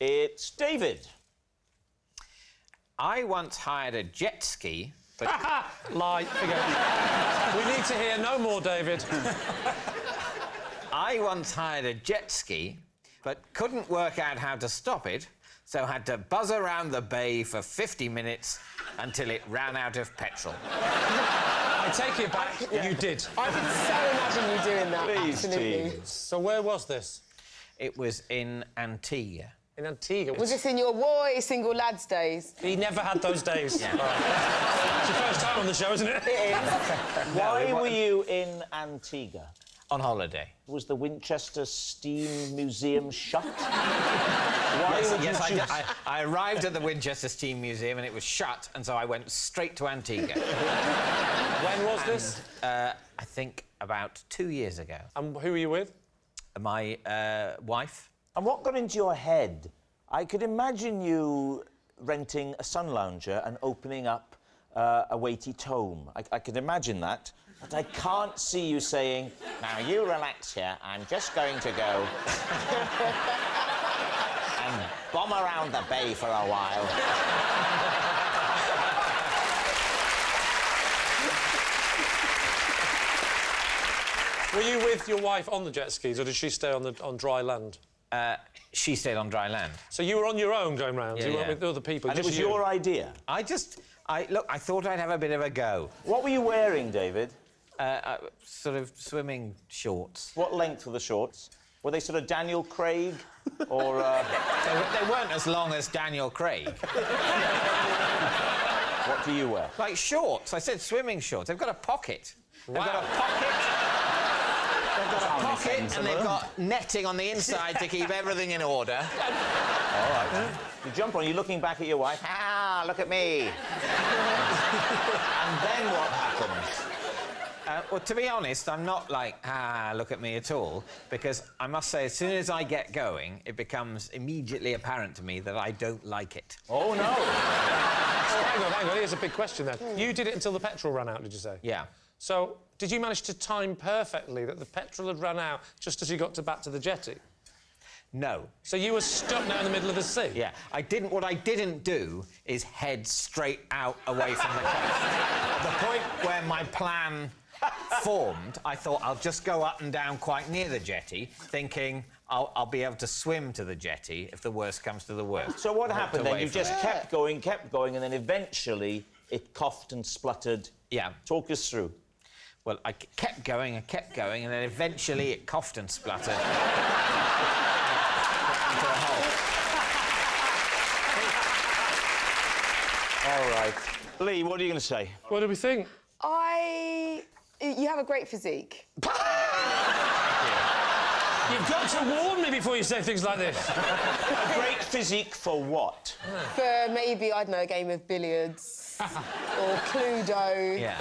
It's David. I once hired a jet ski, but... Lie. We need to hear no more, David. I once hired a jet ski, but couldn't work out how to stop it, so had to buzz around the bay for 50 minutes until it ran out of petrol. I take it back, you did. I can so imagine you doing that, Please, absolutely. team. So where was this? It was in Antigua. In Antigua. Was this in your boy single lads days? He never had those days. Yeah. Right. It's your first time on the show, isn't it? It is. Why were you in Antigua? On holiday. Was the Winchester Steam Museum shut? Why would you choose... I arrived at the Winchester Steam Museum and it was shut, and so I went straight to Antigua. When was this? I think about 2 years ago. And who were you with? My wife. And what got into your head? I could imagine you renting a sun lounger and opening up a weighty tome. I could imagine that. But I can't see you saying, now you relax here, I'm just going to go and bomb around the bay for a while. Were you with your wife on the jet skis, or did she stay on dry land? She stayed on dry land. So you were on your own going round? Yeah, you weren't with other people? And it just was you? your idea? Look, I thought I'd have a bit of a go. What were you wearing, David? Sort of swimming shorts. What length were the shorts? Were they sort of Daniel Craig, or... They weren't as long as Daniel Craig. What do you wear? Like shorts. I said swimming shorts. They've got a pocket. They've got a pocket. They've got a pocket, and they've got netting on the inside to keep everything in order. All right. You jump on, you're looking back at your wife. Ah, look at me. And then what happens? Well, to be honest, I'm not like, look at me at all, because I must say, as soon as I get going, it becomes immediately apparent to me that I don't like it. Oh, no. Hang on, here's a big question then. You did it until the petrol ran out, did you say? Yeah. So, did you manage to time perfectly that the petrol had run out just as you got back to the jetty? No. So you were stuck now in the middle of the sea? Yeah. What I didn't do is head straight out away from the coast. At the point where my plan formed, I thought I'll just go up and down quite near the jetty, thinking I'll be able to swim to the jetty if the worst comes to the worst. So what happened then? You just kept going, and then eventually it coughed and spluttered. Yeah. Talk us through. Well, I kept going, and then eventually it coughed and spluttered. Into a hole. All right. Lee, what are you going to say? What do we think? You have a great physique. You've got to warn me before you say things like this. A great physique for what? For maybe, I don't know, a game of billiards or Cluedo. Yeah.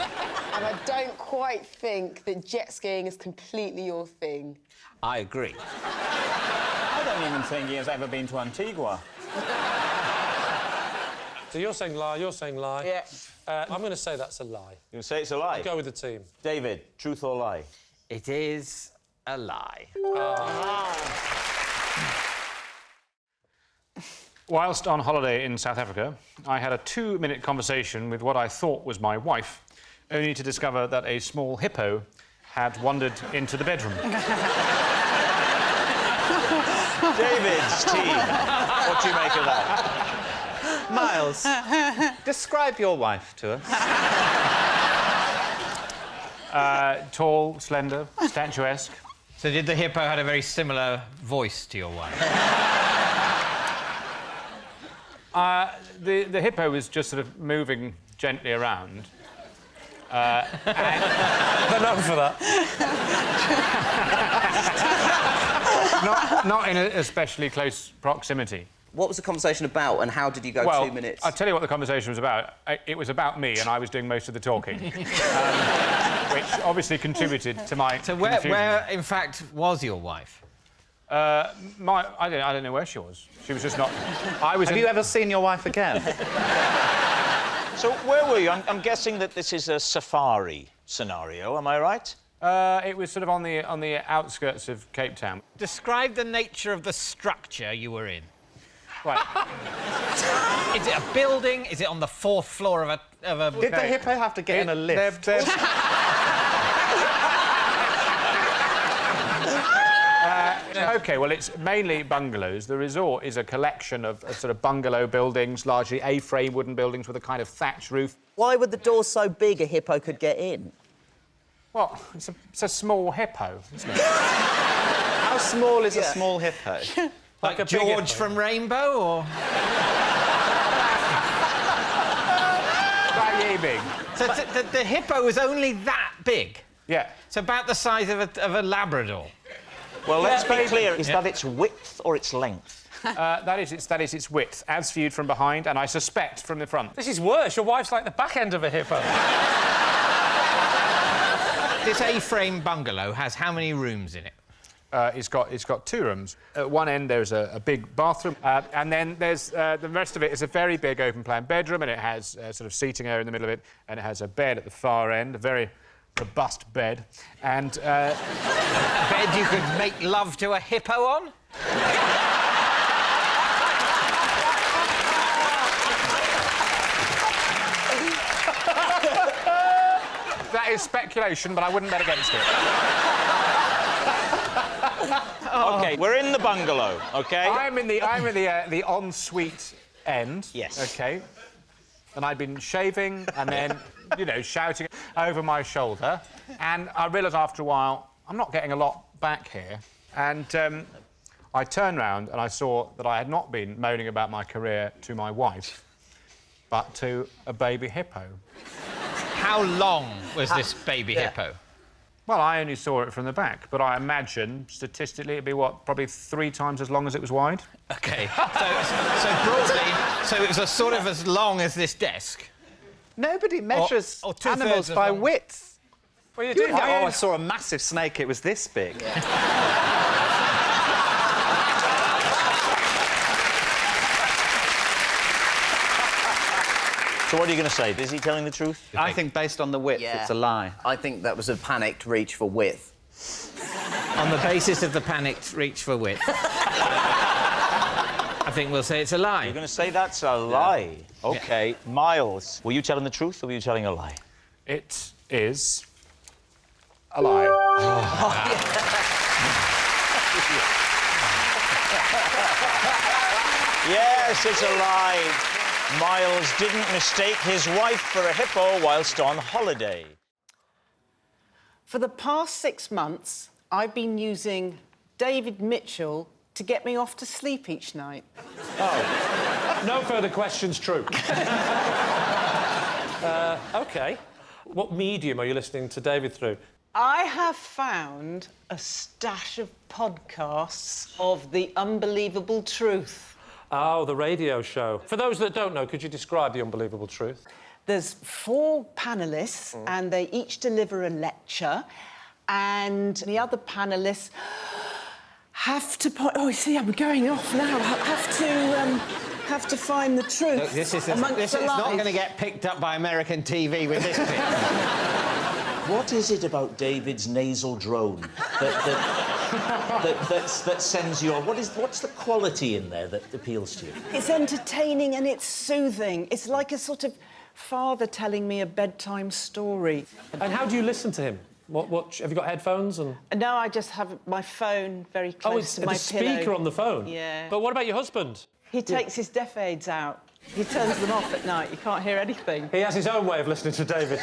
And I don't quite think that jet skiing is completely your thing. I agree. I don't even think he has ever been to Antigua. So you're saying lie, you're saying lie. Yeah. I'm going to say that's a lie. You say it's a lie? Go with the team. David, truth or lie? It is a lie. Whilst on holiday in South Africa, I had a 2-minute conversation with what I thought was my wife, only to discover that a small hippo had wandered into the bedroom. David's team. What do you make of that? Miles, describe your wife to us. Tall, slender, statuesque. So did the hippo had a very similar voice to your wife? The hippo was just sort of moving gently around. They're known for that. Not in especially close proximity. What was the conversation about, and how did you go 2 minutes? I'll tell you what the conversation was about. It was about me, and I was doing most of the talking, which obviously contributed to my So confusion. where, in fact, was your wife? I don't know where she was. She was just not... Have you ever seen your wife again? So where were you? I'm guessing that this is a safari scenario, am I right? It was sort of on the outskirts of Cape Town. Describe the nature of the structure you were in. Right. Is it a building? Is it on the 4th floor of a... Did the hippo have to get in a lift? OK, well, it's mainly bungalows. The resort is a collection of sort of bungalow buildings, largely A-frame wooden buildings with a kind of thatch roof. Why were the doors so big a hippo could get in? Well, it's a small hippo, isn't it? How small is a small hippo? Like a George from Rainbow, or...? That yay big. So the hippo was only that big? Yeah. It's about the size of a Labrador. Well, let's be clear. Is that its width or its length? That is its width, as viewed from behind, and I suspect from the front. This is worse. Your wife's like the back end of a hippo. This A-frame bungalow has how many rooms in it? It's got 2 rooms. At one end, there's a big bathroom, and then there's the rest of it is a very big open-plan bedroom, and it has sort of seating area in the middle of it, and it has a bed at the far end, a very robust bed, and... A bed you could make love to a hippo on? That is speculation, but I wouldn't bet against it. OK, we're in the bungalow, OK? I'm in the ensuite end. Yes. OK. And I'd been shaving and then, you know, shouting over my shoulder. And I realised after a while, I'm not getting a lot back here. And I turned round and I saw that I had not been moaning about my career to my wife, but to a baby hippo. How long was this baby hippo? Well, I only saw it from the back, but I imagine, statistically, it'd be, what, probably 3 times as long as it was wide? OK. So broadly, so it was a sort of as long as this desk? Nobody measures or 2/3 animals as by long. width. Well, you You do. know, I saw a massive snake, it was this big. So what are you going to say? Is he telling the truth? I think based on the width, it's a lie. I think that was a panicked reach for width. On the basis of the panicked reach for width. I think we'll say it's a lie. You're going to say that's a lie? OK. Miles, were you telling the truth or were you telling a lie? It is a lie. Yes, it's a lie. Miles didn't mistake his wife for a hippo whilst on holiday. For the past 6 months, I've been using David Mitchell to get me off to sleep each night. No further questions, true. OK. What medium are you listening to David through? I have found a stash of podcasts of The Unbelievable Truth. Oh, the radio show. For those that don't know, could you describe The Unbelievable Truth? There's 4 panellists, and they each deliver a lecture, and the other panellists have to... Oh, you see, I'm going off now. Have to find the truth. Look, this is amongst this the is not lies. going to get picked up by American TV with this bit. What is it about David's nasal drone that sends you on? What's the quality in there that appeals to you? It's entertaining and it's soothing. It's like a sort of father telling me a bedtime story. And how do you listen to him? What have you got headphones and? No, I just have my phone very close Oh, it's to the my pillow. speaker on the phone. Yeah. But what about your husband? He takes his deaf aids out. He turns them off at night. You can't hear anything. He has his own way of listening to David.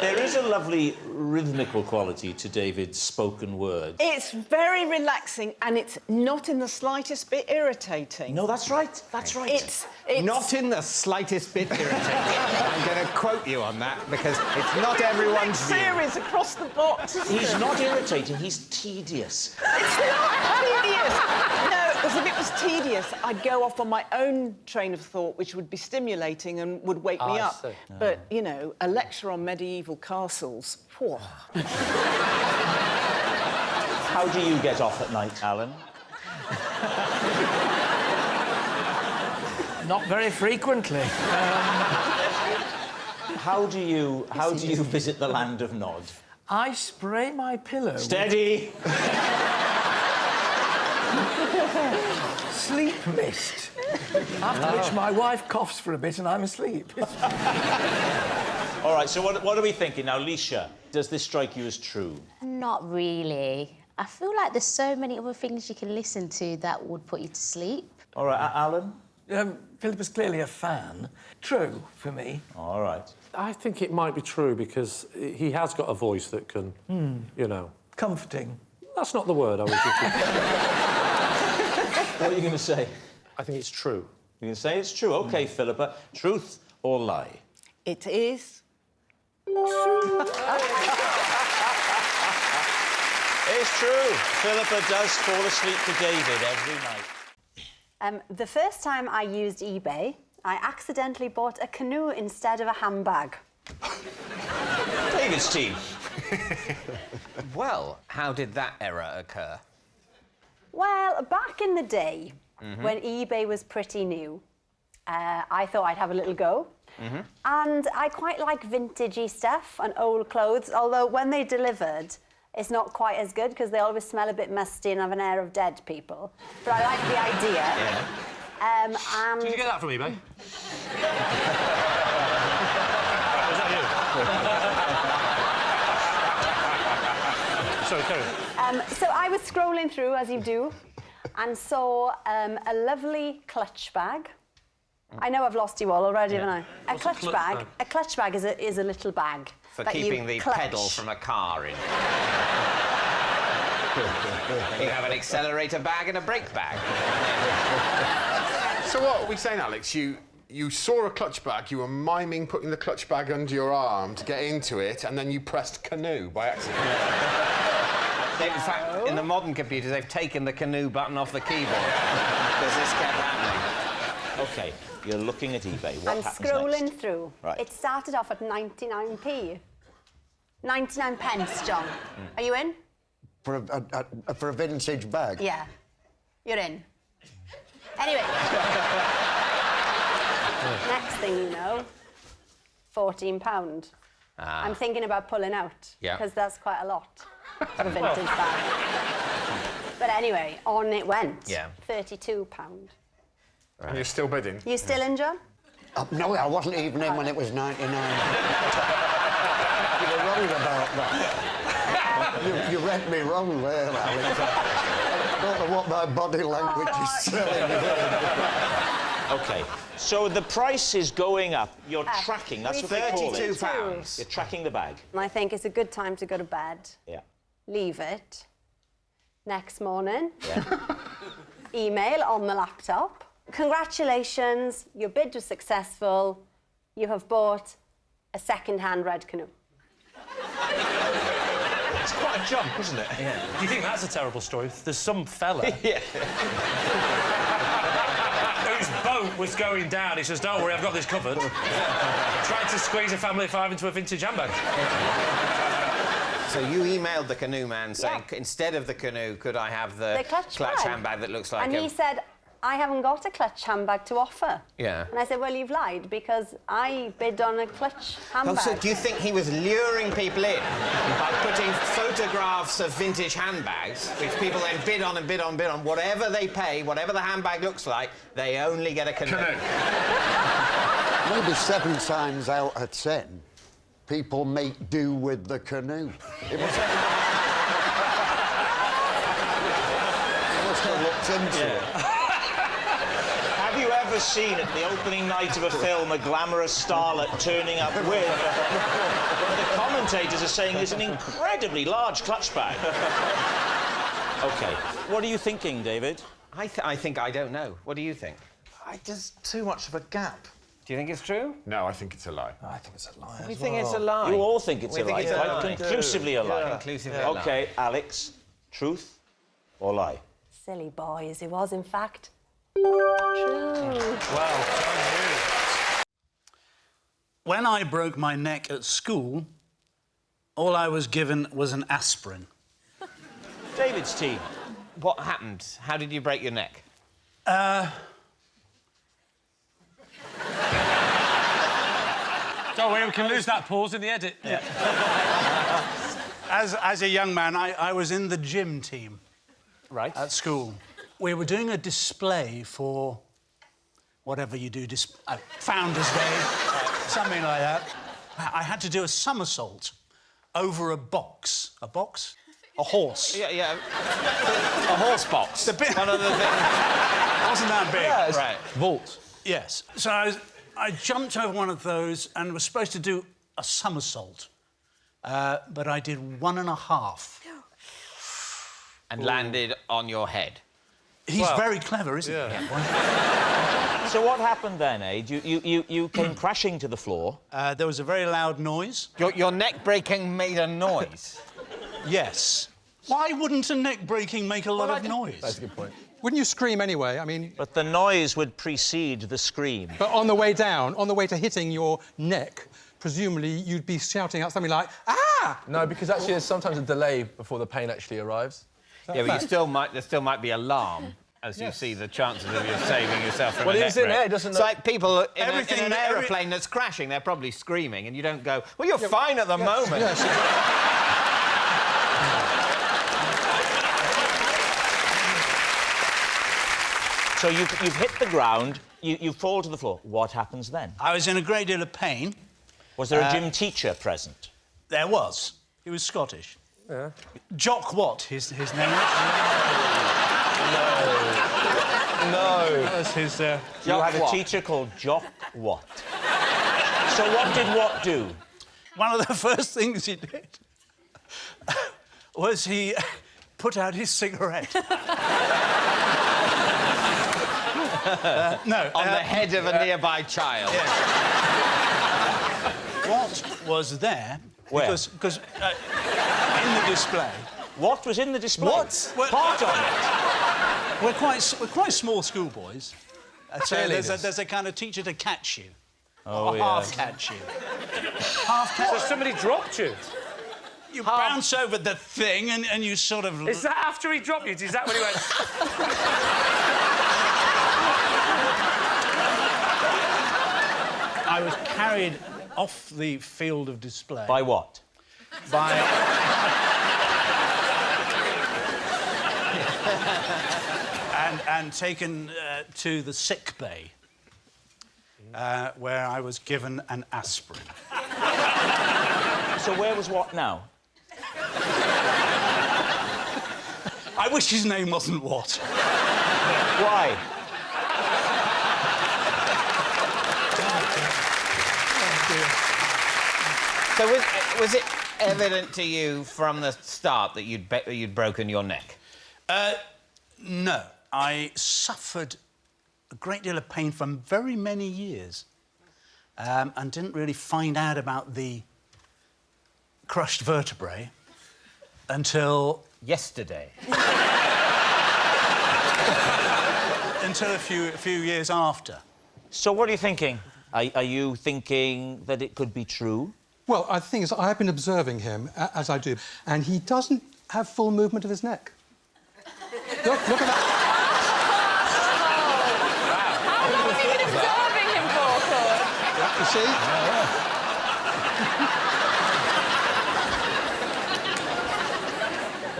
There is a lovely rhythmical quality to David's spoken word. It's very relaxing and it's not in the slightest bit irritating. No, that's right. That's right. It's Not in the slightest bit irritating. I'm going to quote you on that because it's not everyone's view. series across the box. He's not irritating, he's tedious. It's not tedious. No, because if it was tedious, I'd go off on my own train of thought, which would be stimulating and would wake me I up. see. But, you know, a lecture on medieval castles, phew. How do you get off at night, Alan? Not very frequently. How do you visit the land of Nod? I spray my pillow. Steady! Sleep mist. After which my wife coughs for a bit and I'm asleep. All right, so what are we thinking now, Leisha? Does this strike you as true? Not really. I feel like there's so many other things you can listen to that would put you to sleep. All right, Alan? Philip is clearly a fan. True, for me. All right. I think it might be true because he has got a voice that can, you know... Comforting. That's not the word I was looking for. What are you going to say? I think it's true. You're going to say it's true? OK, Philippa. Truth or lie? It is. It's true. Philippa does fall asleep to David every night. The first time I used eBay, I accidentally bought a canoe instead of a handbag. David's team. Well, how did that error occur? Well, back in the day, when eBay was pretty new, I thought I'd have a little go. And I quite like vintagey stuff and old clothes, although when they delivered, it's not quite as good because they always smell a bit musty and have an air of dead people. But I like the idea. Did you get that from eBay? Was that you? Sorry, carry on. So I was scrolling through, as you do, and saw a lovely clutch bag. I know I've lost you all already, haven't I? A clutch bag. A clutch bag is a little bag For that keeping you the clutch. pedal from a car in. You have an accelerator bag and a brake bag. So what are we saying, Alex? You saw a clutch bag, you were miming putting the clutch bag under your arm to get into it, and then you pressed canoe by accident. In fact, in the modern computers, they've taken the canoe button off the keyboard because this kept happening. OK, you're looking at eBay. What I'm happens scrolling next? through. Right. It started off at 99p. 99 pence, John. Are you in? For a vintage bag? Yeah. You're in. Anyway. Next thing you know, £14. I'm thinking about pulling out. Yeah. Because that's quite a lot for a vintage bag. But anyway, on it went. Yeah. £32. And you're still bidding? You still in, John? No, I wasn't even in when it was 99. You were wrong about that. You read me wrong there, Alex. I don't know what my body language is telling me. OK, so the price is going up. You're tracking, that's what they call it. £32. You're tracking the bag. And I think it's a good time to go to bed. Yeah. Leave it. Next morning, Yeah. email on the laptop. Congratulations, your bid was successful. You have bought a second-hand red canoe. It's quite a jump, isn't it? Yeah. Do you think that's a terrible story? There's some fella whose boat was going down. He says, don't worry, I've got this covered. Tried to squeeze a family of 5 into a vintage handbag. So you emailed the canoe man saying, instead of the canoe, could I have the clutch bag. handbag that looks like And he said, I haven't got a clutch handbag to offer. Yeah. And I said, well, you've lied, because I bid on a clutch handbag. Oh, so do you think he was luring people in by putting photographs of vintage handbags, which people then bid on and bid on, bid on, whatever they pay, whatever the handbag looks like, they only get a canoe? Maybe 7 times out of 10, people make do with the canoe. It must have looked into it. Have you ever seen at the opening night of a film a glamorous starlet turning up with what the commentators are saying is an incredibly large clutch bag? OK. What are you thinking, David? I think I don't know. What do you think? There's too much of a gap. Do you think it's true? No, I think it's a lie. I think it's a lie. We think it's a lie. You all think it's We a think lie. it's a Quite lie. conclusively a lie. Yeah. Conclusively a lie. OK, Alex, truth or lie? Silly boys, it was, in fact, true. Well done, When I broke my neck at school, all I was given was an aspirin. David's team. What happened? How did you break your neck? Don't worry, we can lose that pause in the edit. Yeah. As a young man, I was in the gym team. Right. At school. we were doing a display for whatever you do, Founders Day, something like that. I had to do a somersault over a box. A box? A horse. Yeah. A horse box. One of the things. Wasn't that big? Yeah, right. Vault. Yes. So I jumped over one of those and was supposed to do a somersault, but I did 1.5. And landed on your head. He's very clever, isn't he? So what happened then, Aid? You came crashing to the floor. There was a very loud noise. Your neck breaking made a noise. Yes. Why wouldn't a neck breaking make a lot of noise? That's a good point. Wouldn't you scream anyway? I mean... But the noise would precede the scream. But on the way down, on the way to hitting your neck, presumably you'd be shouting out something like, ah! No, because actually there's sometimes a delay before the pain actually arrives. Yeah, but there still might be alarm as you see the chances of you saving yourself from a neck he's in break. air, doesn't It's like people in an aeroplane that's crashing, they're probably screaming, and you don't go, well, you're fine at the moment. Yes. So you've hit the ground, you fall to the floor. What happens then? I was in a great deal of pain. Was there a gym teacher present? There was. He was Scottish. Yeah. Jock Watt, his name was. No. That was his... You had a teacher called Jock Watt. So what did Watt do? One of the first things he did was he put out his cigarette. On the head of a nearby child. Yeah. Watt was there Where? because in the display. What was in the display? What? Part of it. We're quite small schoolboys. So there's a kind of teacher to catch you. Oh, yeah. Half catch you. Half catch. So somebody dropped you? You bounce over the thing and you sort of... Is that after he dropped you? Is that when he went... I was carried off the field of display. By what? By... and taken to the sick bay, where I was given an aspirin. So where was Watt now? I wish his name wasn't Watt. Why? So was it evident to you from the start that you'd broken your neck? No. I suffered a great deal of pain for very many years and didn't really find out about the crushed vertebrae until... Yesterday. Until a few years after. So what are you thinking? Are you thinking that it could be true? Well, the thing is, I've been observing him, as I do, and he doesn't have full movement of his neck. Look at that. How long have you been observing him for, Paul? You see?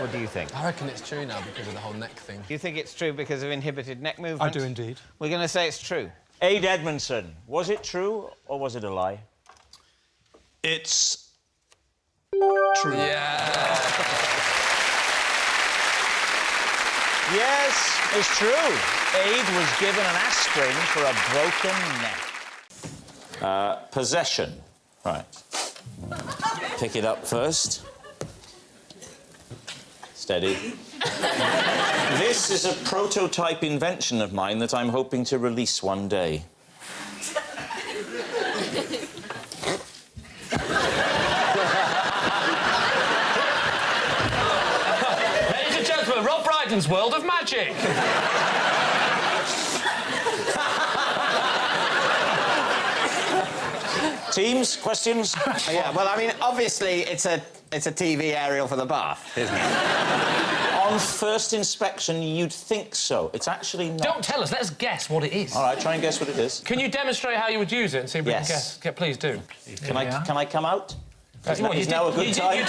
What do you think? I reckon it's true now because of the whole neck thing. Do you think it's true because of inhibited neck movement? I do indeed. We're going to say it's true. Aid Edmondson, was it true or was it a lie? It's... true. Yeah. Yes, it's true. Aid was given an aspirin for a broken neck. Possession. Right. Pick it up first. Steady. This is a prototype invention of mine that I'm hoping to release one day. Ladies and gentlemen, Rob Brydon's World of Magic. Teams, questions? Yeah, well, I mean, obviously, it's a TV aerial for the bath, isn't it? On first inspection, you'd think so. It's actually not. Don't tell us. Let's guess what it is. All right, try and guess what it is. Can you demonstrate how you would use it and see if we can guess? Yeah, please do. Can I come out? Well, Is now a good time?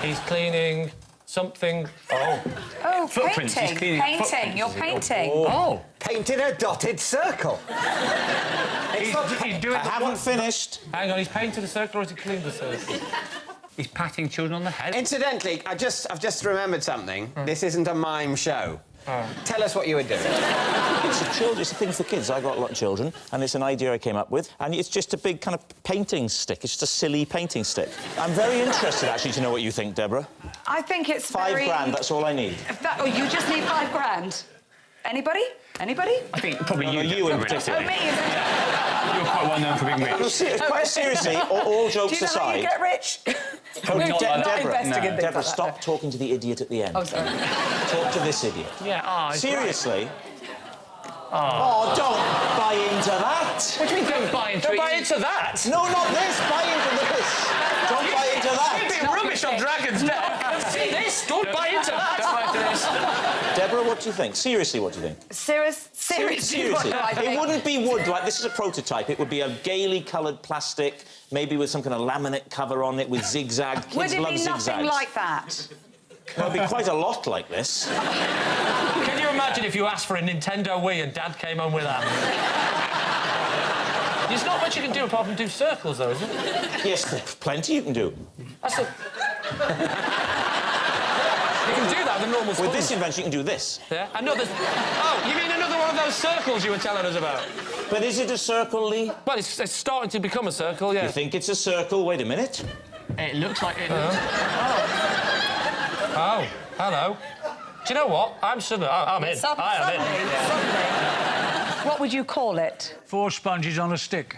He's cleaning something... Oh. Oh, Footprints. He's painting. cleaning up Painting. You're footprints. painting. Oh, painted a dotted circle. He's doing I haven't finished. Hang on, he's painted a circle or has he cleaned the circle? He's patting children on the head. Incidentally, I've just remembered something. This isn't a mime show. Tell us what you were doing. It's a thing for kids. I got a lot of children, and it's an idea I came up with, and it's just a big kind of painting stick. It's just a silly painting stick. I'm very interested, actually, to know what you think, Deborah. I think it's £5 grand, that's all I need. Oh, you just need £5 grand. Anybody? Anybody? I think probably you. You in particular. Oh, me, is it? You're quite well known for being rich. Quite seriously, all jokes Do you know aside... how you get rich? We're not investing in things Deborah, like stop that. talking to the idiot at the end. Oh, sorry. Talk to this idiot. Yeah, Seriously? Oh, don't buy into that. What do you mean don't buy into it? Don't buy into that. No, not this. Buy into this. Don't buy into that. You've been rubbish on Dragon's Den. See this? Don't buy into that. Don't buy into this. Deborah, what do you think? Seriously, what do you think? Seriously, what do I think? It wouldn't be wood, like this is a prototype. It would be a gaily coloured plastic, maybe with some kind of laminate cover on it with zigzag. Kids Would it love be zigzags. nothing like that? Well, it'd be quite a lot like this. Can you imagine if you asked for a Nintendo Wii and Dad came home with that? There's not much you can do apart from do circles, though, is there? Yes, plenty you can do. That's a... You can do that with a normal spoon. With this invention, you can do this. Yeah? Another... Oh, you mean another one of those circles you were telling us about? But is it a circle, Lee? Well, it's starting to become a circle, yeah. You think it's a circle? Wait a minute. It looks like it. Oh, hello. Do you know what? I'm in. I am in. What would you call it? 4 sponges on a stick.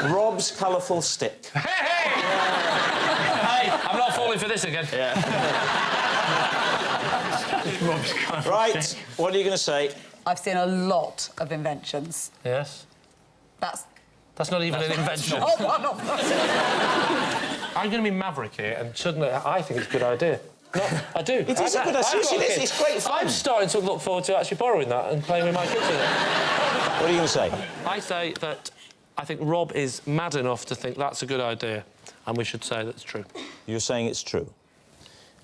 Rob's colourful stick. Hey! Hey, I'm not falling for this again. Yeah. Right, what are you going to say? I've seen a lot of inventions. Yes? That's not even an invention. Oh, one of them. I'm going to be maverick here, and suddenly I think it's a good idea. No, I do. It is a good idea. It's great fun. I'm starting to look forward to actually borrowing that and playing with my kids with it. What are you going to say? I say that I think Rob is mad enough to think that's a good idea, and we should say that's true. You're saying it's true.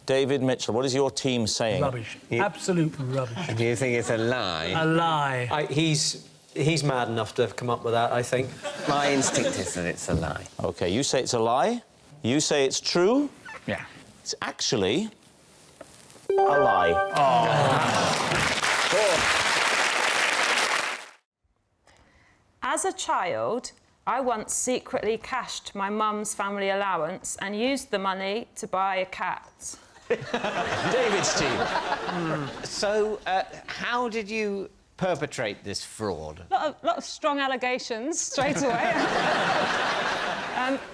David Mitchell, what is your team saying? Rubbish. Absolute rubbish. Do you think it's a lie? A lie. He's mad enough to have come up with that, I think. My instinct is that it's a lie. OK, you say it's a lie. You say it's true. Yeah. It's actually a lie. Oh. As a child, I once secretly cashed my mum's family allowance and used the money to buy a cat. David's team. So, how did you perpetrate this fraud? Lot of strong allegations straight away.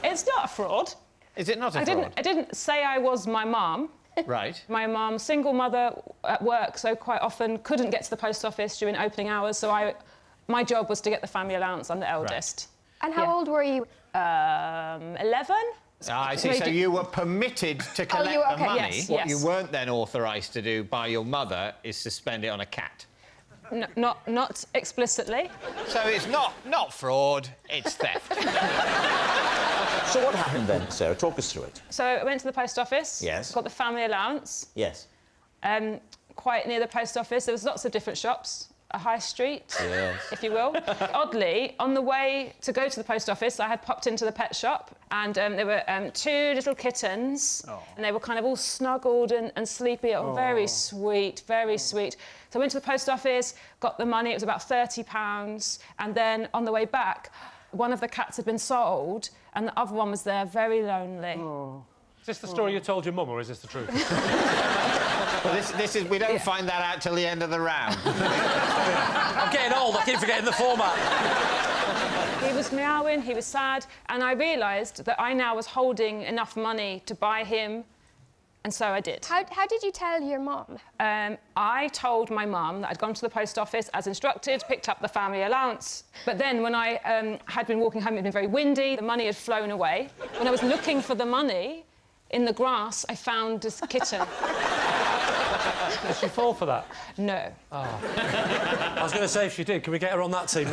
It's not a fraud. Is it not a fraud? I didn't say I was my mum. Right. My mum, single mother at work, so quite often couldn't get to the post office during opening hours, so my job was to get the family allowance. I'm the eldest. And how old were you? 11. I see. So you were permitted to collect the money. Yes, what yes. you weren't then authorised to do by your mother is to spend it on a cat. Not explicitly. So it's not fraud, it's theft. So what happened then, Sarah? Talk us through it. So I went to the post office. Yes. Got the family allowance. Yes. Quite near the post office, there was lots of different shops. A high street, yes, if you will. Oddly, on the way to go to the post office, I had popped into the pet shop, and there were 2 little kittens, and they were kind of all snuggled and sleepy. Oh, very sweet, very sweet. So I went to the post office, got the money. It was about £30, and then on the way back, one of the cats had been sold, and the other one was there, very lonely. Is this the story you told your mum, or is this the truth? Well, this is... We don't find that out till the end of the round. I'm getting old, I keep forgetting the format. He was meowing, he was sad, and I realised that I now was holding enough money to buy him, and so I did. How did you tell your mum? I told my mum that I'd gone to the post office as instructed, picked up the family allowance. But then when I had been walking home, it had been very windy, the money had flown away. When I was looking for the money, in the grass, I found this kitten. Did she fall for that? No. Oh. I was going to say, if she did, can we get her on that team?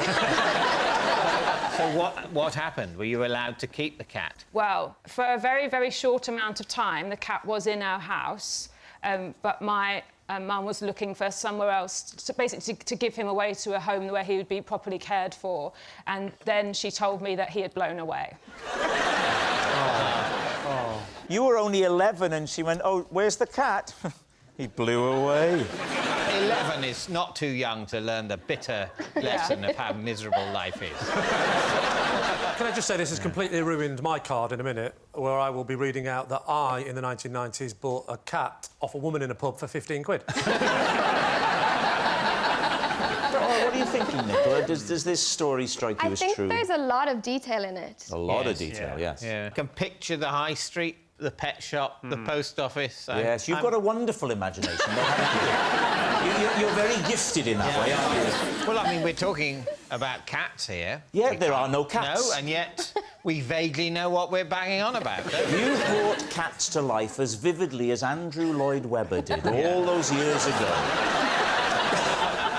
So what happened? Were you allowed to keep the cat? Well, for a very, very short amount of time, the cat was in our house, but my mum was looking for somewhere else, basically to give him away to a home where he would be properly cared for, and then she told me that he had blown away. You were only 11 and she went, oh, where's the cat? He blew away. 11 is not too young to learn the bitter lesson of how miserable life is. Can I just say this has completely ruined my card in a minute, where I will be reading out that I, in the 1990s, bought a cat off a woman in a pub for 15 quid. What are you thinking, Nicola? Does this story strike you as true? I think there's a lot of detail in it. A lot of detail, yes. Yeah. You can picture the high street, the pet shop, the post office. Yes, you've got a wonderful imagination, though, haven't you? You're very gifted in that way, aren't you? Well, I mean, we're talking about cats here. Yeah, there are no cats. No, and yet we vaguely know what we're banging on about. You brought cats to life as vividly as Andrew Lloyd Webber did all those years ago.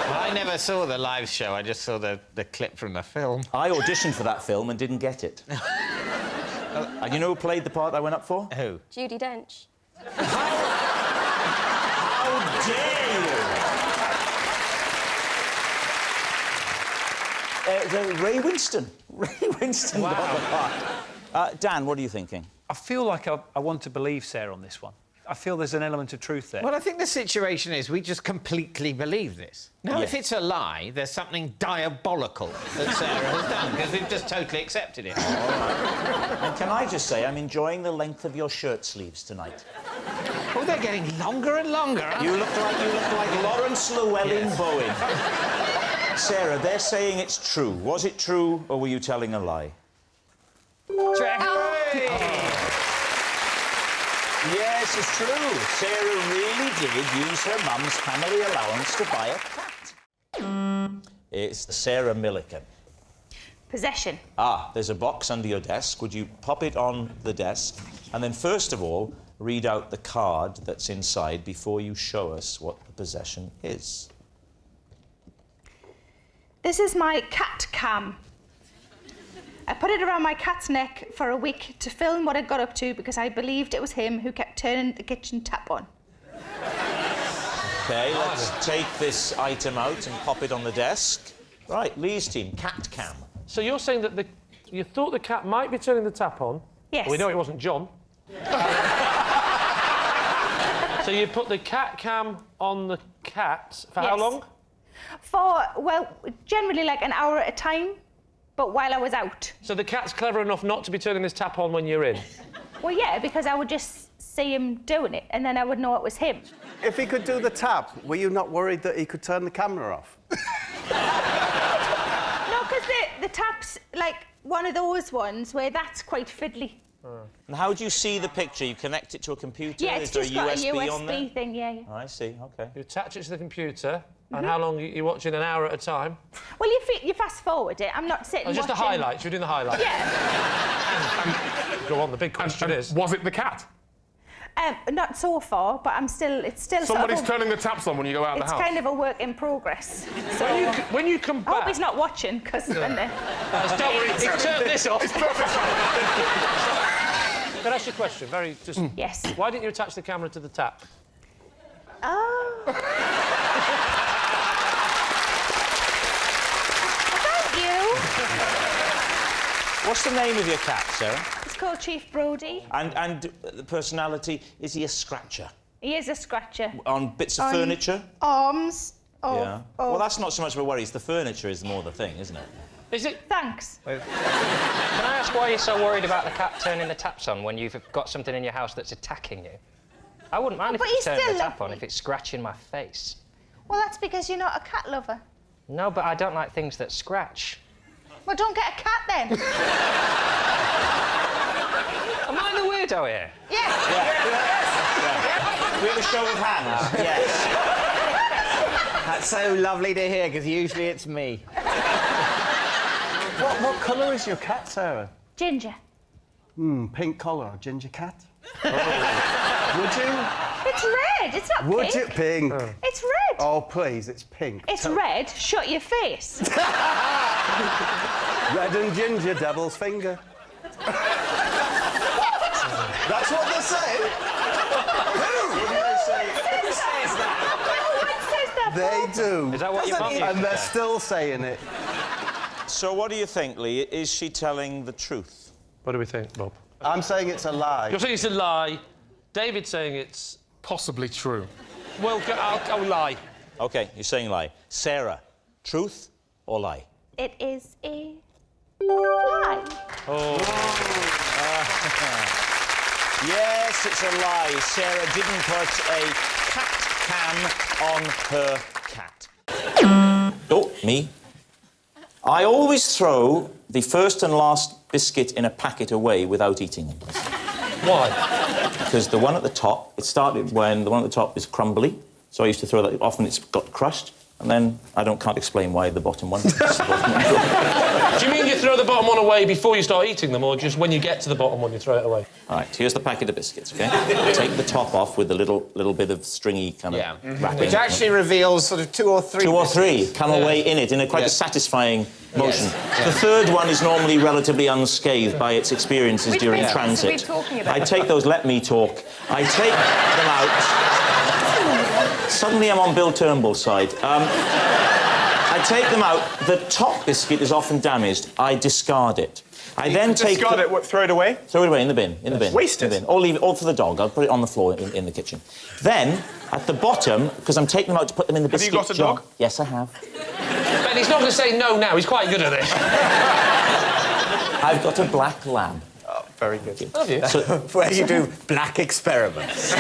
Well, I never saw the live show. I just saw the clip from the film. I auditioned for that film and didn't get it. And you know who played the part I went up for? Who? Judi Dench. How dare you? Ray Winston. Ray Winston got the part. Dan, what are you thinking? I feel like I want to believe Sarah on this one. I feel there's an element of truth there. Well, I think the situation is we just completely believe this. Now, if it's a lie, there's something diabolical that Sarah has done, because we've just totally accepted it. All right. And can I just say, I'm enjoying the length of your shirt sleeves tonight. Oh, they're getting longer and longer. You look like Lawrence Llewellyn-Bowen. Sarah, they're saying it's true. Was it true, or were you telling a lie? Yes, it's true. Sarah really did use her mum's family allowance to buy a cat. It's Sarah Milliken. Possession. Ah, there's a box under your desk. Would you pop it on the desk? And then, first of all, read out the card that's inside before you show us what the possession is. This is my cat cam. I put it around my cat's neck for a week to film what I got up to because I believed it was him who kept turning the kitchen tap on. OK, let's take this item out and pop it on the desk. Right, Lee's team, cat cam. So you're saying that you thought the cat might be turning the tap on? Yes. Well, we know it wasn't John. So you put the cat cam on the cat for how long? For, well, generally like an hour at a time, but while I was out. So the cat's clever enough not to be turning this tap on when you're in? Well, yeah, because I would just see him doing it, and then I would know it was him. If he could do the tap, were you not worried that he could turn the camera off? No, because the tap's like one of those ones where that's quite fiddly. And how do you see the picture? You connect it to a computer? Yeah, it's Is there just a got USB a on there? USB thing, yeah. Oh, I see, OK. You attach it to the computer, and how long are you watching? An hour at a time? Well, you fast forward it. I'm not sitting just watching... the highlights. You're doing the highlights. Yeah. Go on, the big question is... Was it the cat? Not so far, but it's still Somebody's sort of turning the taps on when you go out of the house. It's kind of a work in progress. So when you come back... I hope he's not watching, because then... Don't worry, he turned this off. It's perfect. Can I ask you a question? Just... Yes. Why didn't you attach the camera to the tap? Oh. Thank you. What's the name of your cat, Sarah? It's called Chief Brody. And the personality, is he a scratcher? He is a scratcher. On bits of furniture? Arms. Yeah. Well, that's not so much of a worry. It's the furniture is more the thing, isn't it? Is it? Thanks. Can I ask why you're so worried about the cat turning the taps on when you've got something in your house that's attacking you? I wouldn't mind if but it's he's turning the still tap on if it's scratching my face. Well, that's because you're not a cat lover. No, but I don't like things that scratch. Well, don't get a cat then. Am I the weirdo here? Yeah. We have a show of hands. Yes. That's so lovely to hear, because usually it's me. What colour is your cat, Sarah? Ginger. Pink collar, ginger cat. Would you? It's red. It's not Would pink. you? Pink. It's red. Oh, please, it's pink. It's red. Shut your face. Red and ginger, devil's finger. That's what they're saying? Who says that? They do. Is that what your mum used to And they're say? still saying it. So what do you think, Lee? Is she telling the truth? What do we think, Bob? I'm saying it's a lie. You're saying it's a lie. David's saying it's Possibly true. well. I'll lie. OK, you're saying lie. Sarah, truth or lie? It is a lie. Yes, it's a lie. Sarah didn't put a cat cam on her cat. Oh, me. I always throw the first and last biscuit in a packet away without eating them. Why? Because the one at the top, it started when the one at the top is crumbly, so I used to throw that. Often it's got crushed, and then can't explain why the bottom one. Do you mean you throw the bottom one away before you start eating them, or just when you get to the bottom one you throw it away? All right, here's the packet of biscuits, OK? Take the top off with the little bit of stringy kind of wrapping. Which actually reveals sort of 2 or 3 2 or 3 come away in it in a quite a satisfying motion. The third one is normally relatively unscathed by its experiences during transit. Which are we talking about? I take those, let me talk. I take them out. Suddenly I'm on Bill Turnbull's side. I take them out. The top biscuit is often damaged. I discard it. I then take... Discard it, what, throw it away? Throw it away in the bin, in the bin. Waste in the bin. Or leave it, all for the dog. I'll put it on the floor in the kitchen. Then, at the bottom, because I'm taking them out to put them in the biscuit jar... Have you got a dog? Yes, I have. Ben, he's not going to say no now. He's quite good at this. I've got a black lab. Oh, very good. Have you? So, Where you do black experiments.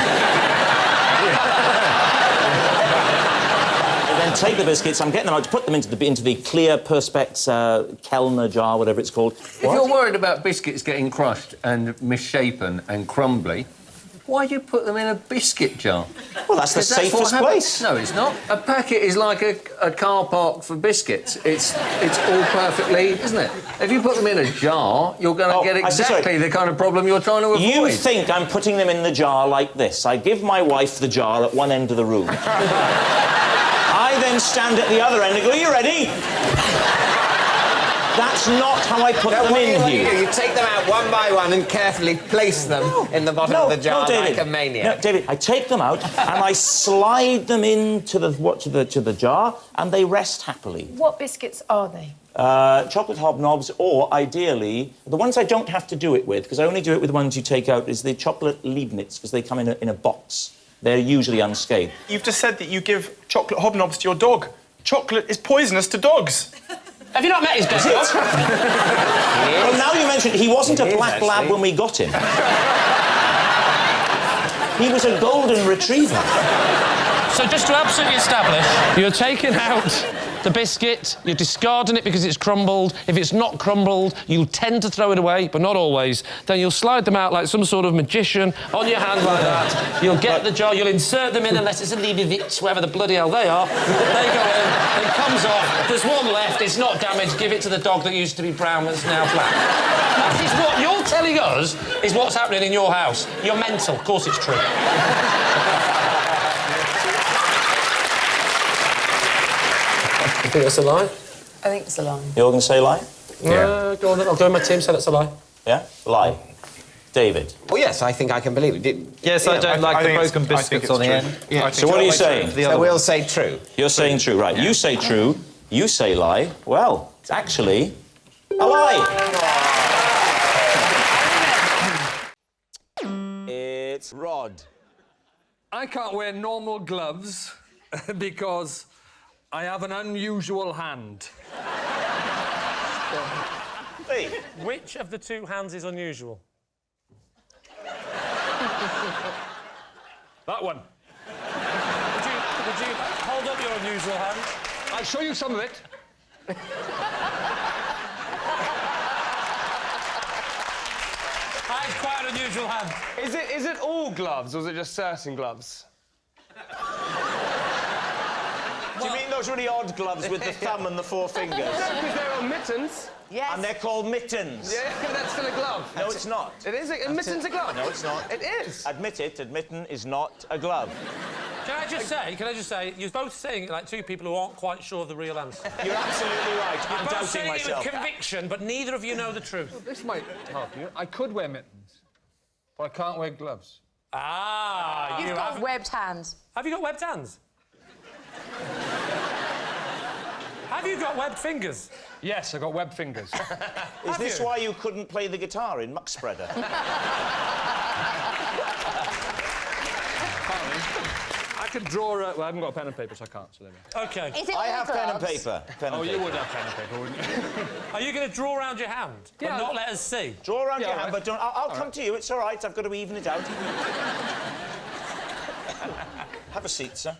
then take the biscuits. I'm getting them out to put them into the clear Perspex Kellner jar, whatever it's called. If you're worried about biscuits getting crushed and misshapen and crumbly, why do you put them in a biscuit jar? Well, that's the safest place. No, it's not. A packet is like a car park for biscuits. It's all perfectly, isn't it? If you put them in a jar, you're going to get exactly the kind of problem you're trying to avoid. You think I'm putting them in the jar like this. I give my wife the jar at one end of the room. I then stand at the other end and go, are you ready? That's not how I put them in here. You take them out one by one and carefully place them in the bottom of the jar like a maniac. No, David, I take them out and I slide them into the jar and they rest happily. What biscuits are they? Chocolate hobnobs, or ideally, the ones I don't have to do it with, because I only do it with the ones you take out, is the chocolate Leibniz, because they come in a box. They're usually unscathed. You've just said that you give chocolate hobnobs to your dog. Chocolate is poisonous to dogs. Have you not met his best dog? Well, now you mention it, he wasn't a black lab when we got him. He was a golden retriever. So just to absolutely establish, you're taking out the biscuit, you're discarding it because it's crumbled. If it's not crumbled, you'll tend to throw it away, but not always. Then you'll slide them out like some sort of magician on your hand like that. You'll get the jar, you'll insert them in, unless it's a Leibniz, wherever the bloody hell they are. They go in, it comes off, there's one left, it's not damaged, give it to the dog that used to be brown that's now black. That is what you're telling us is what's happening in your house. You're mental, of course it's true. You think that's a lie? I think it's a lie. You're going to say lie? Yeah. Go on then, I'll go with my team, say that's a lie. Yeah? Lie. David? Well, yes, I think I can believe it. Yes, I don't like the broken biscuits on the end. Yeah. So what are you saying? So we'll say true. You're saying true, right. You say true, you say lie. Well, it's actually a lie. It's Rod. I can't wear normal gloves because I have an unusual hand. Hey. Which of the two hands is unusual? That one. Would you hold up your unusual hand? I'll show you some of it. That is quite an unusual hand. Is it all gloves, or is it just certain gloves? Do you mean those really odd gloves with the thumb and the 4 fingers? Because they're all mittens. Yes. And they're called mittens. Yeah, that's still a glove. No, it's not. It is. A mitten's a glove. No, it's not. It is. Admit it, a mitten is not a glove. Can I just say, you're both saying it like two people who aren't quite sure of the real answer. You're absolutely right. You're I'm both doubting saying myself. it with conviction, but neither of you know the truth. Well, this might help you. I could wear mittens, but I can't wear gloves. Ah, You've got webbed hands. Have you got webbed hands? Have you got webbed fingers? Yes, I got webbed fingers. Is this why you couldn't play the guitar in Muck Spreader? I could draw. Well, I haven't got a pen and paper, so I can't. So there we go. OK. I have pen and paper. You would have pen and paper, wouldn't you? Are you going to draw around your hand, but not let us see? Draw around your hand, but don't. I'll come to you. It's all right. I've got to even it out. Have a seat, sir.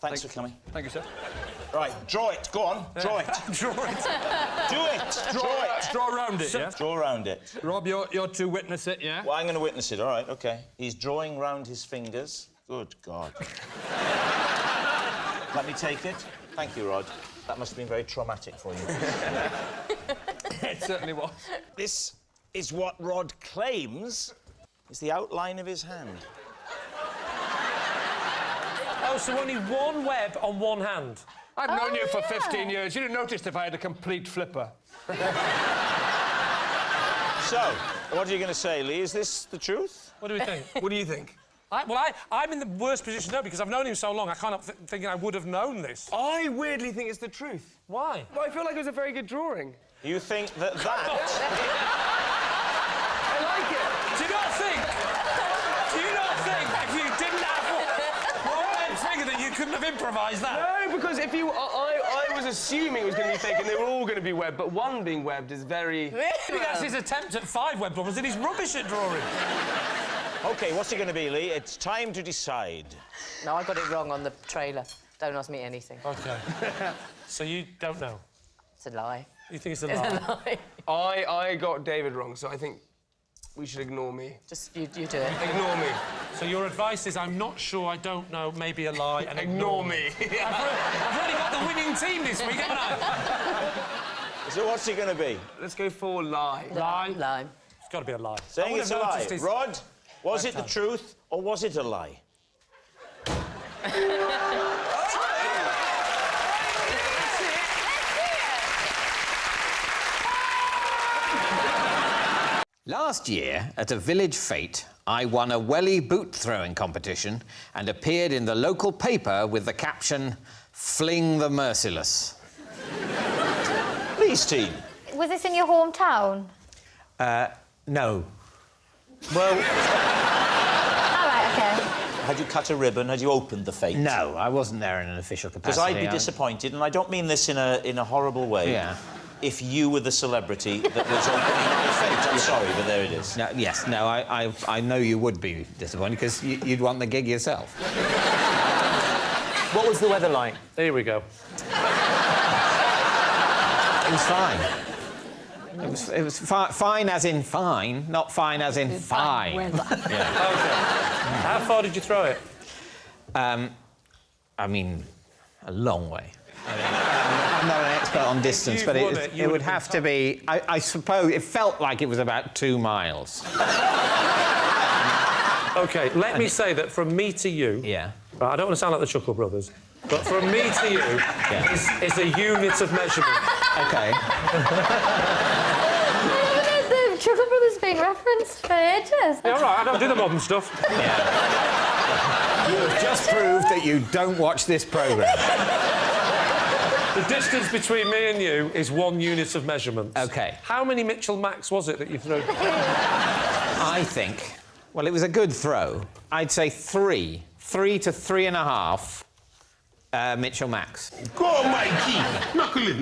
Thanks for coming. Thank you, sir. Right, draw it. Go on, draw it. Draw it. Do it. Draw it. Draw around it, yeah? Draw around it. Rob, you're to witness it, yeah? Well, I'm going to witness it. All right, OK. He's drawing round his fingers. Good God. Let me take it. Thank you, Rod. That must have been very traumatic for you. It certainly was. This is what Rod claims is the outline of his hand. Oh, so only one web on one hand? I've known you for 15 years. You'd have noticed if I had a complete flipper. So, what are you going to say, Lee? Is this the truth? What do we think? What do you think? I'm in the worst position now because I've known him so long. I can't help thinking I would have known this. I weirdly think it's the truth. Why? Well, I feel like it was a very good drawing. You think that I like it. Do you not think if you didn't have one web finger that you couldn't have improvised that? No, because if you... I was assuming it was going to be fake and they were all going to be webbed, but one being webbed is very... Maybe that's his attempt at 5 web drawings and he's rubbish at drawing. OK, what's it going to be, Lee? It's time to decide. No, I got it wrong on the trailer. Don't ask me anything. OK. So you don't know? It's a lie. You think it's a It's lie? a lie. I got David wrong, so I think we should ignore me. Just, you do it. Ignore me. So your advice is, I'm not sure, I don't know, maybe a lie, and ignore me. I've already got the winning team this week, haven't I? So what's it going to be? Let's go for lie. Lie? Lie. It's got to be a lie. Saying it's a lie. Rod, was it the truth or was it a lie? Last year, at a village fete, I won a Wellie boot throwing competition and appeared in the local paper with the caption, "Fling the Merciless." Please, team. Was this in your hometown? No. Well... All right, OK. Had you cut a ribbon? Had you opened the fete? No, I wasn't there in an official capacity. Because I'd be disappointed, and I don't mean this in a horrible way. Yeah. If you were the celebrity that was opening the fete. I'm sorry, but there it is. No, yes, no, I know you would be disappointed because you'd want the gig yourself. What was the weather like? Here we go. It was fine. It was fine as in fine, not fine as in fine. Yeah. Okay. How far did you throw it? I mean, a long way. I'm not an expert on distance, but it would have to be... I suppose it felt like it was about 2 miles. OK, let me say that from me to you... Yeah. Right, I don't want to sound like the Chuckle Brothers, but from me to you is a unit of measurement. OK. The Chuckle Brothers being referenced for ages. Yeah, all right, I don't do the modern stuff. Yeah. You have just proved that you don't watch this programme. The distance between me and you is 1 unit of measurement. OK. How many Mitchell Max was it that you threw? I think... Well, it was a good throw. I'd say 3. 3 to 3.5 Mitchell Max. Go on, Mikey.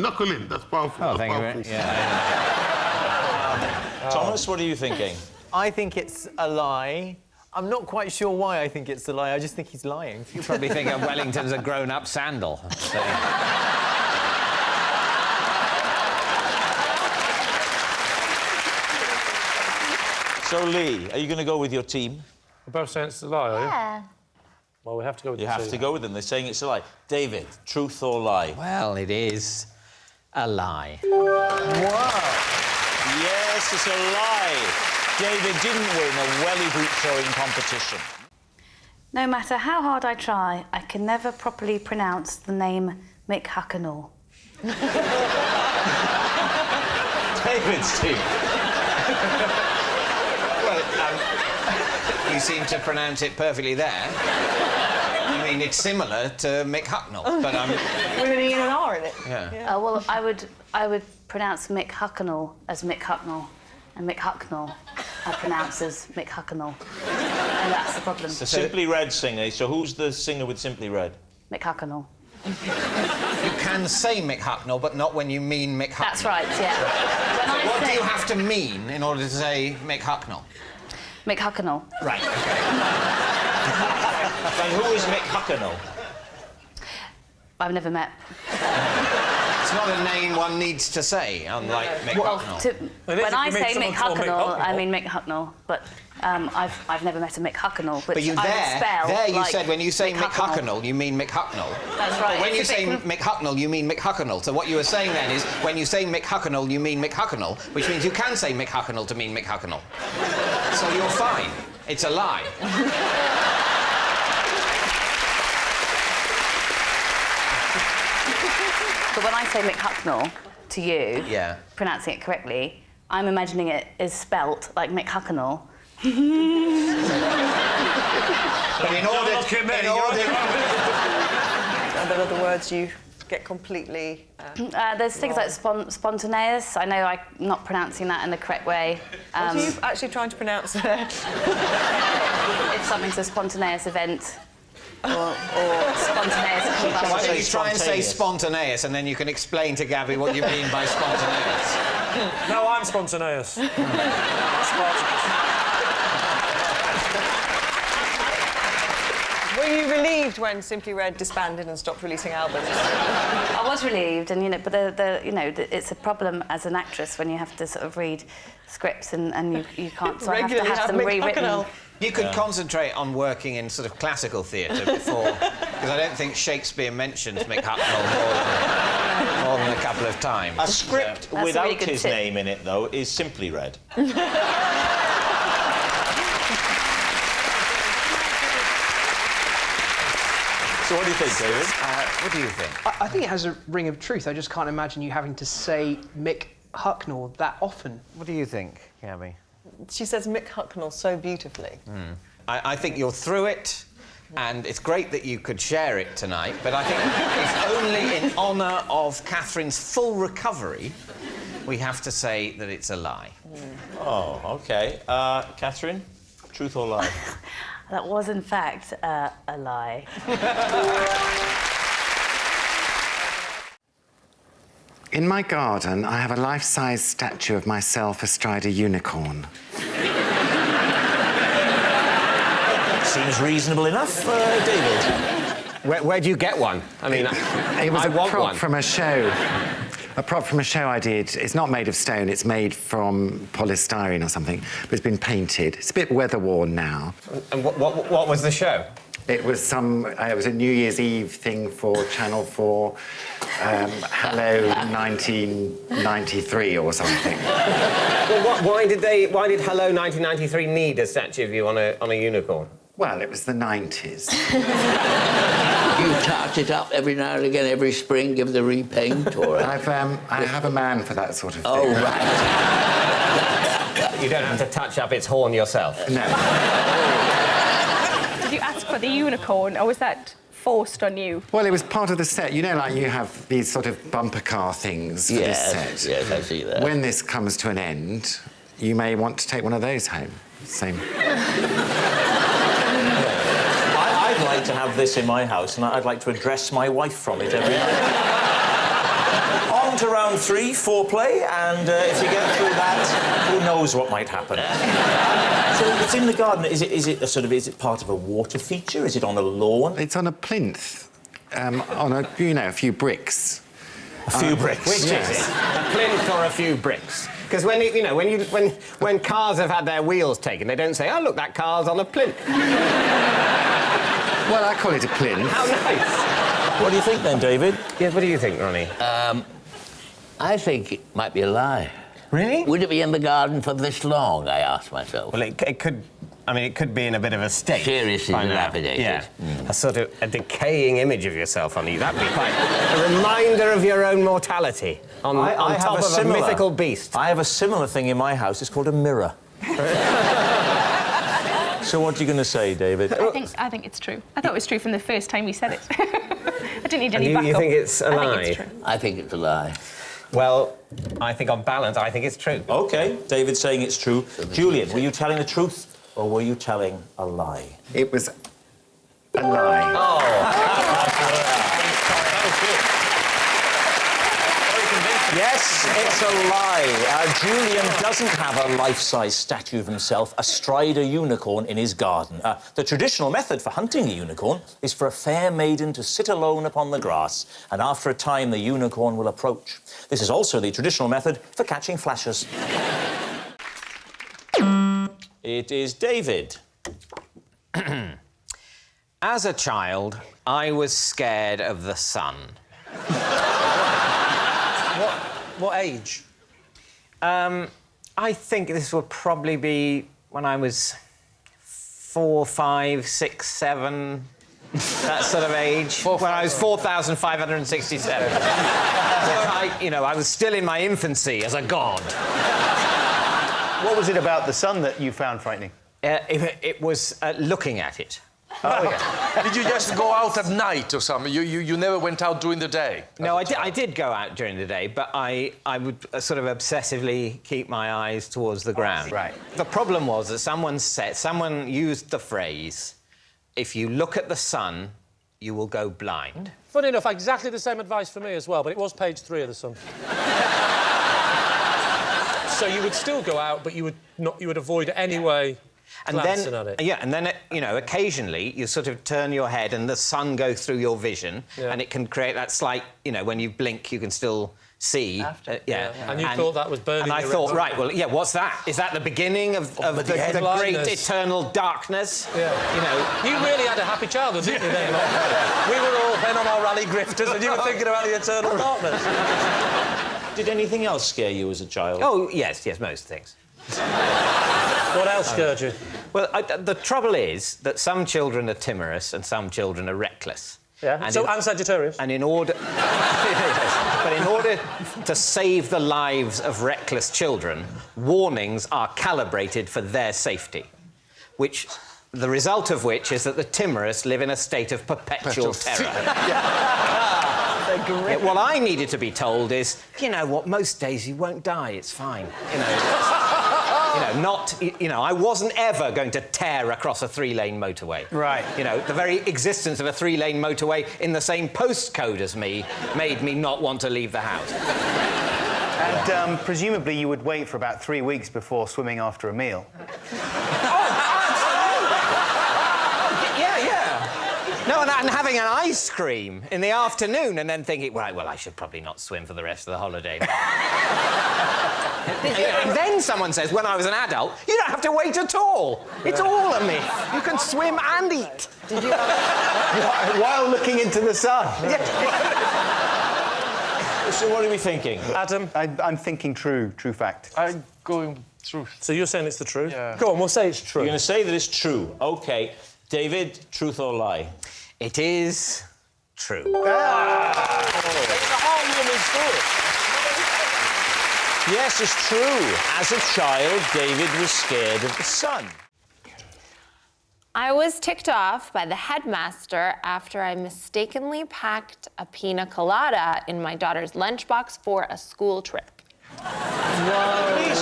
Knuckle in. That's powerful. Oh, thank you very much. Thomas, what are you thinking? I think it's a lie. I'm not quite sure why I think it's a lie. I just think he's lying. You probably think of Wellington's a grown-up sandal. So. So, Lee, are you going to go with your team? We're both saying it's a lie, are you? Yeah. Well, we have to go with You have to go with them. They're saying it's a lie. David, truth or lie? Well, it is a lie. Wow. Yes, it's a lie. David didn't win a Wellie boot throwing competition. No matter how hard I try, I can never properly pronounce the name Mick Hucknall. David's team. Well, you seem to pronounce it perfectly there. I mean, it's similar to Mick Hucknall, but I'm... With an E and an R in it. Yeah. Well, I would pronounce Mick Hucknall as Mick Hucknall, and Mick Hucknall I pronounce as Mick Hucknall. And that's the problem. The Simply Red singer. So who's the singer with Simply Red? Mick Hucknall. You can say Mick Hucknall, but not when you mean Mick Hucknall. That's right, yeah. So what do you have to mean in order to say Mick Hucknall? Mick Hucknall. Right, OK. And who is Mick Hucknall? I've never met. It's not a name one needs to say, unlike Mick Hucknall. When I say Mick Hucknall, I mean Mick Hucknall, but I've never met a Mick Hucknall, which But you I would spell you like said when you say Mick Mick Hucknall, you mean Mick Hucknall. That's right. But when you It's a say bit Mick Hucknall, you mean Mick Hucknall. So what you were saying then is, when you say Mick Hucknall, you mean Mick Hucknall, which means you can say Mick Hucknall to mean Mick Hucknall. So you're fine. It's a lie. But when I say Mick Hucknall to you, yeah, pronouncing it correctly, I'm imagining it is spelt like Mick Hucknall. But in order... Are there other words you get completely... There's things like spontaneous. I know I'm not pronouncing that in the correct way. What are you actually trying to pronounce there? If something's a spontaneous event or spontaneous combustion. Why don't you try and say spontaneous, and then you can explain to Gabby what you mean by spontaneous. No, I'm spontaneous. Were you relieved when Simply Red disbanded and stopped releasing albums? I was relieved, and but it's a problem as an actress when you have to sort of read scripts and you can't. So I have to have them rewritten. You could concentrate on working in sort of classical theatre before, because I don't think Shakespeare mentions Mick Hucknall more than a couple of times. A script without his name in it, though, is Simply Red. So what do you think, David? What do you think? I think it has a ring of truth. I just can't imagine you having to say Mick Hucknall that often. What do you think, Gabby? She says Mick Hucknall so beautifully. I think you're through it, and it's great that you could share it tonight, but I think if only in honour of Catherine's full recovery, we have to say that it's a lie. Oh, OK. Catherine, truth or lie? That was, in fact, a lie. In my garden, I have a life-size statue of myself astride a unicorn. Seems reasonable enough, David. Where do you get one? I mean, it was I a want prop one. from a show. A prop from a show I did. It's not made of stone, it's made from polystyrene or something, but it's been painted. It's a bit weather-worn now. And what was the show? It was it was a New Year's Eve thing for Channel 4, Hello 1993 or something. Well, why did Hello 1993 need a statue of you on a unicorn? Well, it was the 90s. You touch it up every now and again, every spring, give the repaint, or... I have a man for that sort of thing. Oh, right. You don't have to touch up its horn yourself? No. Did you ask for the unicorn, or was that forced on you? Well, it was part of the set. You know, like you have these sort of bumper car things for this set. Yes, I see that. When this comes to an end, you may want to take one of those home. Same. I'd like to have this in my house, and I'd like to address my wife from it every night. On to round 3, foreplay, and if you get through that, who knows what might happen. So it's in the garden. Is it part of a water feature? Is it on a lawn? It's on a plinth, on a few bricks. A few bricks. Which is it? A plinth or a few bricks? Because when cars have had their wheels taken, they don't say, "Oh, look, that car's on a plinth." Well, I call it a plinth. How nice. What do you think then, David? Yeah, what do you think, Ronnie? I think it might be a lie. Really? Would it be in the garden for this long, I asked myself. Well, it could I mean, it could be in a bit of a state. Seriously dilapidated. Yeah. A sort of a decaying image of yourself on you. That'd be quite a reminder of your own mortality on top of a mythical beast. I have a similar thing in my house. It's called a mirror. So what are you going to say, David? I think it's true. I thought it was true from the first time he said it. I didn't need any backup. You think it's a lie? I think it's true. I think it's a lie. Well, I think on balance, I think it's true. OK, David's saying it's true. Julian, were you telling the truth or were you telling a lie? It was a lie. Oh. Yes, it's a lie. Julian doesn't have a life-size statue of himself astride a unicorn in his garden. The traditional method for hunting a unicorn is for a fair maiden to sit alone upon the grass, and after a time the unicorn will approach. This is also the traditional method for catching flashers. It is David. As a child, I was scared of the sun. What age? I think this would probably be when I was 4, 5, 6, 7, that sort of age. When I was 4,567. I was still in my infancy as a god. What was it about the sun that you found frightening? It was looking at it. Oh, yeah. Did you just go out at night or something? You never went out during the day? No, I did go out during the day, but I would sort of obsessively keep my eyes towards the ground. Right. The problem was that someone used the phrase, if you look at the sun, you will go blind. Funny enough, exactly the same advice for me as well, but it was page 3 of the Sun. So you would still go out, but you would avoid it anyway. And then, occasionally you sort of turn your head and the sun goes through your vision, and it can create that slight, when you blink, you can still see. And you thought that was burning. And I thought, right, well, what's that? Is that the beginning of the great eternal darkness? Yeah. You really had a happy childhood, didn't you? Then? We were all then on our rally grifters, and you were thinking about the eternal darkness. Did anything else scare you as a child? Oh, yes, most things. What else scared you? Well, the trouble is that some children are timorous and some children are reckless. Yeah, and Sagittarius. And in order... But in order to save the lives of reckless children, warnings are calibrated for their safety, the result of which is that the timorous live in a state of perpetual terror. What I needed to be told is, most days you won't die, it's fine. I wasn't ever going to tear across a 3-lane motorway. Right. The very existence of a 3-lane motorway in the same postcode as me made me not want to leave the house. And presumably you would wait for about 3 weeks before swimming after a meal. No, and having an ice cream in the afternoon and then thinking, right, well, I should probably not swim for the rest of the holiday. And then someone says, when I was an adult, you don't have to wait at all. It's all a myth. You can swim and eat. Did you? While looking into the sun. So what are we thinking? Adam? I'm thinking true fact. I'm going truth. So you're saying it's the truth? Yeah. Go on, we'll say it's true. You're going to say that it's true. OK. David, truth or lie? It is true. It's a whole woman's story. Yes, it's true. As a child, David was scared of the sun. I was ticked off by the headmaster after I mistakenly packed a pina colada in my daughter's lunchbox for a school trip. Whoa.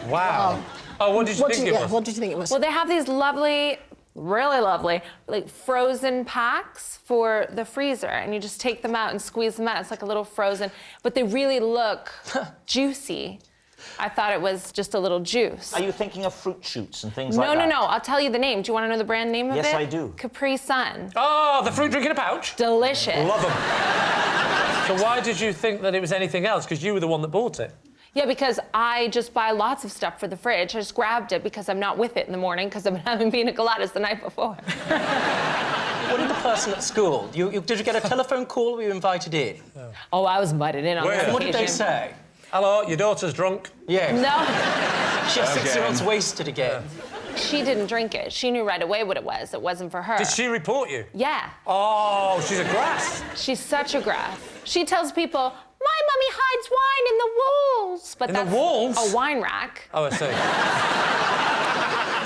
Wow. Oh, what did you think it was? What did you think it was? Well, they have these lovely, really lovely, frozen packs for the freezer, and you just take them out and squeeze them out. It's like a little frozen, but they really look juicy. I thought it was just a little juice. Are you thinking of fruit shoots and things like that? No. I'll tell you the name. Do you want to know the brand name of it? Yes, I do. Capri Sun. Oh, the fruit drink in a pouch? Delicious. Love them. So why did you think that it was anything else? Because you were the one that bought it. Yeah, because I just buy lots of stuff for the fridge. I just grabbed it because I'm not with it in the morning because I've been having pina coladas the night before. What did the person at school... Did you get a telephone call or were you invited in? Oh, I was invited in on that occasion. What did they say? Hello, your daughter's drunk. Yeah. No. She has 6 year-olds wasted again. she didn't drink it. She knew right away what it was. It wasn't for her. Did she report you? Yeah. Oh, she's a grass. She's such a grass. She tells people, my mummy hides wine in the walls. But In that's the walls? a wine rack. Oh, I see.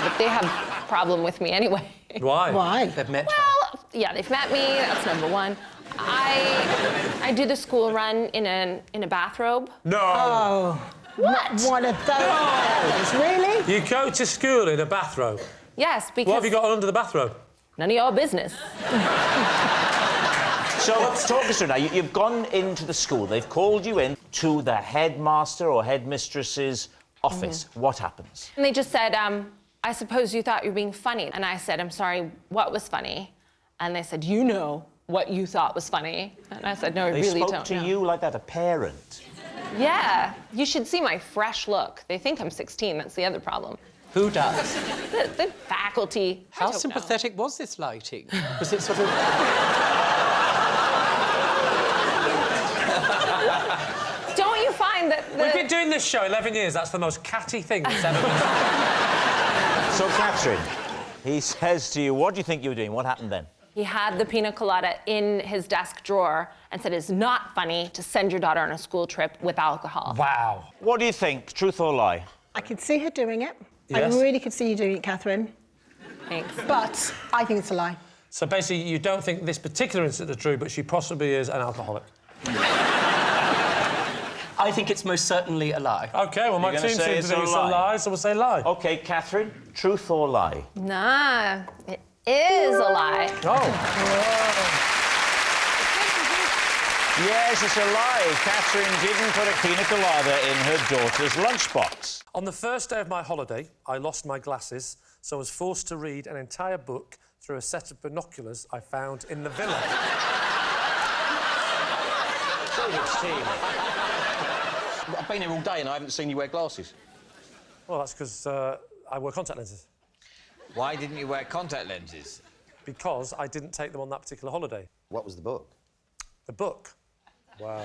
But they have a problem with me anyway. Why? Why? They've met Well, yeah, they've met me. That's number one. I do the school run in a bathrobe. No. Oh. What? One of those. Really? You go to school in a bathrobe? Yes, because... What have you got under the bathrobe? None of your business. So, talk us through now. You've gone into the school. They've called you in to the headmaster or headmistress's office. What happens? And they just said, I suppose you thought you were being funny. And I said, I'm sorry, what was funny? And they said, you know what you thought was funny. And I said, no, I really don't know. They spoke to you like that, a parent? Yeah. You should see my fresh look. They think I'm 16. That's the other problem. Who does? The faculty. How sympathetic was this lighting? Was it sort of... Don't you find that We've been doing this show 11 years. That's the most catty thing that's ever been done. So, Catherine, he says to you, what do you think you were doing? What happened then? He had the pina colada in his desk drawer and said it's not funny to send your daughter on a school trip with alcohol. Wow. What do you think, truth or lie? I could see her doing it. Yes. I really could see you doing it, Catherine. Thanks. But I think it's a lie. So basically, you don't think this particular incident is true, but she possibly is an alcoholic. I think it's most certainly a lie. OK, well, my team seems to think it's a lie, so we'll say lie. OK, Catherine, truth or lie? Nah, it is a lie. Oh. Yes, it's a lie. Catherine didn't put a pina colada in her daughter's lunchbox. On the first day of my holiday, I lost my glasses, so I was forced to read an entire book through a set of binoculars I found in the villa. I've been here all day and I haven't seen you wear glasses. Well, that's because I wear contact lenses. Why didn't you wear contact lenses? Because I didn't take them on that particular holiday. What was the book? The book? Wow.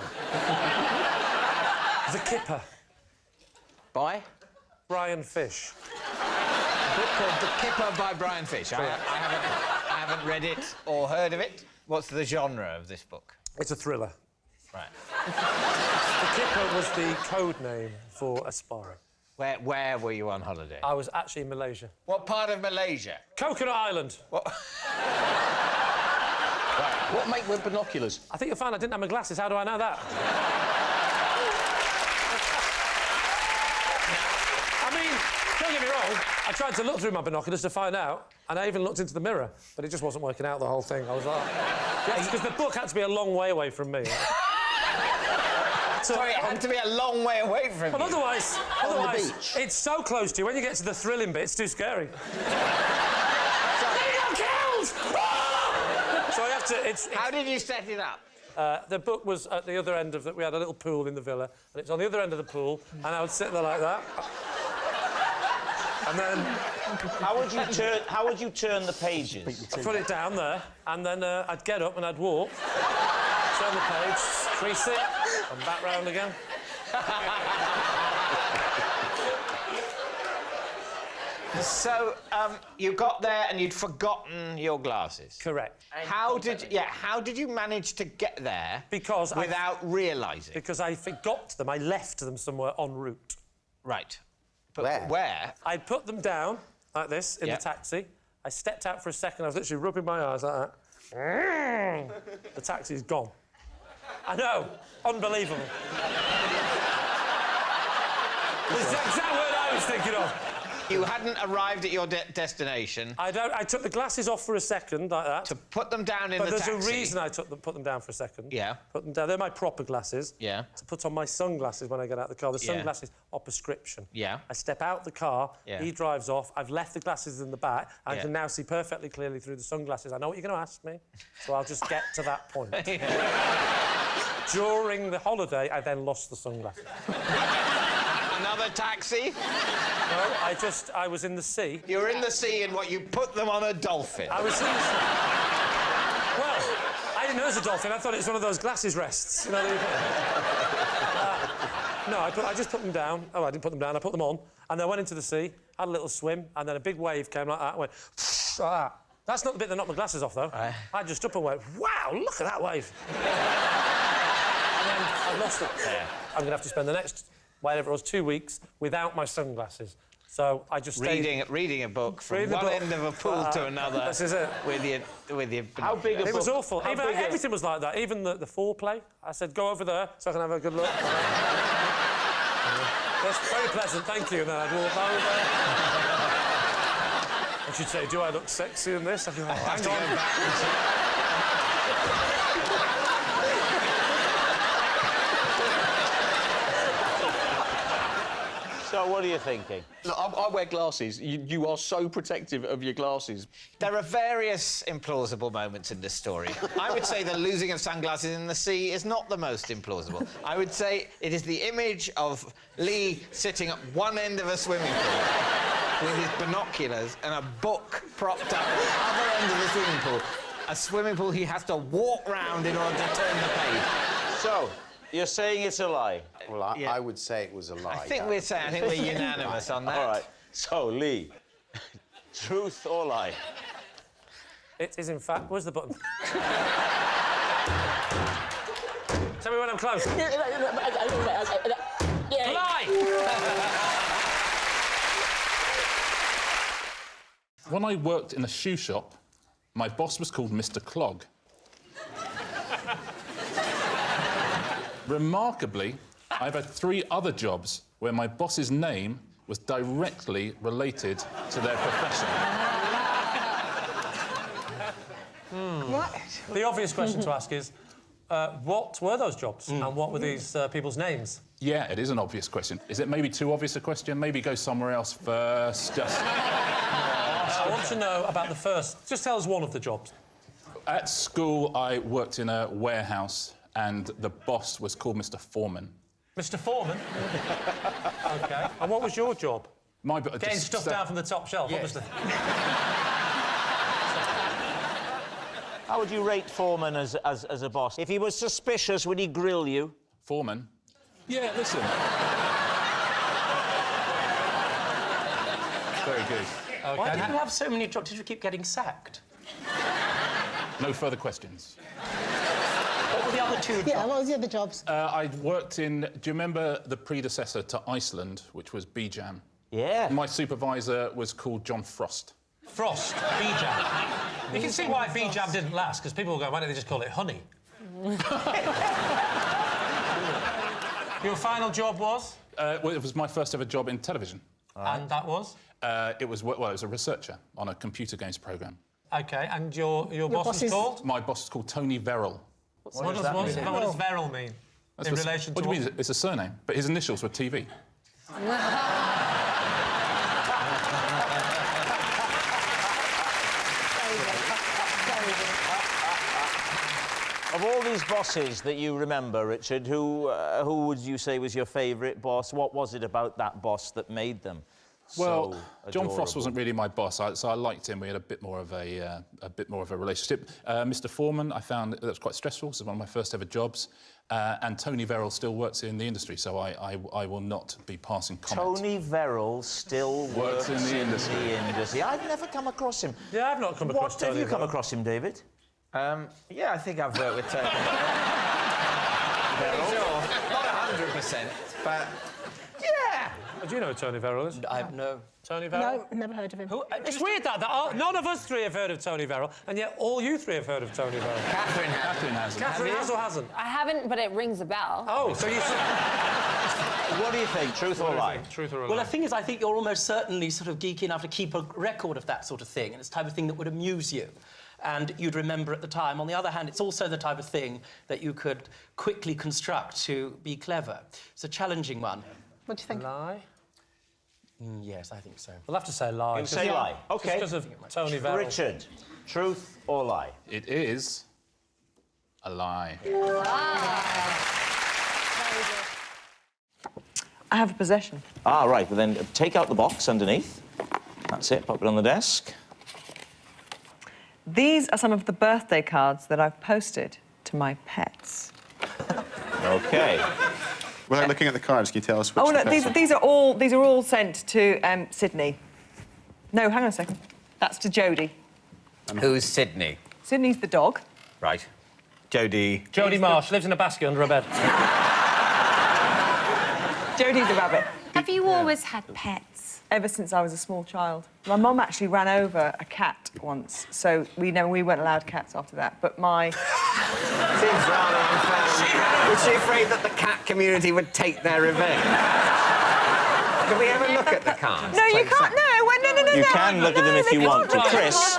The Kipper. By? Brian Fish. A book called The Kipper by Brian Fish. I haven't read it or heard of it. What's the genre of this book? It's a thriller. Right. The Kipper was the code name for a spy. Where were you on holiday? I was actually in Malaysia. What part of Malaysia? Coconut Island. What? What make were binoculars? I think you'll find I didn't have my glasses. How do I know that? I mean, don't get me wrong. I tried to look through my binoculars to find out, and I even looked into the mirror, but it just wasn't working out, the whole thing. I was like... Because the book had to be a long way away from me. Sorry, it had to be a long way away from Well, you. otherwise, it's so close to you. When you get to the thrilling bit, it's too scary. They got killed! So I have to... How did you set it up? The book was at the other end of the... We had a little pool in the villa, and it's on the other end of the pool, and I would sit there like that. And then... How would you turn the pages? I'd put it down there, and then I'd get up and I'd walk, turn the page, crease it, and back round again. So, you got there and you'd forgotten your glasses? Correct. How did you manage to get there without realising? Because I forgot them. I left them somewhere en route. Right. But where? I put them down, like this, in the taxi. I stepped out for a second. I was literally rubbing my eyes like that. The taxi's gone. I know. Unbelievable. It's the exact word I was thinking of. You hadn't arrived at your destination. I took the glasses off for a second, like that. To put them down in the taxi. But there's a reason I put them down for a second. Yeah. Put them down. They're my proper glasses. Yeah. To put on my sunglasses when I get out of the car. The sunglasses are prescription. Yeah. I step out the car, Yeah. he drives off, I've left the glasses in the back, I Yeah. can now see perfectly clearly through the sunglasses. I know what you're going to ask me, so I'll just get to that point. During the holiday, I then lost the sunglasses. Another taxi? No, I was in the sea. You were in the sea and what, you put them on a dolphin? I was in the sea. Well, I didn't know it was a dolphin. I thought it was one of those glasses rests. You know, No, I just put them down. Oh, I didn't put them down, I put them on. And then I went into the sea, had a little swim, and then a big wave came like that and went like that. That's not the bit that knocked my glasses off, though. I just up and went, wow, look at that wave. And then I lost it. I'm going to have to spend the next, whatever it was, 2 weeks without my sunglasses. So I just stayed... Reading a book from one end of a pool to another. This is it. With your How big a book? It was awful. Everything was like that. Even the foreplay. I said, go over there so I can have a good look. That's very pleasant, thank you. And then I'd walk over. And she'd say, do I look sexy in this? I'd go, hang on. So, what are you thinking? Look, I wear glasses. You are so protective of your glasses. There are various implausible moments in this story. I would say the losing of sunglasses in the sea is not the most implausible. I would say it is the image of Lee sitting at one end of a swimming pool with his binoculars and a book propped up at the other end of the swimming pool. A swimming pool he has to walk round in order to turn the page. So, you're saying it's a lie? Well, I would say it was a lie. I think we're unanimous on that. All right. So, Lee, truth or lie? It is, in fact... Where's the button? Tell me when I'm close. Lie! When I worked in a shoe shop, my boss was called Mr. Clog. Remarkably, I've had 3 other jobs where my boss's name was directly related to their profession. What? The obvious question to ask is, what were those jobs and what were these people's names? Yeah, it is an obvious question. Is it maybe too obvious a question? Maybe go somewhere else first, just... I want to know about the first. Just tell us one of the jobs. At school, I worked in a warehouse and the boss was called Mr. Foreman. Mr. Foreman? OK. And what was your job? Getting just stuff down from the top shelf, obviously. How would you rate Foreman as a boss? If he was suspicious, would he grill you? Foreman? Yeah, listen. Very good. Okay. Why did you have so many jobs? Did you keep getting sacked? No further questions. What were the other 2 jobs? Yeah, what was the other jobs? I worked in... Do you remember the predecessor to Iceland, which was B-Jam? Yeah. My supervisor was called John Frost. Frost, B-Jam. You can see why B-Jam didn't last, because people will go, why don't they just call it honey? Your final job was? Well, it was my first ever job in television. And that was? It was a researcher on a computer games programme. OK, and your boss is called? My boss is called Tony Verrill. What does Verrill mean? In relation to what do you mean? It's a surname, but his initials were TV. Of all these bosses that you remember, Richard, who would you say was your favourite boss? What was it about that boss that made them Well, so John adorable? Frost wasn't really my boss, so I liked him. We had a bit more of a relationship. Mr. Foreman, I found that was quite stressful. It was one of my first ever jobs. And Tony Verrill still works in the industry, so I will not be passing comment. Tony Verrill still works in the industry. I've never come across him. Yeah, I've not come across Tony. Have you come across him, David? Yeah, I think I've worked with Tony. Sure, not 100%, but yeah. Do you know who Tony Verrill is? No. Tony Verrill? No, never heard of him. It's weird that none of us 3 have heard of Tony Verrill, and yet all you 3 have heard of Tony Verrill. Catherine hasn't. Catherine has or hasn't? I haven't, but it rings a bell. Oh, so you... What do you think, truth or lie? Truth or a lie? Well, the thing is, I think you're almost certainly sort of geeky enough to keep a record of that sort of thing, and it's the type of thing that would amuse you. And you'd remember at the time. On the other hand, it's also the type of thing that you could quickly construct to be clever. It's a challenging one. What do you think? Lie? Yes, I think so. We'll have to say lie. You say lie. OK. Just because of Tony Verrill. Richard, truth or lie? It is a lie. I have a possession. Ah, right. Well, then take out the box underneath. That's it. Pop it on the desk. These are some of the birthday cards that I've posted to my pets. OK. Without looking at the cards, can you tell us which? Oh no, these are all sent to Sydney. No, hang on a second. That's to Jodie. Who's Sydney? Sydney's the dog. Right. Jodie. Jodie Marsh lives in a basket under a bed. Jodie's the rabbit. Have you always had pets? Ever since I was a small child. My mum actually ran over a cat once, so we weren't allowed cats after that. But my... Seems rather unfair. Was she afraid that the cat community would take their revenge? Can we ever look at the cards? No, you can't. No. You can look at them if you want to. Chris,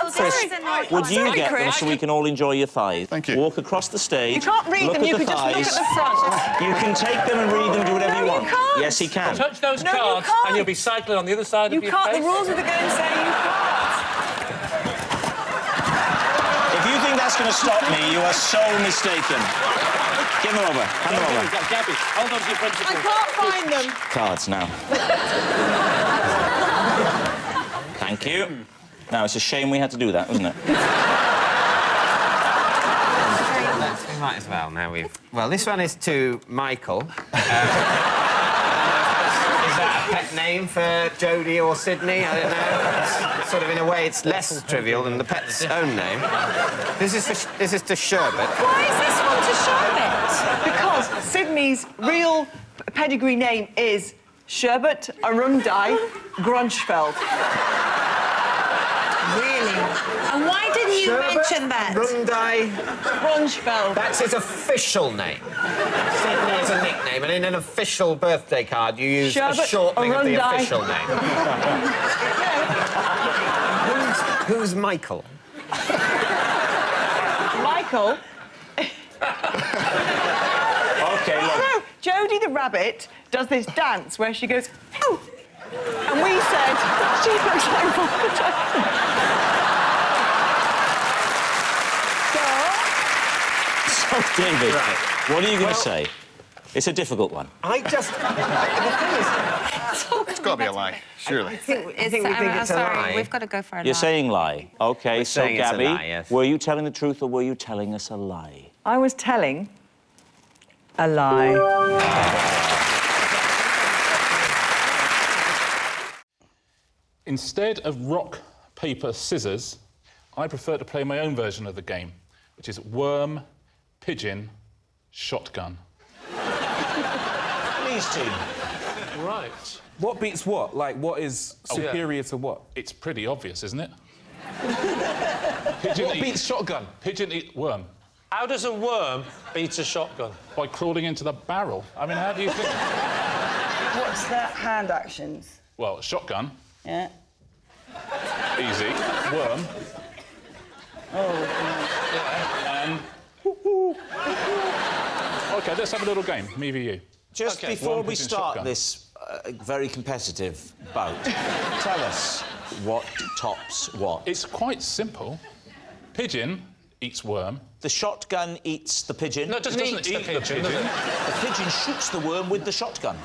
would you get them so we can all enjoy your thighs? Thank you. Walk across the stage. You can't read them. You can just look at the front. You can take them and read them, do whatever you want. Can't. Yes, he can. Touch those cards, and you'll be cycling on the other side of your can't. face. The rules of the game say you can't. If you think that's going to stop me, you are so mistaken. Give them over. Hand them over. Gabby, hold on to your principles. I can't find them. Cards now. Thank you. Now, it's a shame we had to do that, wasn't it? We might as well, now we've... Well, this one is to Michael. Is that a pet name for Jodie or Sydney? I don't know. It's sort of, in a way, it's less trivial than the pet's own name. This is to Sherbet. Why is this one to Sherbet? Because Sydney's real pedigree name is Sherbet Arundai Grunchfeld. Really? And why didn't you mention that? Rundai Grunchfeld. That's his official name. Sydney is a nickname, and in an official birthday card, you use a shortening of the official name. Who's Michael? Michael? OK, look. No, Jodie the rabbit does this dance where she goes, oh! And we said, she looks like Papa Jackson. So, David, what are you going to say? It's a difficult one. I just... The thing is... It's got to be a lie, surely. I think we think it's a lie. We've got to go for a lie. You're saying lie. OK, so saying it's a Gabby, lie, yes. were you telling the truth or were you telling us a lie? I was telling a lie. Instead of rock, paper, scissors, I prefer to play my own version of the game, which is worm, pigeon, shotgun. Please, team. Right. What beats what? Like, what is superior to what? It's pretty obvious, isn't it? Pigeon What beats shotgun? Pigeon eat worm. How does a worm beat a shotgun? By crawling into the barrel. I mean, how do you think? What's the hand actions? Well, shotgun. Yeah. Easy. Worm. Oh. Yeah. And... OK, let's have a little game. Me v you. Just before we start this very competitive bout, tell us what tops what. It's quite simple. Pigeon eats worm. The shotgun eats the pigeon. No, it doesn't eat the pigeon. The pigeon shoots the worm with the shotgun.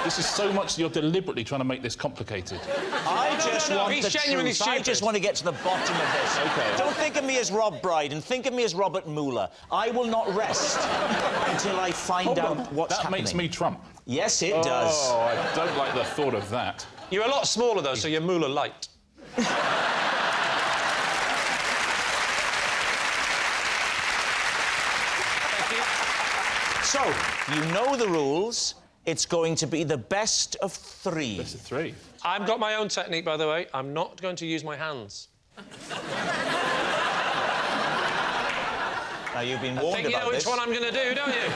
This is so much you're deliberately trying to make this complicated. I just want he's the genuinely truth. I just want to get to the bottom of this. OK. Don't think of me as Rob Brydon. Think of me as Robert Mueller. I will not rest until I find out what's happening. That makes me Trump. Yes, it does. Oh, I don't like the thought of that. You're a lot smaller, though, so you're Mueller light. So, you know the rules. It's going to be the best of three. Best of three. I've got my own technique, by the way. I'm not going to use my hands. Now, you've been warned about this. I think you know which one I'm going to do, don't you?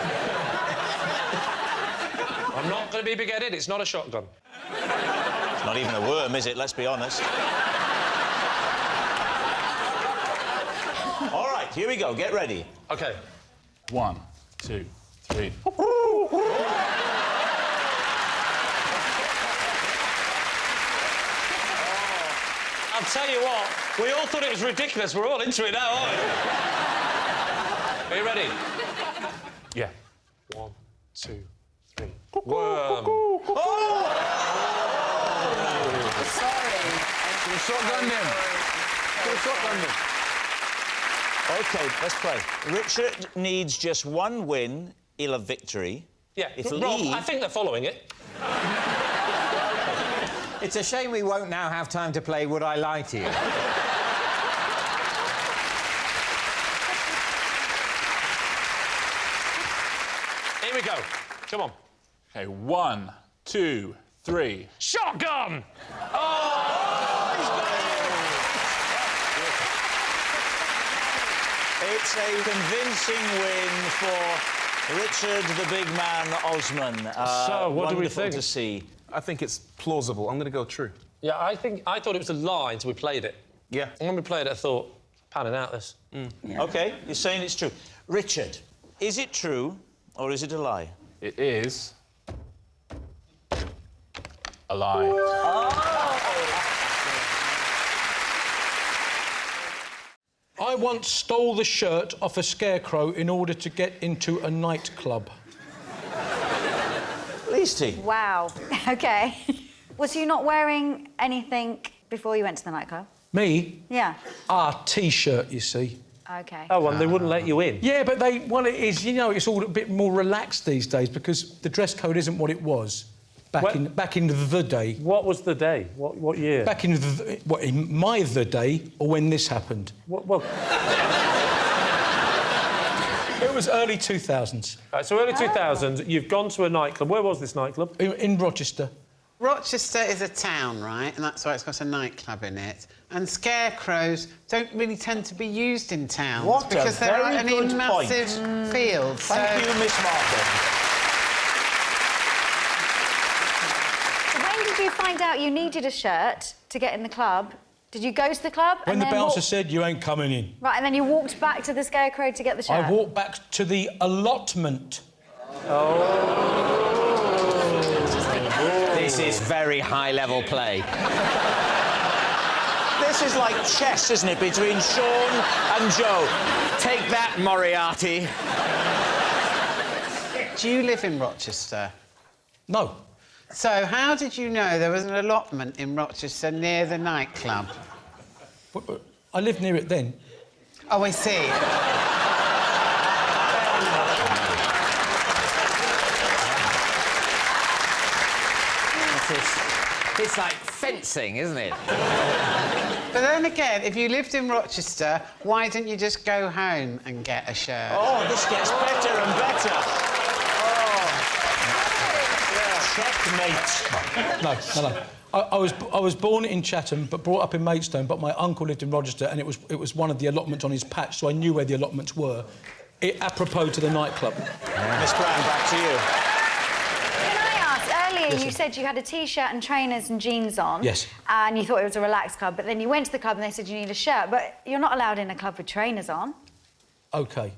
I'm not going to be big-headed. It's not a shotgun. It's not even a worm, is it? Let's be honest. All right, here we go. Get ready. OK. 1, 2, 3. I'll tell you what, we all thought it was ridiculous. We're all into it now, aren't we? Are you ready? Yeah. 1, 2, 3. Worm. Sorry. You shotgunned him. You shotgunned him. OK, let's play. Richard needs just one win ill of victory. Yeah, If Rob, Lee... I think they're following it. It's a shame we won't now have time to play Would I Lie to You? Here we go. Come on. Okay, 1, 2, 3. Shotgun! It's a convincing win for Richard the Big Man Osman. So, what do we wonderful think? to see. I think it's plausible. I'm going to go true. Yeah, I thought it was a lie until we played it. Yeah. And when we played it, I thought, panning out this. OK, you're saying it's true. Richard, is it true or is it a lie? It is a lie. I once stole the shirt off a scarecrow in order to get into a nightclub. Leasty. Wow. OK. Was you not wearing anything before you went to the nightclub? Me? Yeah. T-shirt, you see. OK. Oh, and they wouldn't let you in? Yeah, but well, it is, you know, it's all a bit more relaxed these days because the dress code isn't what it was back in the day. What was the day? What year? Back in in my the day, or when this happened. Well... It was early 2000s. Right, so early 2000s, you've gone to a nightclub. Where was this nightclub? In Rochester. Rochester is a town, right? And that's why it's got a nightclub in it. And scarecrows don't really tend to be used in towns What because a there very aren't any good massive point. fields. Thank you, Miss Markham. When did you find out you needed a shirt to get in the club? Did you go to the club? When and the then bouncer said, you ain't coming in. Right, and then you walked back to the scarecrow to get the shirt? I walked back to the allotment. This is very high-level play. This is like chess, isn't it, between Sean and Joe? Take that, Moriarty. Do you live in Rochester? No. So how did you know there was an allotment in Rochester near the nightclub? I lived near it then. Oh, I see. It's like fencing, isn't it? But then again, if you lived in Rochester, why didn't you just go home and get a shirt? Oh, this gets better and better. Checkmate. No. I was born in Chatham, but brought up in Maidstone. But my uncle lived in Rochester, and it was one of the allotments on his patch, so I knew where the allotments were. Apropos to the nightclub. Miss Brown, back to you. Can I ask, earlier Yes, you sir. said you had a T-shirt and trainers and jeans on. Yes. And you thought it was a relaxed club, but then you went to the club and they said you need a shirt, but you're not allowed in a club with trainers on. OK.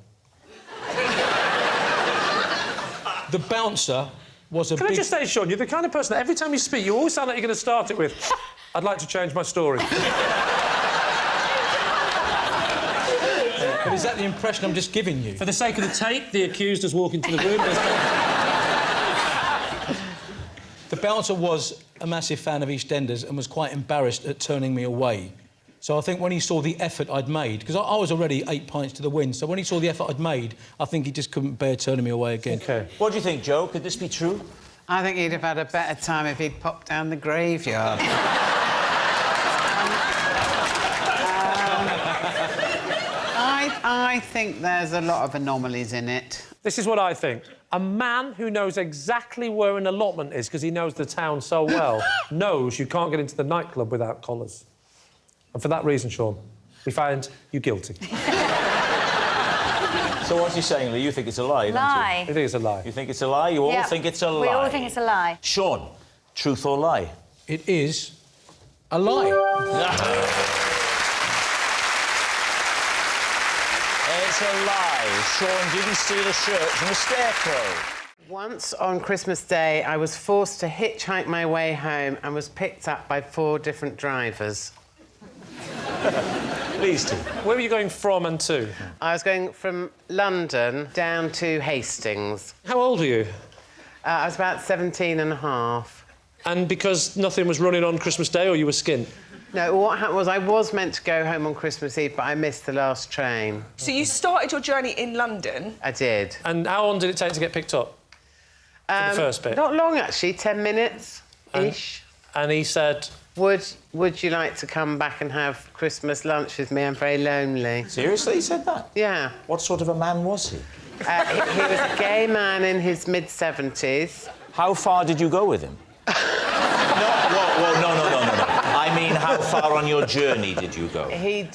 The bouncer was a Can big... I just say, Sean, you're the kind of person that every time you speak, you always sound like you're going to start it with, I'd like to change my story. But is that the impression I'm just giving you? For the sake of the tape, the accused has walked into the room. The bouncer was a massive fan of EastEnders and was quite embarrassed at turning me away. So I think when he saw the effort I'd made, because I was already 8 pints to the wind, so when he saw the effort I'd made, I think he just couldn't bear turning me away again. OK. What do you think, Joe? Could this be true? I think he'd have had a better time if he'd popped down the graveyard. I think there's a lot of anomalies in it. This is what I think. A man who knows exactly where an allotment is because he knows the town so well knows you can't get into the nightclub without collars. And for that reason, Sean, we find you guilty. So what's he saying, Lee? You think it's a lie, don't Lie. You think it's a lie? you? You think it's a lie? You all Yeah. think it's a lie? We all think it's a lie. Sean, truth or lie? It is a lie. It's a lie. Sean didn't steal a shirt from a scarecrow. Once on Christmas Day, I was forced to hitchhike my way home and was picked up by 4 different drivers. Please do. Where were you going from and to? I was going from London down to Hastings. How old are you? I was about 17 and a half. And because nothing was running on Christmas Day, or you were skint? No, what happened was I was meant to go home on Christmas Eve, but I missed the last train. So you started your journey in London? I did. And how long did it take to get picked up? For the first bit? Not long, actually, 10 minutes-ish. And he said... Would you like to come back and have Christmas lunch with me? I'm very lonely. Seriously, he said that? Yeah. What sort of a man was he? He was a gay man in his mid-70s. How far did you go with him? No. I mean, how far on your journey did you go? I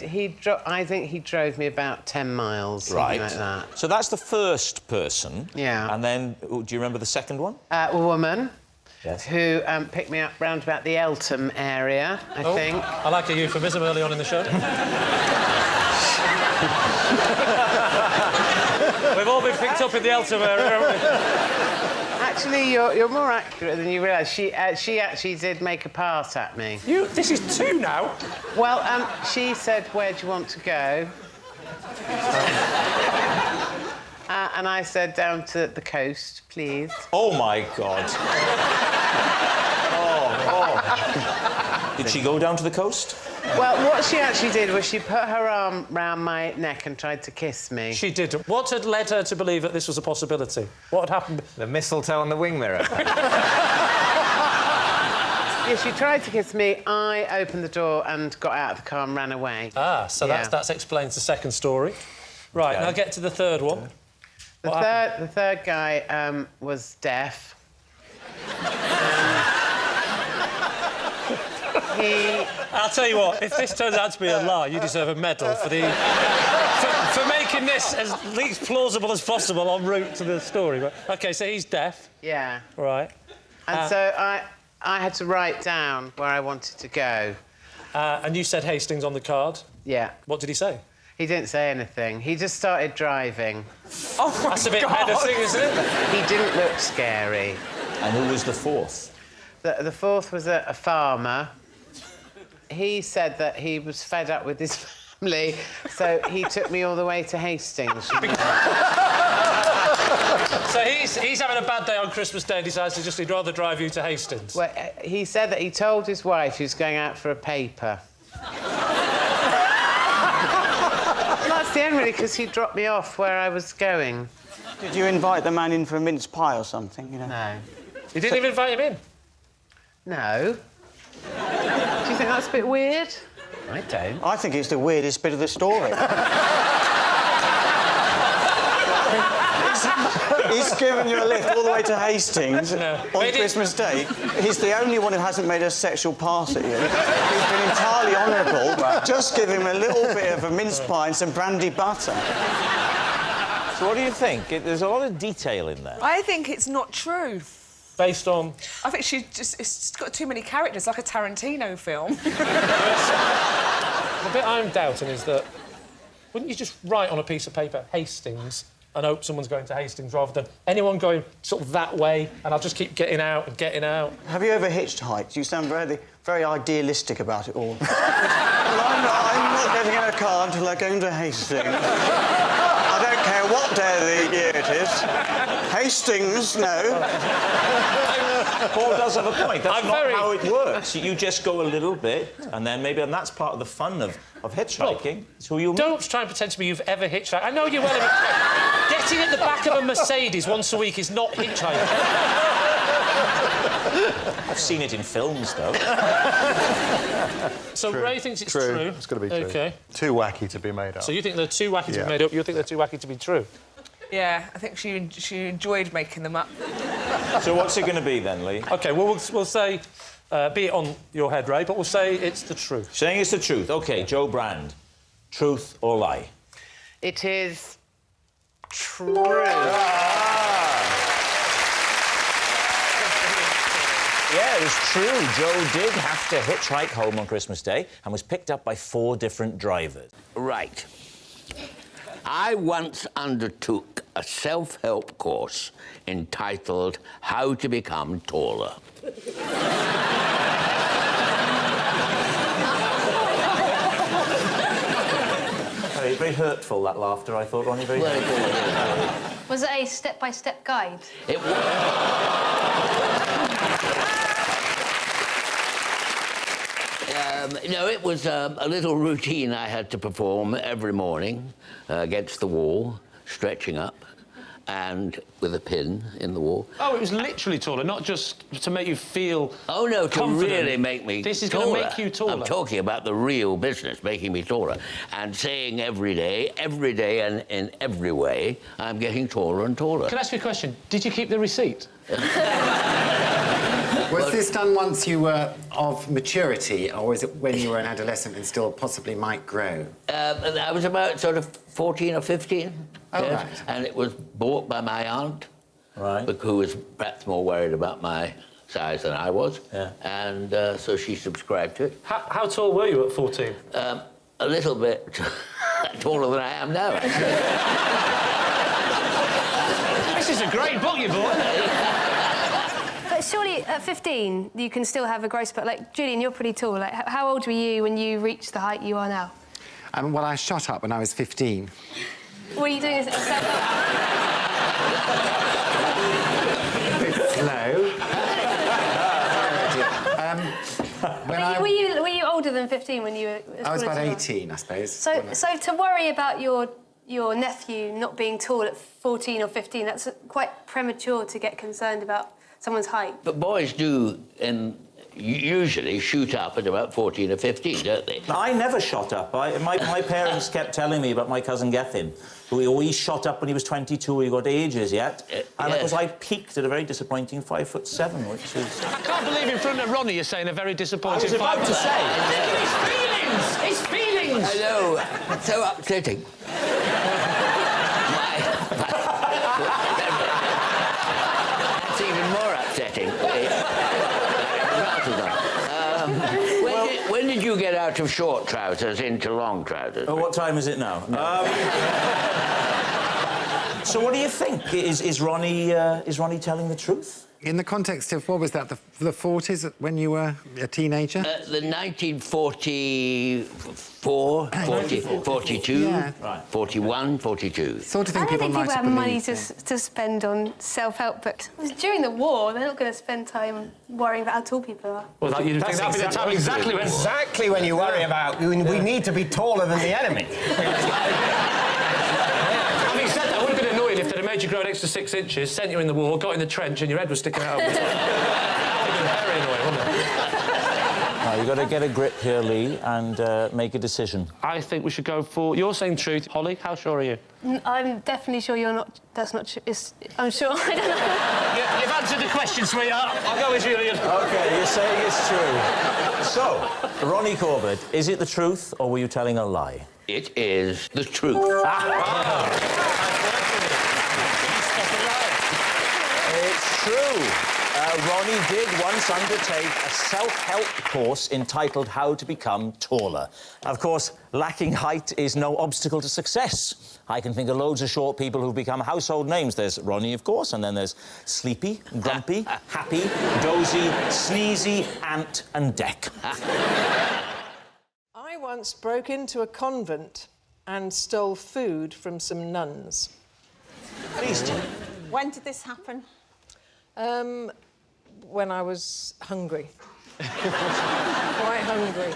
think he drove me about 10 miles, something like that. So that's the first person. Yeah. And then, do you remember the second one? A woman. Yes. Who picked me up round about the Eltham area, I think. I like a euphemism early on in the show. We've all been picked up in the Eltham area, haven't we? Actually, you're more accurate than you realise. She actually did make a pass at me. This is 2 now? Well, she said, where do you want to go? And I said, down to the coast, please. Oh, my God. Did she go down to the coast? Well, what she actually did was she put her arm round my neck and tried to kiss me. She did. What had led her to believe that this was a possibility? What had happened? The mistletoe on the wing mirror. Yeah, she tried to kiss me. I opened the door and got out of the car and ran away. Ah, so that explains the second story. Right, Okay. now get to the third one. The third guy was deaf. I'll tell you what, if this turns out to be a lie, you deserve a medal for making this as least plausible as possible en route to the story. But, OK, so he's deaf. Yeah. Right. And so I had to write down where I wanted to go. And you said Hastings on the card? Yeah. What did he say? He didn't say anything. He just started driving. Oh, my That's a bit menacing, isn't it? He didn't look scary. And who was the fourth? The fourth was a farmer. He said that he was fed up with his family, so he took me all the way to Hastings. So he's having a bad day on Christmas Day and decides to he'd rather drive you to Hastings. Well, he said that he told his wife he was going out for a paper. That's the end, really, because he dropped me off where I was going. Did you invite the man in for a mince pie or something? You know? No. You didn't even invite him in? No. Do you think that's a bit weird? I don't. I think it's the weirdest bit of the story. He's given you a lift all the way to Hastings on Christmas Day. He's the only one who hasn't made a sexual pass at you. He's been entirely honourable. Just give him a little bit of a mince pie and some brandy butter. So what do you think? There's a lot of detail in there. I think it's not true. Based on? I think it's got too many characters, like a Tarantino film. The bit I'm doubting is that wouldn't you just write on a piece of paper Hastings and hope someone's going to Hastings rather than anyone going sort of that way and I'll just keep getting out and getting out? Have you ever hitchhiked? You sound very, very idealistic about it all. Well, I'm not getting in a car until I'm going to Hastings. I don't care what day of the year it is. Hastings, no. Paul does have a point. That's not how it works. You just go a little bit, and then maybe... And that's part of the fun of hitchhiking. It's who you meet. Don't try and pretend to me you've ever hitchhiked. I know you well. Getting at the back of a Mercedes once a week is not hitchhiking. I've seen it in films, though. So Ray thinks it's true. It's got to be true. OK. Too wacky to be made up. So you think they're too wacky to be made up, you think they're too wacky to be true? Yeah, I think she enjoyed making them up. So what's it going to be, then, Lee? OK, well, we'll say... be it on your head, Ray, but we'll say it's the truth. Saying it's the truth. OK, Joe Brand. Truth or lie? It is true. Yeah, it was true. Joe did have to hitchhike home on Christmas Day and was picked up by 4 different drivers. Right. I once undertook a self-help course entitled How to Become Taller. Very hurtful, that laughter, I thought, Ronnie. Very hurtful. Was it a step-by-step guide? It was. No, it was a little routine I had to perform every morning against the wall, stretching up, and with a pin in the wall. Oh, it was literally taller, not just to make you feel. Oh no, to confident. really make me. This is taller. going to make you taller. I'm talking about the real business, making me taller, and saying every day, and in every way, I'm getting taller and taller. Can I ask you a question? Did you keep the receipt? Was this done once you were of maturity, or was it when you were an adolescent and still possibly might grow? I was about sort of 14 or 15. Oh, yes, right. And it was bought by my aunt, right, who was perhaps more worried about my size than I was. Yeah. And so she subscribed to it. How tall were you at 14? A little bit taller than I am now, actually. This is a great book you bought, isn't it? But surely at 15 you can still have a growth spurt. Like, Julian, you're pretty tall. Like, how old were you when you reached the height you are now? Well, I shot up when I was 15. Were you doing this yourself? It's slow. Were you older than 15 when you were... I was about 18, I suppose. So to worry about your nephew not being tall at 14 or 15, that's quite premature to get concerned about someone's height. But boys do usually shoot up at about 14 or 15, don't they? I never shot up. My parents kept telling me about my cousin Gethin, who he always shot up when he was 22, he got ages yet. And it was I peaked at a very disappointing 5'7", which is... I can't believe in front of Ronnie you're saying a very disappointing... I was about to say. Look at his feelings! His feelings! I know. It's so upsetting. That's even more upsetting. When did you get out of short trousers into long trousers? Oh, what time is it now? So what do you think? Is Ronnie telling the truth? In the context of, what was that, the 40s, when you were a teenager? The 1944, 42, Yeah. 41, 42. Sort of I thing don't think might people have have money believed. to spend on self-help books. It was during the war. They're not going to spend time worrying about how tall people are. Well, you'd think that'd be the time exactly when you worry about we need to be taller than the enemy. Having said that, would have been annoying if they'd have made you grow an extra 6 inches, sent you in the war, got in the trench, and your head was sticking out of it. That would have been very annoying, wouldn't it? Now, you've got to get a grip here, Lee, and make a decision. I think we should go for... You're saying truth. Holly, how sure are you? I'm definitely sure you're not... That's not true. I'm sure. I don't know. Yeah, you've answered the question, sweetheart. I'll go with Julian. OK, you're saying it's true. So, Ronnie Corbett, is it the truth, or were you telling a lie? It is the truth. It's true. Ronnie did once undertake a self-help course entitled How to Become Taller. Of course, lacking height is no obstacle to success. I can think of loads of short people who've become household names. There's Ronnie, of course, and then there's Sleepy, Grumpy, Happy, Dozy, Sneezy, Ant and Deck. I once broke into a convent and stole food from some nuns. Please do. When did this happen? When I was hungry. Quite hungry.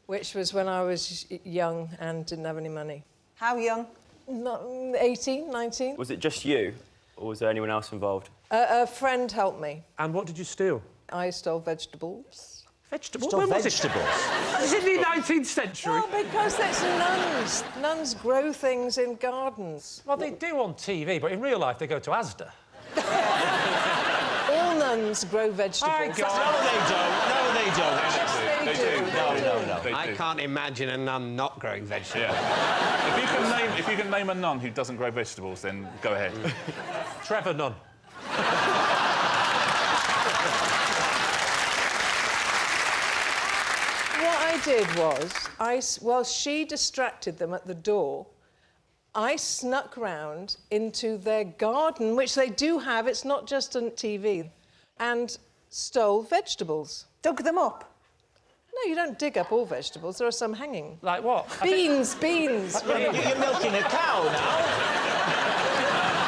Which was when I was young and didn't have any money. How young? 18, 19. Was it just you, or was there anyone else involved? A friend helped me. And what did you steal? I stole vegetables. Vegetables? When was vegetables? Is it the 19th century? Well, because it's nuns. Nuns grow things in gardens. Well, they do on TV, but in real life they go to Asda. All nuns grow vegetables. No, they don't. No, they don't. Yes, they do. No. I can't imagine a nun not growing vegetables. Yeah. If you can name a nun who doesn't grow vegetables, then go ahead. Trevor Nunn. What I did was, while she distracted them at the door, I snuck round into their garden, which they do have, it's not just on TV, and stole vegetables. Dug them up? No, you don't dig up all vegetables. There are some hanging. Like what? Beans. You're milking a cow now.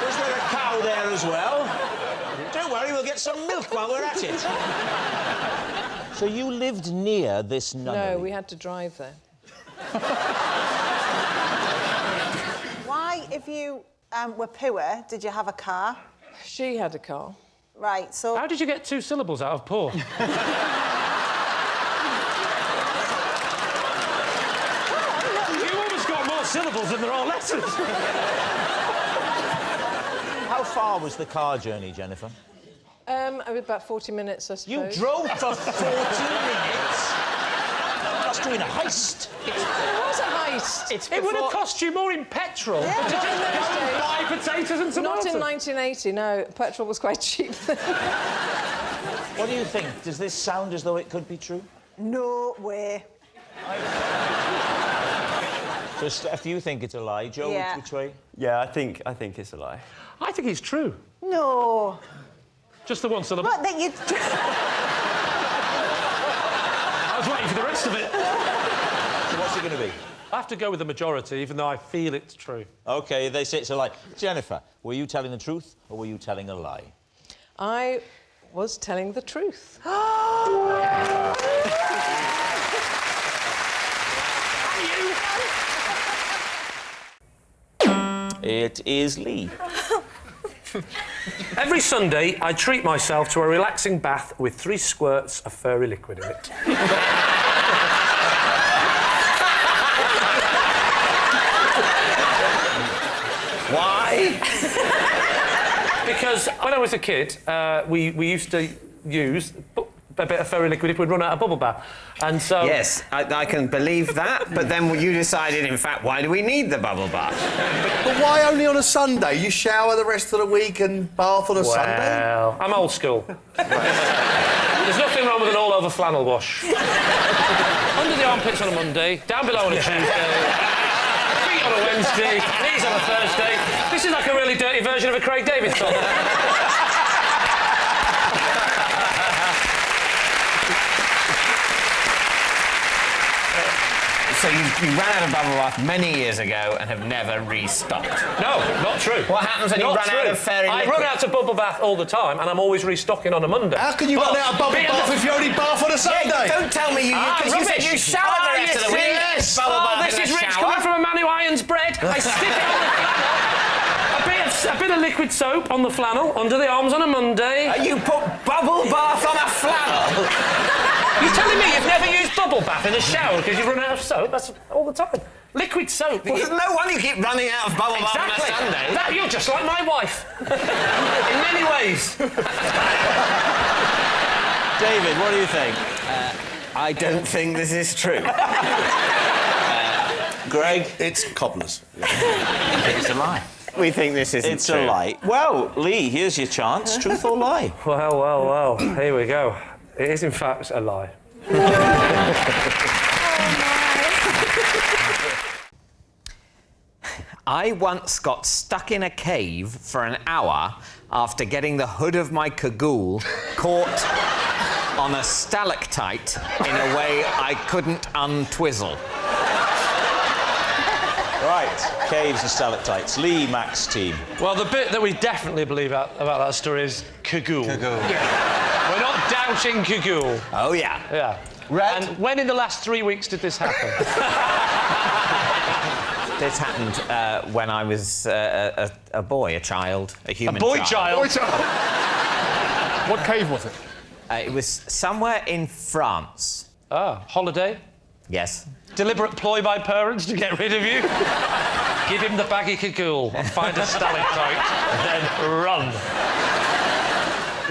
Was there a cow there as well? Don't worry, we'll get some milk while we're at it. So you lived near this nunnery? No, we had to drive there. Why, if you were poor, did you have a car? She had a car. Right, so... How did you get 2 syllables out of poor? You almost got more syllables than there are letters. How far was the car journey, Jennifer? About 40 minutes, I You suppose. drove for 40 minutes? That's doing a heist. It was a heist. It would have cost you more in petrol to just go and buy potatoes and tomatoes. Not in 1980, no. Petrol was quite cheap. What do you think? Does this sound as though it could be true? No way. So, Steph, you think it's a lie. Joe, Yeah. which way? Yeah, I think it's a lie. I think it's true. No. Just the 1 syllable. What, that you... I was waiting for the rest of it. So what's it going to be? I have to go with the majority, even though I feel it's true. OK, they say it's a lie. Jennifer, were you telling the truth or were you telling a lie? I was telling the truth. It is Lee. Every Sunday, I treat myself to a relaxing bath with 3 squirts of furry liquid in it. Why? Because when I was a kid, we used to use a bit of furry liquid if we'd run out of bubble bath. And so... Yes, I can believe that, but then you decided, in fact, why do we need the bubble bath? But why only on a Sunday? You shower the rest of the week and bath on a Sunday? Well, I'm old school. There's nothing wrong with an all-over flannel wash. Under the armpits on a Monday, down below on a Tuesday, feet on a Wednesday, knees on a Thursday. This is like a really dirty version of a Craig David song. So you ran out of bubble bath many years ago and have never restocked? No, not true. What happens when you run out of fairy liquid? I run out of bubble bath all the time, and I'm always restocking on a Monday. How can you run out of bubble bath if you only bath on a Sunday? Yeah, don't tell me because you said you shower the rest of the week. Yes. Bubble bath This in is the Rich shower. coming from a man who irons bread. I stick it on the flannel. A bit of liquid soap on the flannel, under the arms on a Monday. You put bubble bath on a flannel? You're telling me you've never used bubble bath in the shower because you've run out of soap? That's all the time. Liquid soap. Well, no wonder you keep running out of bubble bath on a Sunday. That, you're just like my wife. In many ways. David, what do you think? I don't think this is true. Greg? It's cobblers. It's a lie. We think this isn't It's true. a lie. Well, Lee, here's your chance. Truth or lie? Well. Here we go. It is, in fact, a lie. I once got stuck in a cave for an hour after getting the hood of my cagoule caught on a stalactite in a way I couldn't untwizzle. Right, caves and stalactites. Lee, Max team. Well, the bit that we definitely believe about that story is cagoule. We're not doubting cagoule. Oh, yeah. Yeah. Red? And when in the last 3 weeks did this happen? This happened when I was a boy, a child, a human A boy child? Boy child. What cave was it? It was somewhere in France. Ah, holiday? Yes. Deliberate ploy by parents to get rid of you? Give him the baggy cagoule and find a stalactite, then run.